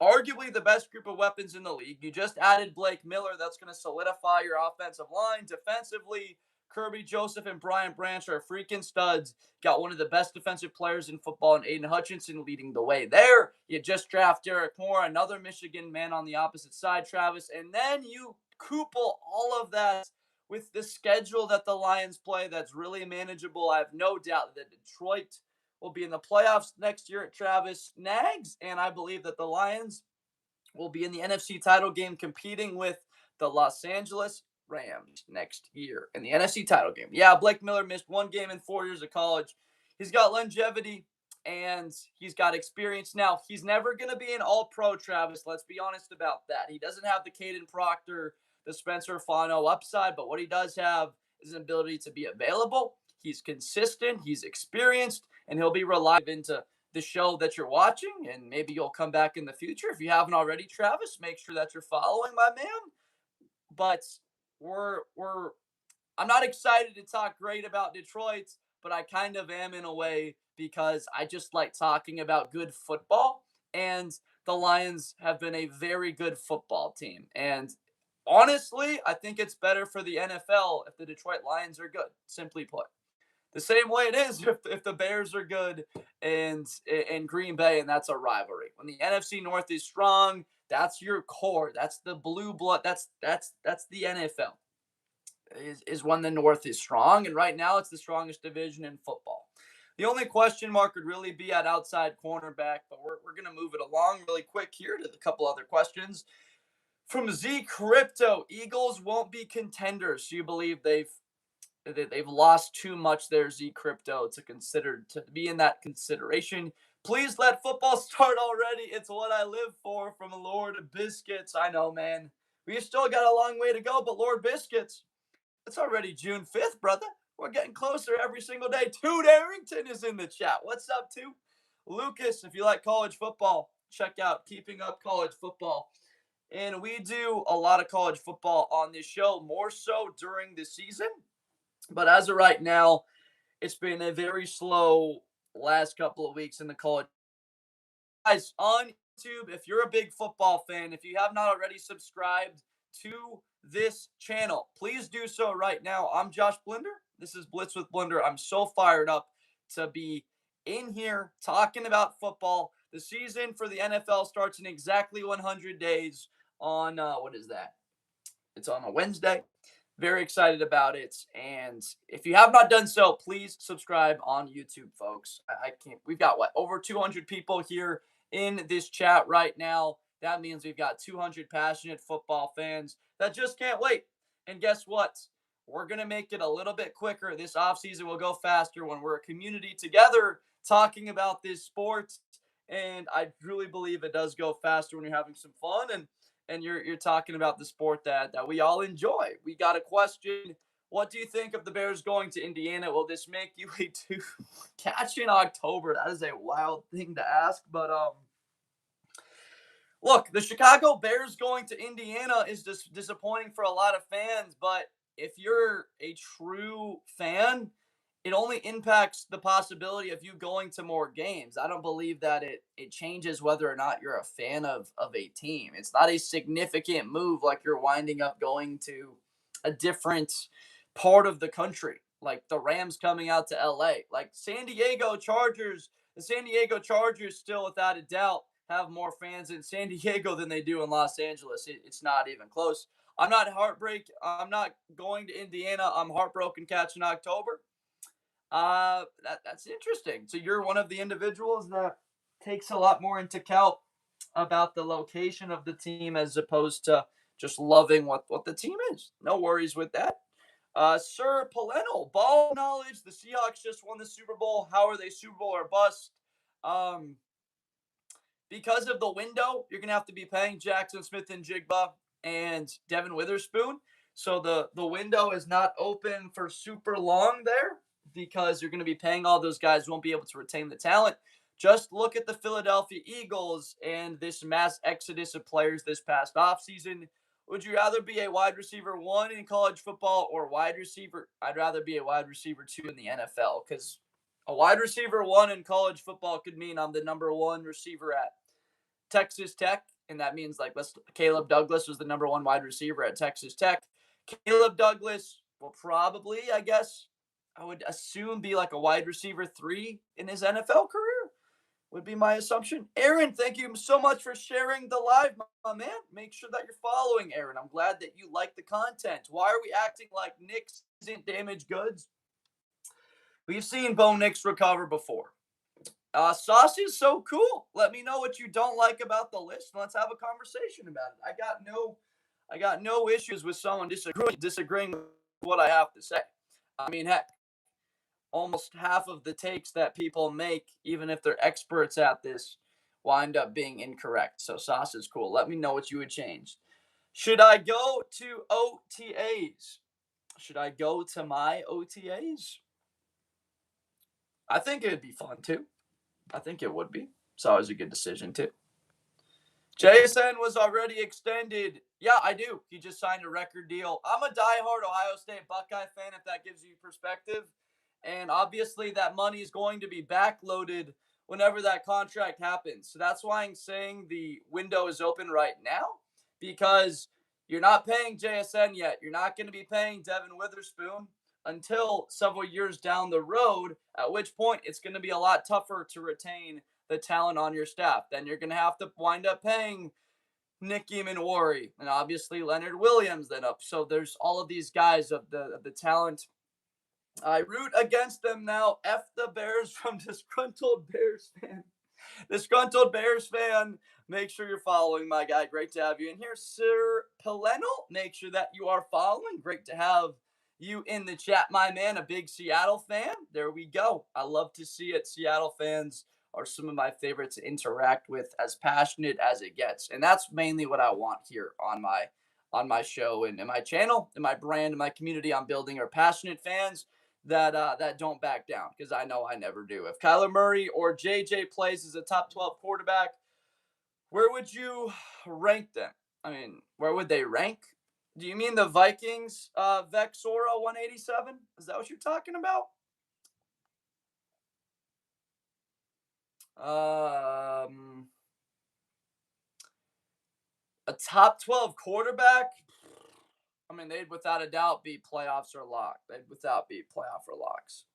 arguably the best group of weapons in the league. You just added Blake Miller. That's going to solidify your offensive line. Defensively, Kirby Joseph and Brian Branch are freaking studs. Got one of the best defensive players in football in Aiden Hutchinson leading the way there. You just draft Derek Moore, another Michigan man on the opposite side, Travis. And then you couple all of that with the schedule that the Lions play that's really manageable. I have no doubt that Detroit will be in the playoffs next year at Travis Nags, and I believe that the Lions will be in the NFC title game competing with the Los Angeles Rams next year in the NFC title game. Yeah, Blake Miller missed 1 game in 4 years of college. He's got longevity and he's got experience. Now, he's never going to be an all-pro, Travis. Let's be honest about that. He doesn't have the Caden Proctor, the Spencer Fano upside, but what he does have is an ability to be available. He's consistent, he's experienced, and he'll be reliable into the show that you're watching, and maybe you'll come back in the future. If you haven't already, Travis, make sure that you're following my man. But we're I'm not excited to talk great about Detroit, but I kind of am in a way because I just like talking about good football, and the Lions have been a very good football team. And honestly, I think it's better for the NFL if the Detroit Lions are good, simply put. The same way it is if the Bears are good and in Green Bay, and that's a rivalry. When the NFC North is strong, that's your core. That's the blue blood. That's the NFL. Is when the North is strong, and right now it's the strongest division in football. The only question mark would really be at outside cornerback, but we're going to move it along really quick here to a couple other questions. From Z Crypto, Eagles won't be contenders. So you believe they've lost too much there, Z Crypto, to be in that consideration. Please let football start already. It's what I live for. From Lord Biscuits. I know, man. We still got a long way to go, but Lord Biscuits, it's already June 5th, brother. We're getting closer every single day. Toot Arrington is in the chat. What's up, Toot? Lucas, if you like college football, check out Keeping Up College Football. And we do a lot of college football on this show, more so during the season. But as of right now, it's been a very slow last couple of weeks in the college. Guys, on YouTube, if you're a big football fan, if you have not already subscribed to this channel, please do so right now. I'm Josh Blinder. This is Blitz with Blinder. I'm so fired up to be in here talking about football. The season for the NFL starts in exactly 100 days on, what is that? It's on a Wednesday. Very excited about it. And if you have not done so, please subscribe on YouTube, folks. I can't. We've got over 200 people here in this chat right now. That means we've got 200 passionate football fans that just can't wait. And guess what? We're going to make it a little bit quicker. This offseason will go faster when we're a community together talking about this sport. And I truly believe it does go faster when you're having some fun and you're talking about the sport that we all enjoy. We got a question. What do you think of the Bears going to Indiana? Will this make you a catch in October? That is a wild thing to ask, but look, the Chicago Bears going to Indiana is just disappointing for a lot of fans, but if you're a true fan, it only impacts the possibility of you going to more games. I don't believe that it changes whether or not you're a fan of a team. It's not a significant move like you're winding up going to a different part of the country, like the Rams coming out to LA. Like San Diego Chargers, The San Diego Chargers still, without a doubt, have more fans in San Diego than they do in Los Angeles. It's not even close. I'm not I'm not going to Indiana. I'm heartbroken catching October. That's interesting. So you're one of the individuals that takes a lot more into account about the location of the team as opposed to just loving what the team is. No worries with that. Sir Palental, ball knowledge. The Seahawks just won the Super Bowl. How are they Super Bowl or bust? Um, because of the window, you're gonna have to be paying Jackson Smith and Jigba and Devin Witherspoon. So the window is not open for super long there because you're gonna be paying all those guys who won't be able to retain the talent. Just look at the Philadelphia Eagles and this mass exodus of players this past offseason. Would you rather be a wide receiver one in college football or wide receiver? I'd rather be a wide receiver two in the NFL because a wide receiver one in college football could mean I'm the number one receiver at Texas Tech, and that means like Caleb Douglas was the number one wide receiver at Texas Tech. Caleb Douglas will probably, I guess, I would assume be like a wide receiver three in his NFL career. Would be my assumption. Aaron, thank you so much for sharing the live, my man. Make sure that you're following Aaron. I'm glad that you like the content. Why are we acting like Knicks isn't damaged goods? We've seen Bo Nix recover before. Sauce is so cool. Let me know what you don't like about the list, and let's have a conversation about it. I got no issues with someone disagreeing with what I have to say. I mean, heck, almost half of the takes that people make, even if they're experts at this, wind up being incorrect. So sauce is cool. Let me know what you would change. Should I go to OTAs? Should I go to my OTAs? I think it'd be fun too. I think it would be. It's always a good decision too. JSN was already extended. Yeah, I do. He just signed a record deal. I'm a diehard Ohio State Buckeye fan, if that gives you perspective. And obviously, that money is going to be backloaded whenever that contract happens. So that's why I'm saying the window is open right now because you're not paying JSN yet. You're not going to be paying Devin Witherspoon until several years down the road, at which point it's going to be a lot tougher to retain the talent on your staff. Then you're going to have to wind up paying Nicky Manwari and obviously Leonard Williams then up. So there's all of these guys of the talent. I root against them now. F the Bears from disgruntled Bears fan. Disgruntled Bears fan. Make sure you're following my guy. Great to have you in here. Sir Pelenal, make sure that you are following. Great to have you in the chat, my man. A big Seattle fan. There we go. I love to see it. Seattle fans are some of my favorites to interact with, as passionate as it gets. And that's mainly what I want here on my show and in my channel, in my brand, in my community I'm building are passionate fans that don't back down, because I know I never do. If Kyler Murray or JJ plays as a top 12 quarterback, where would you rank them? I mean, where would they rank? Do you mean the Vikings Vexora 187? Is that what you're talking about? A top 12 quarterback? I mean, they'd without a doubt be playoffs or lock. They'd without be playoff or locks.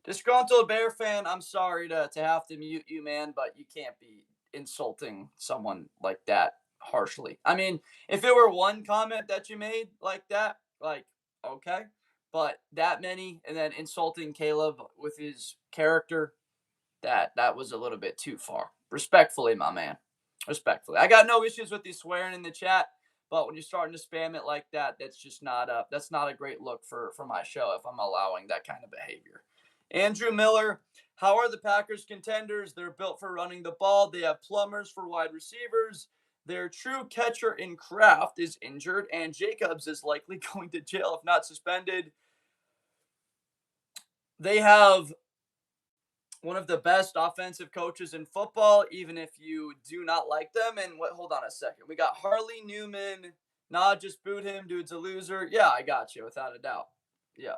Disgruntled Bear fan, I'm sorry to have to mute you, man, but you can't be insulting someone like that harshly. I mean, if it were one comment that you made like that, like, okay. But that many, and then insulting Caleb with his character, that was a little bit too far. Respectfully, my man. Respectfully. I got no issues with you swearing in the chat, but when you're starting to spam it like that, that's not a great look for my show if I'm allowing that kind of behavior. Andrew Miller, how are the Packers contenders? They're built for running the ball. They have plumbers for wide receivers. Their true catcher in Kraft is injured, and Jacobs is likely going to jail if not suspended. They have one of the best offensive coaches in football, even if you do not like them. And hold on a second. We got Harley Newman. Nah, just boot him. Dude's a loser. Yeah, I got you, without a doubt. Yeah.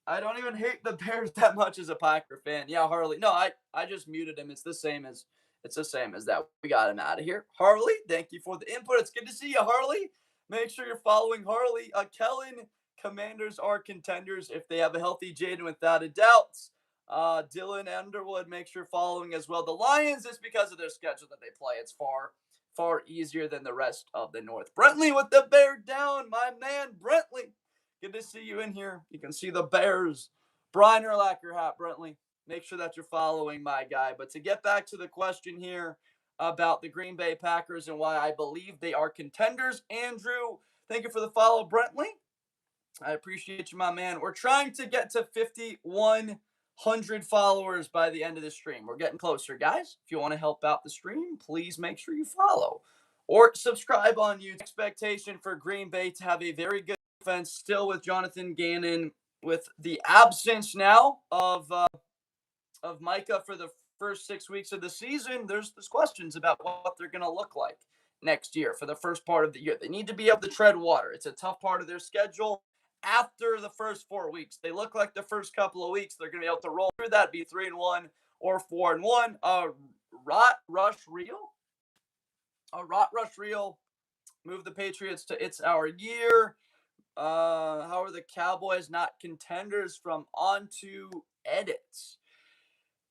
I don't even hate the Bears that much as a Packer fan. Yeah, Harley. No, I just muted him. It's the same as that. We got him out of here. Harley, thank you for the input. It's good to see you, Harley. Make sure you're following Harley. Kellen, Commanders are contenders if they have a healthy Jaden, without a doubt. Dylan Underwood, make sure following as well. The Lions is because of their schedule that they play. It's far easier than the rest of the North. Brentley with the bear down, my man Brentley. Good to see you in here. You can see the Bears. Brian Urlacher hat, Brentley. Make sure that you're following my guy. But to get back to the question here about the Green Bay Packers and why I believe they are contenders, Andrew, thank you for the follow, Brentley. I appreciate you, my man. We're trying to get to 5,100 followers by the end of the stream. We're getting closer, guys. If you want to help out the stream, please make sure you follow or subscribe on YouTube. Expectation for Green Bay to have a very good defense, still with Jonathan Gannon, with the absence now of Micah for the first 6 weeks of the season. There's questions about what they're going to look like next year for the first part of the year. They need to be able to tread water. It's a tough part of their schedule. After the first 4 weeks, they look like the first couple of weeks they're going to be able to roll through that, be 3-1 or 4-1. Rot rush real. Move the Patriots to it's our year. How are the Cowboys not contenders from onto edits?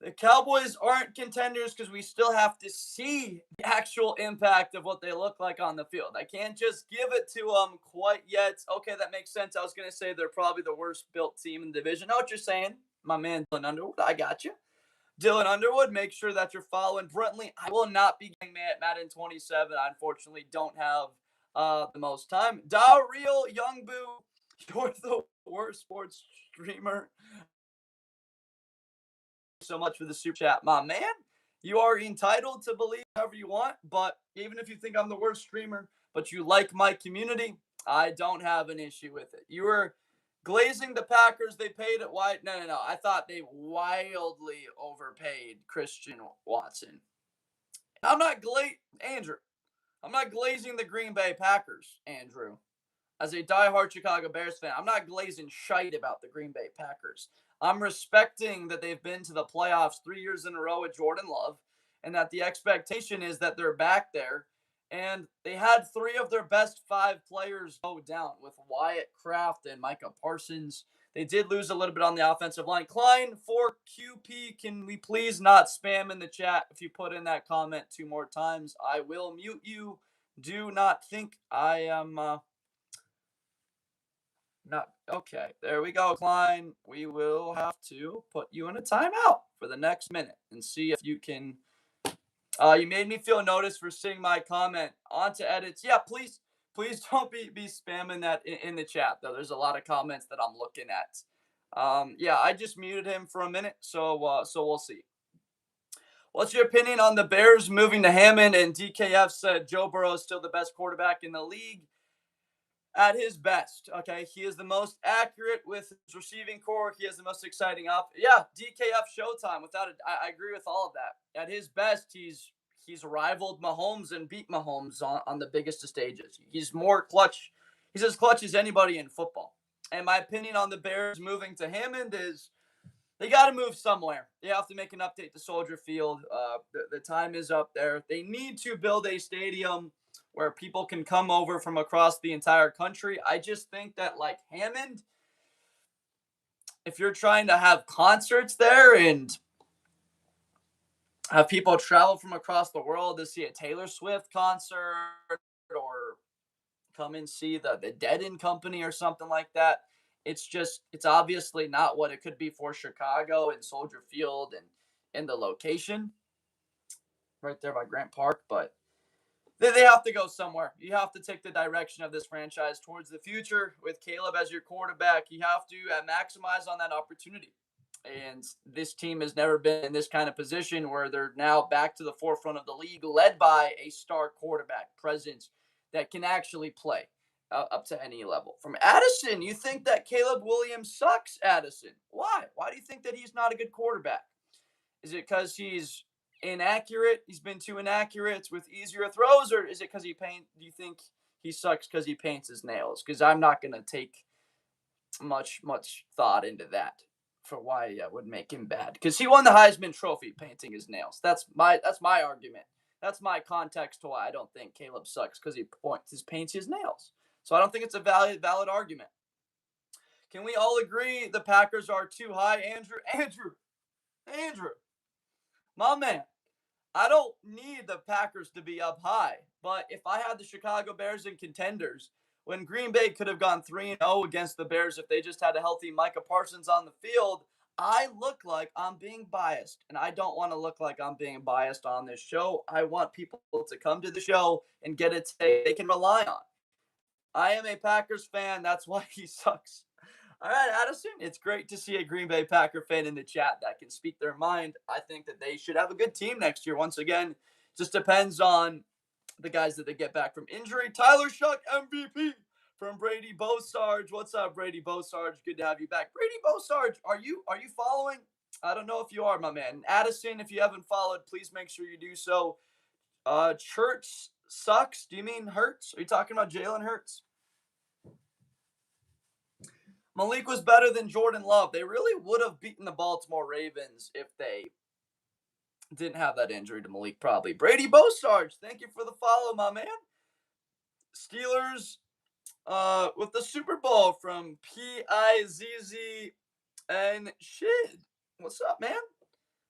The Cowboys aren't contenders because we still have to see the actual impact of what they look like on the field. I can't just give it to them quite yet. Okay, that makes sense. I was going to say they're probably the worst built team in the division. I know what you're saying, my man Dylan Underwood. I got you. Dylan Underwood, make sure that you're following Brentley. I will not be getting Madden 27. I unfortunately don't have the most time. Real Young Boo, you're the worst sports streamer. So much for the super chat, my man. You are entitled to believe however you want, but even if you think I'm the worst streamer, but you like my community, I don't have an issue with it. You were glazing the Packers. They paid it wide. No. I thought they wildly overpaid Christian Watson. Andrew. I'm not glazing the Green Bay Packers, Andrew. As a diehard Chicago Bears fan, I'm not glazing shite about the Green Bay Packers. I'm respecting that they've been to the playoffs 3 years in a row with Jordan Love, and that the expectation is that they're back there. And they had 3 of their best 5 players go down with Wyatt Kraft and Micah Parsons. They did lose a little bit on the offensive line. Klein for QP, can we please not spam in the chat? If you put in that comment 2 more times, I will mute you. Do not think I am... Not okay. There we go, Klein. We will have to put you in a timeout for the next minute and see if you can. You made me feel noticed for seeing my comment onto edits. Yeah, please don't be spamming that in the chat though. There's a lot of comments that I'm looking at. Yeah, I just muted him for a minute, so we'll see. What's your opinion on the Bears moving to Hammond? And DKF said Joe Burrow is still the best quarterback in the league. At his best, okay, he is the most accurate with his receiving core. He has the most exciting up. Yeah, DKF Showtime. Without it, I agree with all of that. At his best, he's rivaled Mahomes and beat Mahomes on the biggest of stages. He's more clutch. He's as clutch as anybody in football. And my opinion on the Bears moving to Hammond is they got to move somewhere. They have to make an update to Soldier Field. The time is up there. They need to build a stadium where people can come over from across the entire country. I just think that, like Hammond, if you're trying to have concerts there and have people travel from across the world to see a Taylor Swift concert or come and see the Dead and Company or something like that, it's obviously not what it could be for Chicago and Soldier Field and the location right there by Grant Park, but they have to go somewhere. You have to take the direction of this franchise towards the future with Caleb as your quarterback. You have to maximize on that opportunity. And this team has never been in this kind of position where they're now back to the forefront of the league, led by a star quarterback presence that can actually play up to any level. From Addison, you think that Caleb Williams sucks, Addison? Why? Why do you think that he's not a good quarterback? Is it because he's inaccurate? He's been too inaccurate with easier throws, or is it because do you think he sucks because he paints his nails? Because I'm not going to take much thought into that for why that would make him bad. Because he won the Heisman Trophy painting his nails. That's my argument. That's my context to why I don't think Caleb sucks, because he paints his nails. So I don't think it's a valid argument. Can we all agree the Packers are too high, Andrew? Andrew, Andrew, my man, I don't need the Packers to be up high, but if I had the Chicago Bears in contenders, when Green Bay could have gone 3-0 against the Bears if they just had a healthy Micah Parsons on the field, I look like I'm being biased, and I don't want to look like I'm being biased on this show. I want people to come to the show and get a take they can rely on. I am a Packers fan. That's why he sucks. All right, Addison, it's great to see a Green Bay Packer fan in the chat that can speak their mind. I think that they should have a good team next year. Once again, just depends on the guys that they get back from injury. Tyler Shuck, MVP from Brady Bosarge. What's up, Brady Bosarge? Good to have you back. Brady Bosarge, are you following? I don't know if you are, my man. Addison, if you haven't followed, please make sure you do so. Church sucks. Do you mean Hurts? Are you talking about Jalen Hurts? Malik was better than Jordan Love. They really would have beaten the Baltimore Ravens if they didn't have that injury to Malik, probably. Brady Bosarge, thank you for the follow, my man. Steelers with the Super Bowl from P-I-Z-Z and Shid. What's up, man?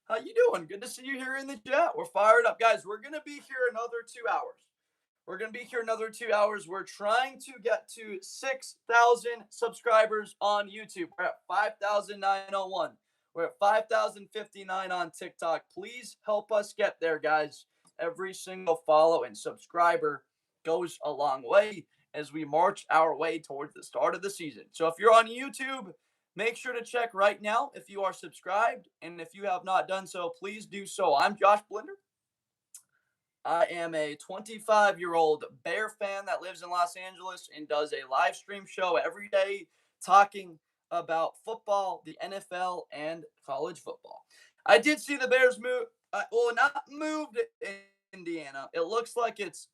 How you doing? Good to see you here in the chat. We're fired up. Guys, we're going to be here another 2 hours. We're going to be here another 2 hours. We're trying to get to 6,000 subscribers on YouTube. We're at 5,901. We're at 5,059 on TikTok. Please help us get there, guys. Every single follow and subscriber goes a long way as we march our way towards the start of the season. So if you're on YouTube, make sure to check right now if you are subscribed. And if you have not done so, please do so. I'm Josh Blinder. I am a 25-year-old Bear fan that lives in Los Angeles and does a live stream show every day talking about football, the NFL, and college football. I did see the Bears move, not moved in Indiana. It looks like it's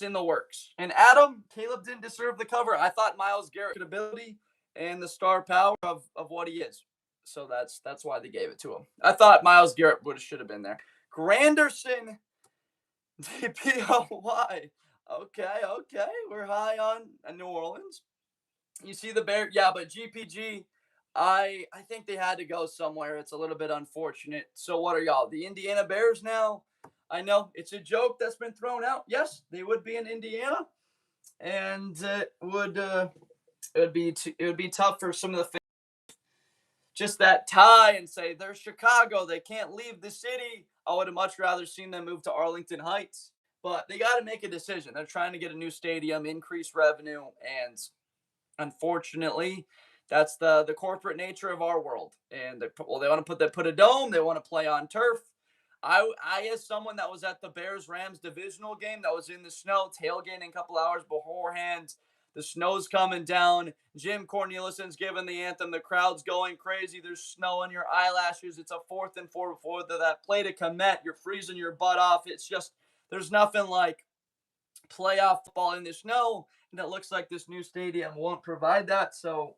in the works. And Adam, Caleb didn't deserve the cover. I thought Myles Garrett had ability and the star power of what he is. So that's why they gave it to him. I thought Myles Garrett should have been there. Granderson, DPOY. Okay. We're high on New Orleans. You see the Bear, yeah, but GPG, I think they had to go somewhere. It's a little bit unfortunate. So what are y'all? The Indiana Bears now? I know it's a joke that's been thrown out. Yes, they would be in Indiana, and it would be tough for some of the fans. Just that tie and say they're Chicago, they can't leave the city. I would have much rather seen them move to Arlington Heights, but they got to make a decision. They're trying to get a new stadium, increase revenue, and unfortunately, that's the corporate nature of our world. And they want to put a dome. They want to play on turf. I as someone that was at the Bears Rams divisional game that was in the snow, tailgating a couple hours beforehand. The snow's coming down. Jim Cornelisson's giving the anthem. The crowd's going crazy. There's snow on your eyelashes. It's a 4th and 4 before that play to commit. You're freezing your butt off. It's just, there's nothing like playoff football in the snow. And it looks like this new stadium won't provide that. So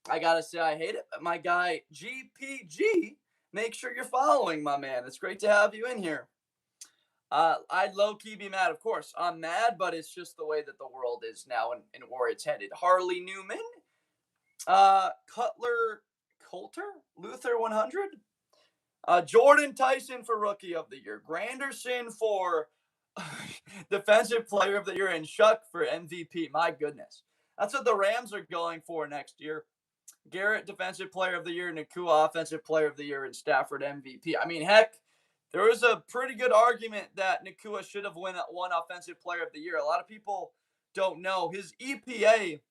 I got to say, I hate it. But my guy, GPG, make sure you're following, my man. It's great to have you in here. I'd low-key be mad, of course. I'm mad, but it's just the way that the world is now and where it's headed. Harley Newman, Cutler Coulter, Luther 100, Jordan Tyson for Rookie of the Year, Granderson for Defensive Player of the Year, and Shuck for MVP. My goodness. That's what the Rams are going for next year. Garrett, Defensive Player of the Year, Nakua, Offensive Player of the Year, and Stafford, MVP. I mean, heck, there was a pretty good argument that Nakua should have won Offensive Player of the Year. A lot of people don't know. His EPA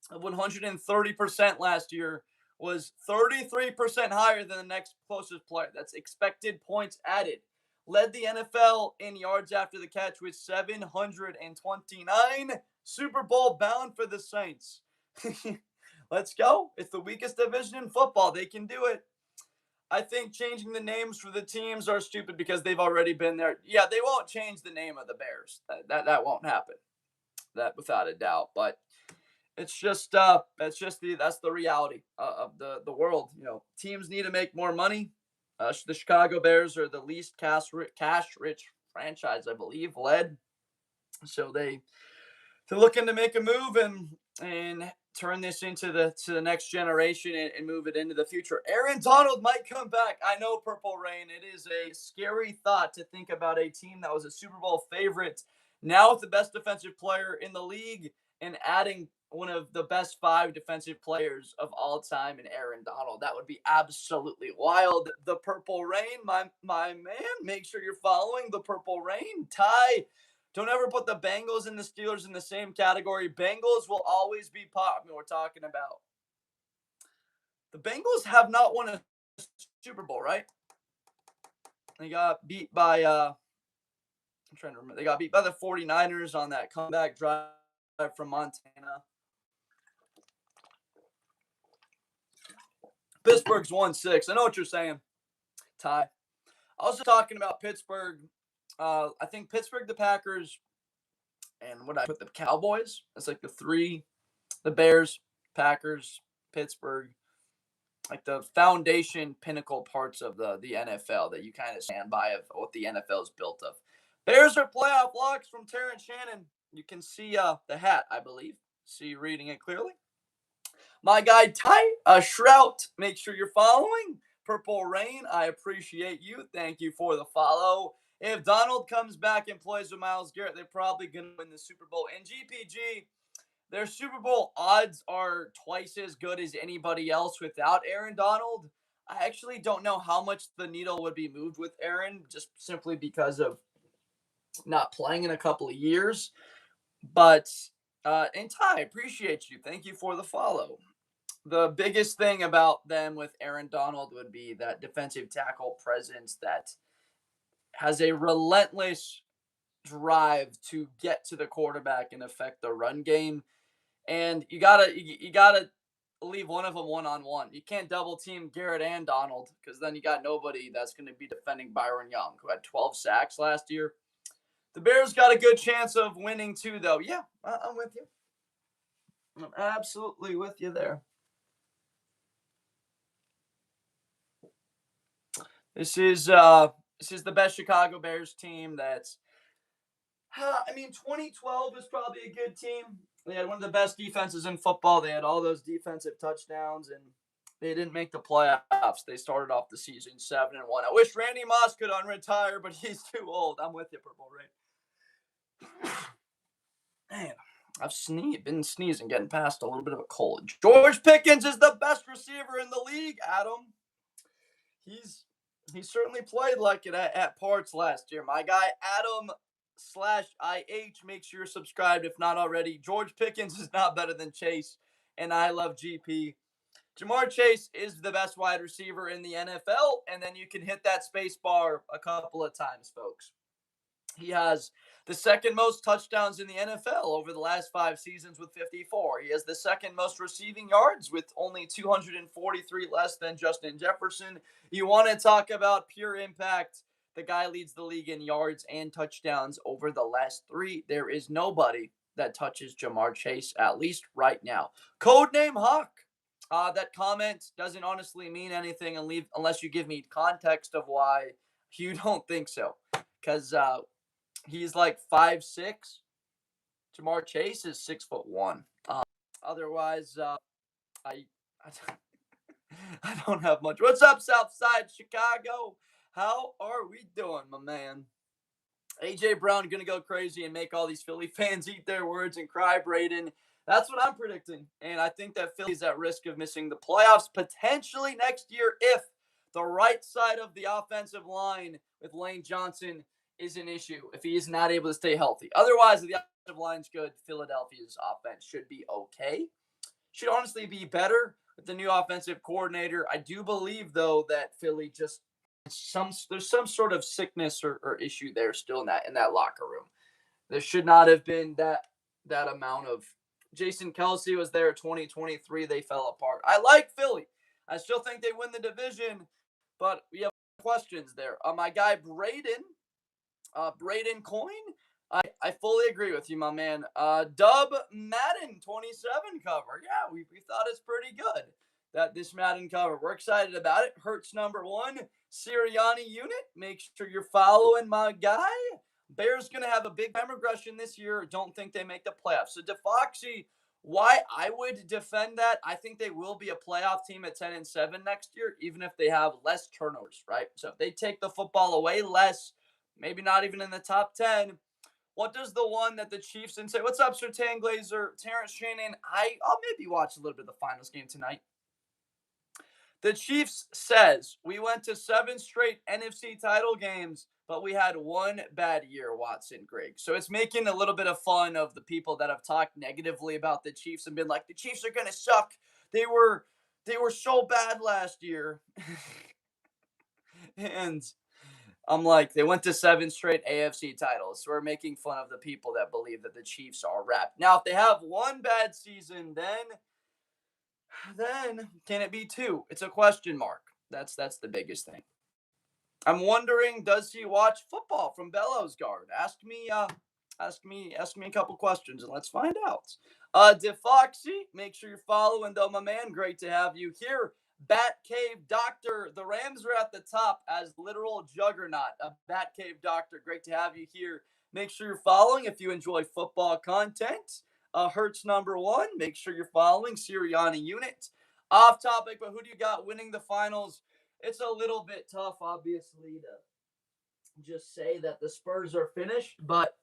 of 130% last year was 33% higher than the next closest player. That's expected points added. Led the NFL in yards after the catch with 729. Super Bowl bound for the Saints. Let's go. It's the weakest division in football. They can do it. I think changing the names for the teams are stupid because they've already been there. Yeah, they won't change the name of the Bears. That won't happen. That without a doubt. But it's just that's the reality of the world. You know, teams need to make more money. The Chicago Bears are the least cash-rich franchise, I believe, led. So they're looking to make a move and turn this into the next generation and move it into the future. Aaron Donald might come back. I know, Purple Rain. It is a scary thought to think about a team that was a Super Bowl favorite now with the best defensive player in the league and adding one of the best 5 defensive players of all time in Aaron Donald. That would be absolutely wild. The Purple Rain, my man, make sure you're following the Purple Rain. Ty, don't ever put the Bengals and the Steelers in the same category. Bengals will always be popular. We're talking about. The Bengals have not won a Super Bowl, right? They got beat by I'm trying to remember. They got beat by the 49ers on that comeback drive from Montana. Pittsburgh's 1-6. I know what you're saying, Ty. I was talking about Pittsburgh. I think Pittsburgh, the Packers, and what I put the Cowboys. It's like the 3, the Bears, Packers, Pittsburgh, like the foundation pinnacle parts of the NFL that you kind of stand by of what the NFL is built of. Bears are playoff locks from Terrence Shannon. You can see the hat, I believe. See reading it clearly. My guy Ty Shrout, make sure you're following. Purple Rain, I appreciate you. Thank you for the follow. If Donald comes back and plays with Myles Garrett, they're probably going to win the Super Bowl. And GPG, their Super Bowl odds are twice as good as anybody else without Aaron Donald. I actually don't know how much the needle would be moved with Aaron, just simply because of not playing in a couple of years. But, and Ty, appreciate you. Thank you for the follow. The biggest thing about them with Aaron Donald would be that defensive tackle presence that has a relentless drive to get to the quarterback and affect the run game. And you gotta leave one of them one-on-one. You can't double team Garrett and Donald because then you got nobody that's going to be defending Byron Young, who had 12 sacks last year. The Bears got a good chance of winning too, though. Yeah, I'm with you. I'm absolutely with you there. This is the best Chicago Bears team that's 2012 is probably a good team. They had one of the best defenses in football. They had all those defensive touchdowns, and they didn't make the playoffs. They started off the season 7-1. I wish Randy Moss could unretire, but he's too old. I'm with you, Purple Rain. Man, I've been sneezing, getting past a little bit of a cold. George Pickens is the best receiver in the league, Adam. He certainly played like it at parts last year. My guy, Adam/IH, make sure you're subscribed if not already. George Pickens is not better than Chase, and I love GP. Jamar Chase is the best wide receiver in the NFL, and then you can hit that space bar a couple of times, folks. He has the second most touchdowns in the NFL over the last 5 seasons with 54. He has the second most receiving yards with only 243 less than Justin Jefferson. You want to talk about pure impact? The guy leads the league in yards and touchdowns over the last 3. There is nobody that touches Jamar Chase, at least right now. Codename Hawk. That comment doesn't honestly mean anything unless you give me context of why you don't think so. Because he's like 5'6". Jamar Chase is 6'1". Otherwise, I don't have much. What's up, Southside Chicago? How are we doing, my man? AJ Brown gonna go crazy and make all these Philly fans eat their words and cry, Braden. That's what I'm predicting, and I think that Philly's at risk of missing the playoffs potentially next year if the right side of the offensive line with Lane Johnson is an issue, if he is not able to stay healthy. Otherwise, if the offensive line's good, Philadelphia's offense should be okay. Should honestly be better with the new offensive coordinator. I do believe, though, that Philly just there's some sort of sickness or issue there still in that locker room. There should not have been that amount of. Jason Kelsey was there 2023. They fell apart. I like Philly. I still think they win the division, but we have questions there. My guy Braden Coin, I fully agree with you, my man. Dub Madden 27 cover. Yeah, we thought it's pretty good. This Madden cover. We're excited about it. Hurts #1. Sirianni unit. Make sure you're following my guy. Bears going to have a big time regression this year. Don't think they make the playoffs. So DeFoxy, Why I would defend that, I think they will be a playoff team at 10-7 next year, even if they have less turnovers, right? So if they take the football away less, maybe not even in the top 10. What does the one that the Chiefs and say, what's up, Sir Tan Glazer, Terrence Shannon? I'll maybe watch a little bit of the finals game tonight. The Chiefs says we went to 7 straight NFC title games, but we had one bad year, Watson, Greg. So it's making a little bit of fun of the people that have talked negatively about the Chiefs and been like, the Chiefs are gonna suck. They were so bad last year. And I'm like, they went to 7 straight AFC titles. So we're making fun of the people that believe that the Chiefs are wrapped. Now, if they have one bad season, then can it be two? It's a question mark. That's the biggest thing. I'm wondering, does he watch football from Bellows Guard? Ask me a couple questions and let's find out. DeFoxy, make sure you're following though, my man. Great to have you here. Bat Cave Doctor, the Rams are at the top as literal juggernaut. A Bat Cave Doctor, great to have you here. Make sure you're following if you enjoy football content. Hertz number one, make sure you're following Sirianni Unit. Off topic, but who do you got winning the finals? It's a little bit tough, obviously, to just say that the Spurs are finished. But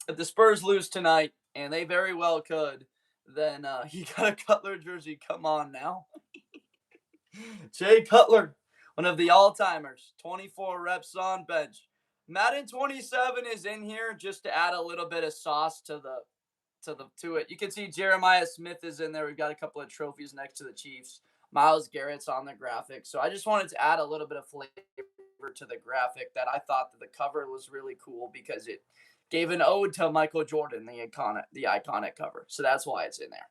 if the Spurs lose tonight, and they very well could, then you got a Cutler jersey. Come on now. Jay Cutler, one of the all-timers, 24 reps on bench. Madden 27 is in here just to add a little bit of sauce to it. You can see Jeremiah Smith is in there. We've got a couple of trophies next to the Chiefs. Myles Garrett's on the graphic. So I just wanted to add a little bit of flavor to the graphic that I thought that the cover was really cool because it gave an ode to Michael Jordan, the iconic cover. So that's why it's in there.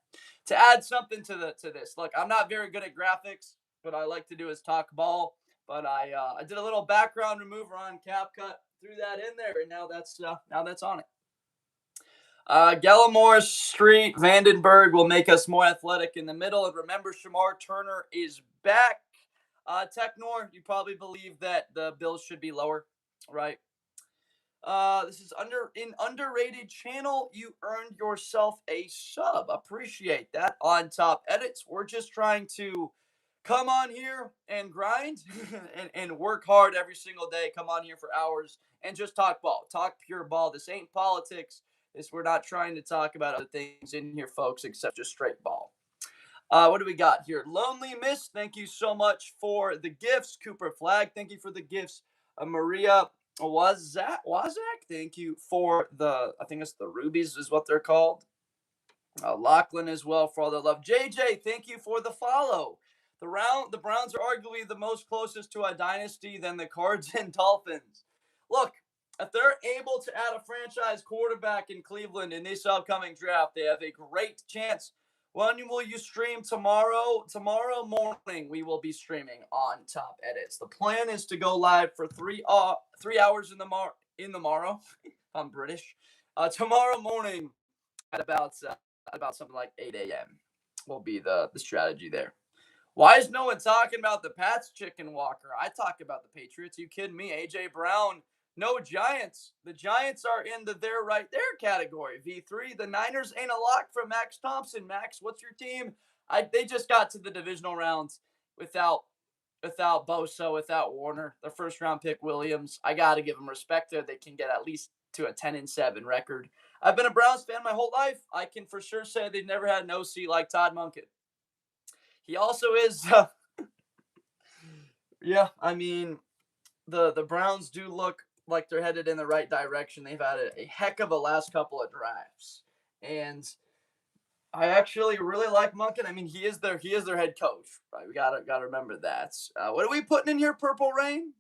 To add something to this. Look, I'm not very good at graphics. What I like to do is talk ball. But I did a little background remover on CapCut, threw that in there, and now that's on it. Gallimore Street, Vandenberg will make us more athletic in the middle. And remember, Shamar Turner is back. Technor, you probably believe that the Bills should be lower, right? This is underrated channel. You earned yourself a sub. Appreciate that. On top edits, we're just trying to come on here and grind and work hard every single day. Come on here for hours and just talk ball. Talk pure ball. This ain't politics. We're not trying to talk about other things in here, folks, except just straight ball. What do we got here? Lonely Miss, thank you so much for the gifts. Cooper Flag, thank you for the gifts. Maria Wazak, thank you for I think it's the rubies is what they're called. Lachlan as well for all the love. JJ, thank you for the follow. The Browns are arguably the most closest to a dynasty than the Cards and Dolphins. Look, if they're able to add a franchise quarterback in Cleveland in this upcoming draft, they have a great chance. When will you stream tomorrow? Tomorrow morning, we will be streaming on Top Edits. The plan is to go live for 3 hours in the morrow. I'm British. Tomorrow morning at about something like 8 a.m. will be the strategy there. Why is no one talking about the Pats chicken walker? I talk about the Patriots. You kidding me? AJ Brown. No Giants. The Giants are in the they're right there category. V3. The Niners ain't a lock for Max Thompson. Max, what's your team? They just got to the divisional rounds without Bosa, without Warner. Their first round pick Williams. I gotta give them respect there. They can get at least to a 10-7 record. I've been a Browns fan my whole life. I can for sure say they've never had an OC like Todd Monken. He also is. Yeah, I mean, the Browns do look like they're headed in the right direction. They've had a heck of a last couple of drafts, and I actually really like Monken. I mean, he is their head coach, right? We gotta remember that. What are we putting in here? Purple Rain.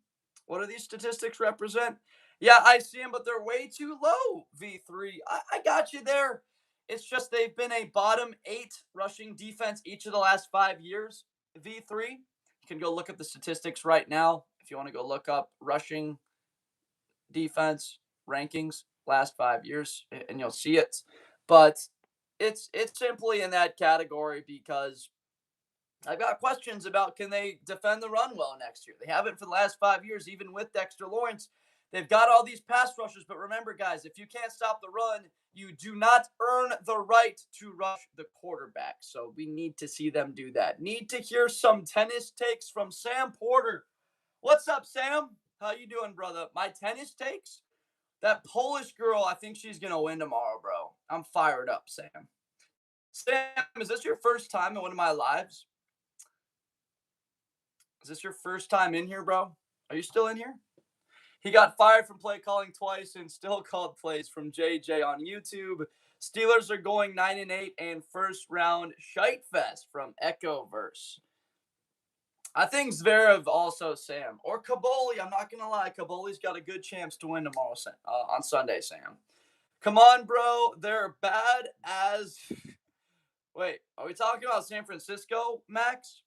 What do these statistics represent? Yeah, I see them, but they're way too low. V3. I got you there. It's just they've been a bottom 8 rushing defense each of the last 5 years. V3. You can go look at the statistics right now if you want to go look up rushing defense rankings last 5 years, and you'll see it. But it's simply in that category because I've got questions about can they defend the run well next year. They haven't for the last 5 years, even with Dexter Lawrence. They've got all these pass rushers, but remember, guys, if you can't stop the run, you do not earn the right to rush the quarterback. So we need to see them do that. Need to hear some tennis takes from Sam Porter. What's up, Sam? How you doing, brother? My tennis takes? That Polish girl, I think she's going to win tomorrow, bro. I'm fired up, Sam. Sam, is this your first time in one of my lives? Is this your first time in here, bro? Are you still in here? He got fired from play calling twice and still called plays from JJ on YouTube. Steelers are going 9-8 and first round shite fest from Echoverse. I think Zverev also, Sam. Or Kaboli. I'm not going to lie. Kaboli's got a good chance to win tomorrow on Sunday, Sam. Come on, bro. They're bad as... Wait, are we talking about San Francisco, Max?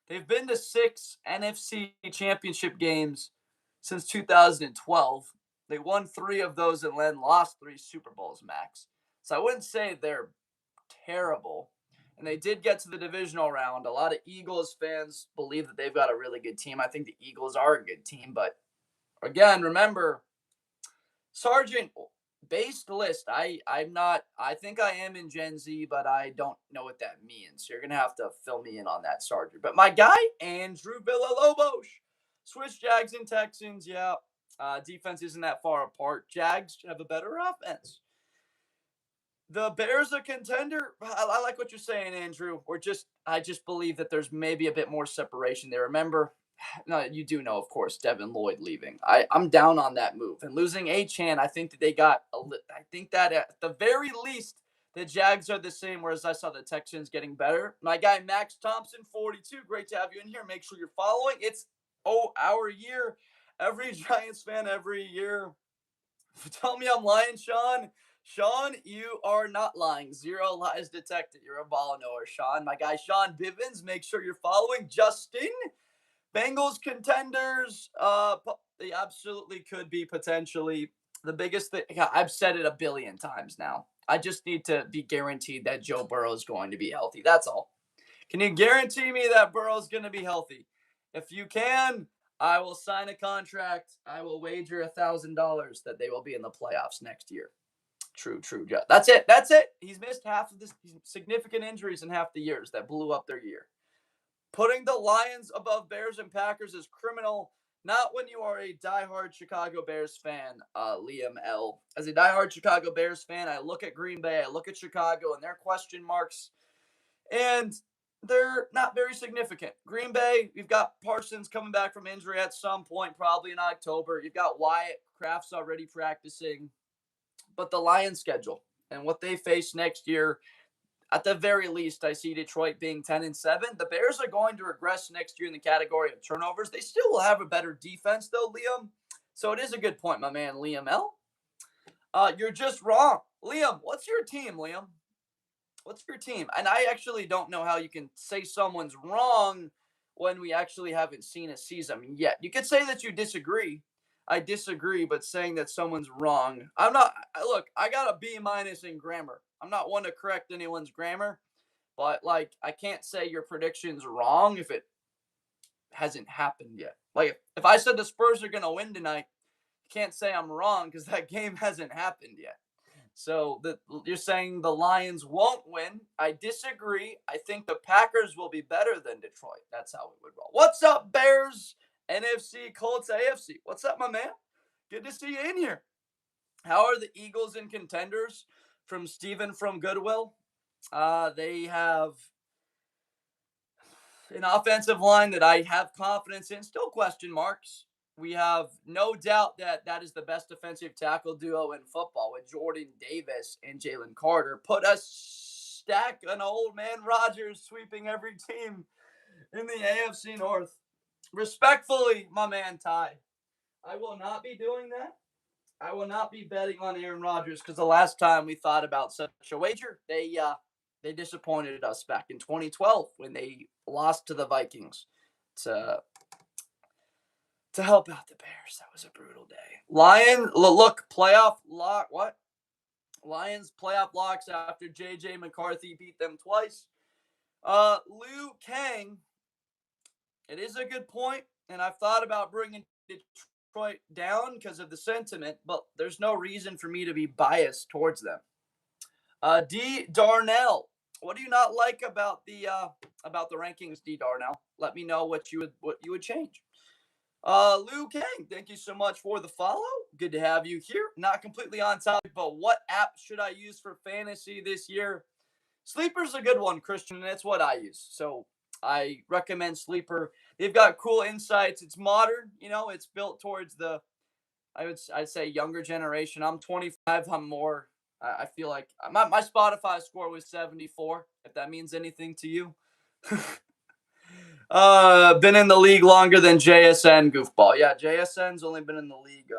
They've been to 6 NFC championship games since 2012. They won 3 of those and then lost 3 Super Bowls, Max. So I wouldn't say they're terrible. And they did get to the divisional round. A lot of Eagles fans believe that they've got a really good team. I think the Eagles are a good team. But again, remember, Sargent based list. I'm not. I think I am in Gen Z, but I don't know what that means. You're gonna have to fill me in on that, Sargent. But my guy Andrew Villalobos, Swiss Jags and Texans. Yeah, defense isn't that far apart. Jags have a better offense. The Bears a contender. I like what you're saying, Andrew. I just believe that there's maybe a bit more separation there. Remember, no, you do know, of course, Devin Lloyd leaving. I'm down on that move and losing Achane. I think that they got. I think that at the very least, the Jags are the same. Whereas I saw the Texans getting better. My guy Max Thompson, 42. Great to have you in here. Make sure you're following. It's our year. Every Giants fan every year. Tell me I'm lying, Sean. Sean, you are not lying. 0 lies detected. You're a ball knower, Sean. My guy Sean Bivens, make sure you're following. Justin, Bengals contenders. They absolutely could be potentially the biggest thing. I've said it a billion times now. I just need to be guaranteed that Joe Burrow is going to be healthy. That's all. Can you guarantee me that Burrow's going to be healthy? If you can, I will sign a contract. I will wager $1,000 that they will be in the playoffs next year. True. That's it. He's missed half of this significant injuries in half the years that blew up their year. Putting the Lions above Bears and Packers is criminal. Not when you are a diehard Chicago Bears fan, Liam L. As a diehard Chicago Bears fan, I look at Green Bay, I look at Chicago, and their question marks, and they're not very significant. Green Bay, you've got Parsons coming back from injury at some point, probably in October. You've got Wyatt Kraft's already practicing. But the Lions schedule and what they face next year, at the very least, I see Detroit being 10-7. The Bears are going to regress next year in the category of turnovers. They still will have a better defense, though, Liam. So it is a good point, my man, Liam L. You're just wrong. Liam, what's your team, Liam? What's your team? And I actually don't know how you can say someone's wrong when we actually haven't seen a season yet. You could say that you disagree. I disagree, but saying that someone's wrong, I'm not. Look, I got a B- in grammar. I'm not one to correct anyone's grammar, but like I can't say your prediction's wrong if it hasn't happened yet. Like if I said the Spurs are gonna win tonight, you can't say I'm wrong because that game hasn't happened yet. So you're saying the Lions won't win. I disagree. I think the Packers will be better than Detroit. That's how we would roll. What's up, Bears? NFC, Colts, AFC. What's up, my man? Good to see you in here. How are the Eagles and contenders? From Steven from Goodwill. They have an offensive line that I have confidence in. Still question marks. We have no doubt that that is the best defensive tackle duo in football with Jordan Davis and Jalen Carter. Put a stack on old man Rodgers sweeping every team in the AFC North. Respectfully, my man Ty, I will not be doing that. I will not be betting on Aaron Rodgers because the last time we thought about such a wager, they disappointed us back in 2012 when they lost to the Vikings to help out the Bears. That was a brutal day. Playoff lock. What? Lions playoff locks after J.J. McCarthy beat them twice. Liu Kang. It is a good point, and I've thought about bringing Detroit down because of the sentiment, but there's no reason for me to be biased towards them. D. Darnell, what do you not like about the rankings, D. Darnell? Let me know what you would change. Liu Kang, thank you so much for the follow. Good to have you here. Not completely on topic, but what app should I use for fantasy this year? Sleeper's a good one, Christian, and it's what I use. So I recommend Sleeper. They've got cool insights. It's modern, it's built towards I'd say younger generation. I'm 25. I'm more. I feel like my Spotify score was 74. If that means anything to you. Been in the league longer than JSN, goofball. Yeah, JSN's only been in the league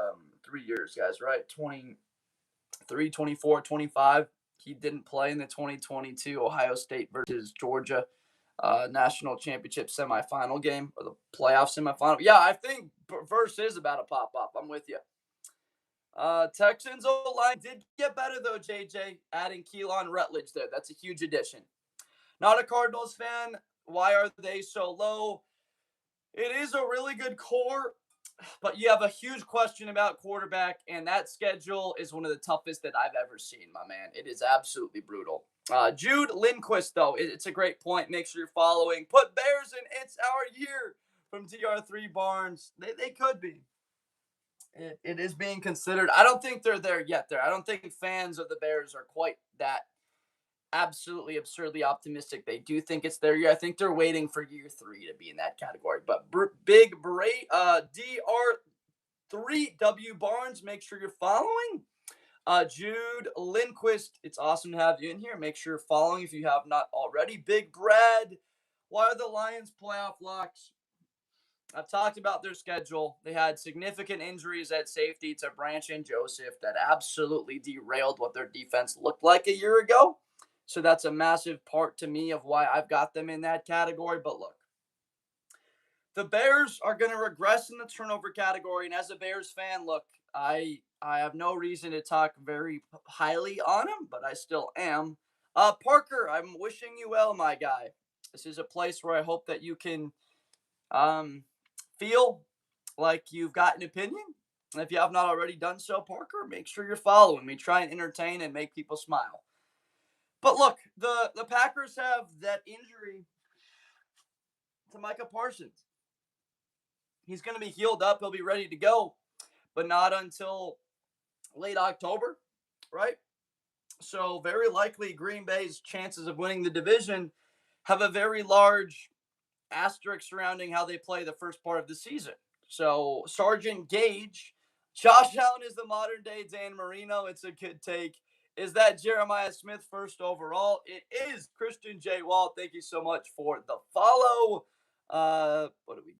3 years, guys, right? 23, 24, 25. He didn't play in the 2022 Ohio State versus Georgia national championship semifinal game, or the playoff semifinal. Yeah, I think Verse is about to pop up. I'm with you. Texans O-line did get better, though, JJ, adding Keelan Rutledge there. That's a huge addition. Not a Cardinals fan. Why are they so low? It is a really good core, but you have a huge question about quarterback, and that schedule is one of the toughest that I've ever seen, my man. It is absolutely brutal. Jude Lindquist, though, it's a great point. Make sure you're following. Put Bears in It's Our Year from TR3 Barnes. They could be. It is being considered. I don't think they're there yet. I don't think fans of the Bears are quite that absolutely absurdly optimistic. They do think it's their year. I think they're waiting for year 3 to be in that category. But Big Bray, DR3W Barnes, make sure you're following. Jude Lindquist, it's awesome to have you in here. Make sure you're following if you have not already. Big Brad, why are the Lions playoff locks? I've talked about their schedule. They had significant injuries at safety to Branch and Joseph that absolutely derailed what their defense looked like a year ago. So that's a massive part to me of why I've got them in that category. But look, the Bears are going to regress in the turnover category. And as a Bears fan, look, I have no reason to talk very highly on them, but I still am. Parker, I'm wishing you well, my guy. This is a place where I hope that you can feel like you've got an opinion. And if you have not already done so, Parker, make sure you're following me. Try and entertain and make people smile. But look, the Packers have that injury to Micah Parsons. He's going to be healed up. He'll be ready to go, but not until late October, right? So very likely Green Bay's chances of winning the division have a very large asterisk surrounding how they play the first part of the season. So Sergeant Gage, Josh Allen is the modern day Dan Marino. It's a good take. Is that Jeremiah Smith first overall? It is. Christian J. Wall, thank you so much for the follow. What do we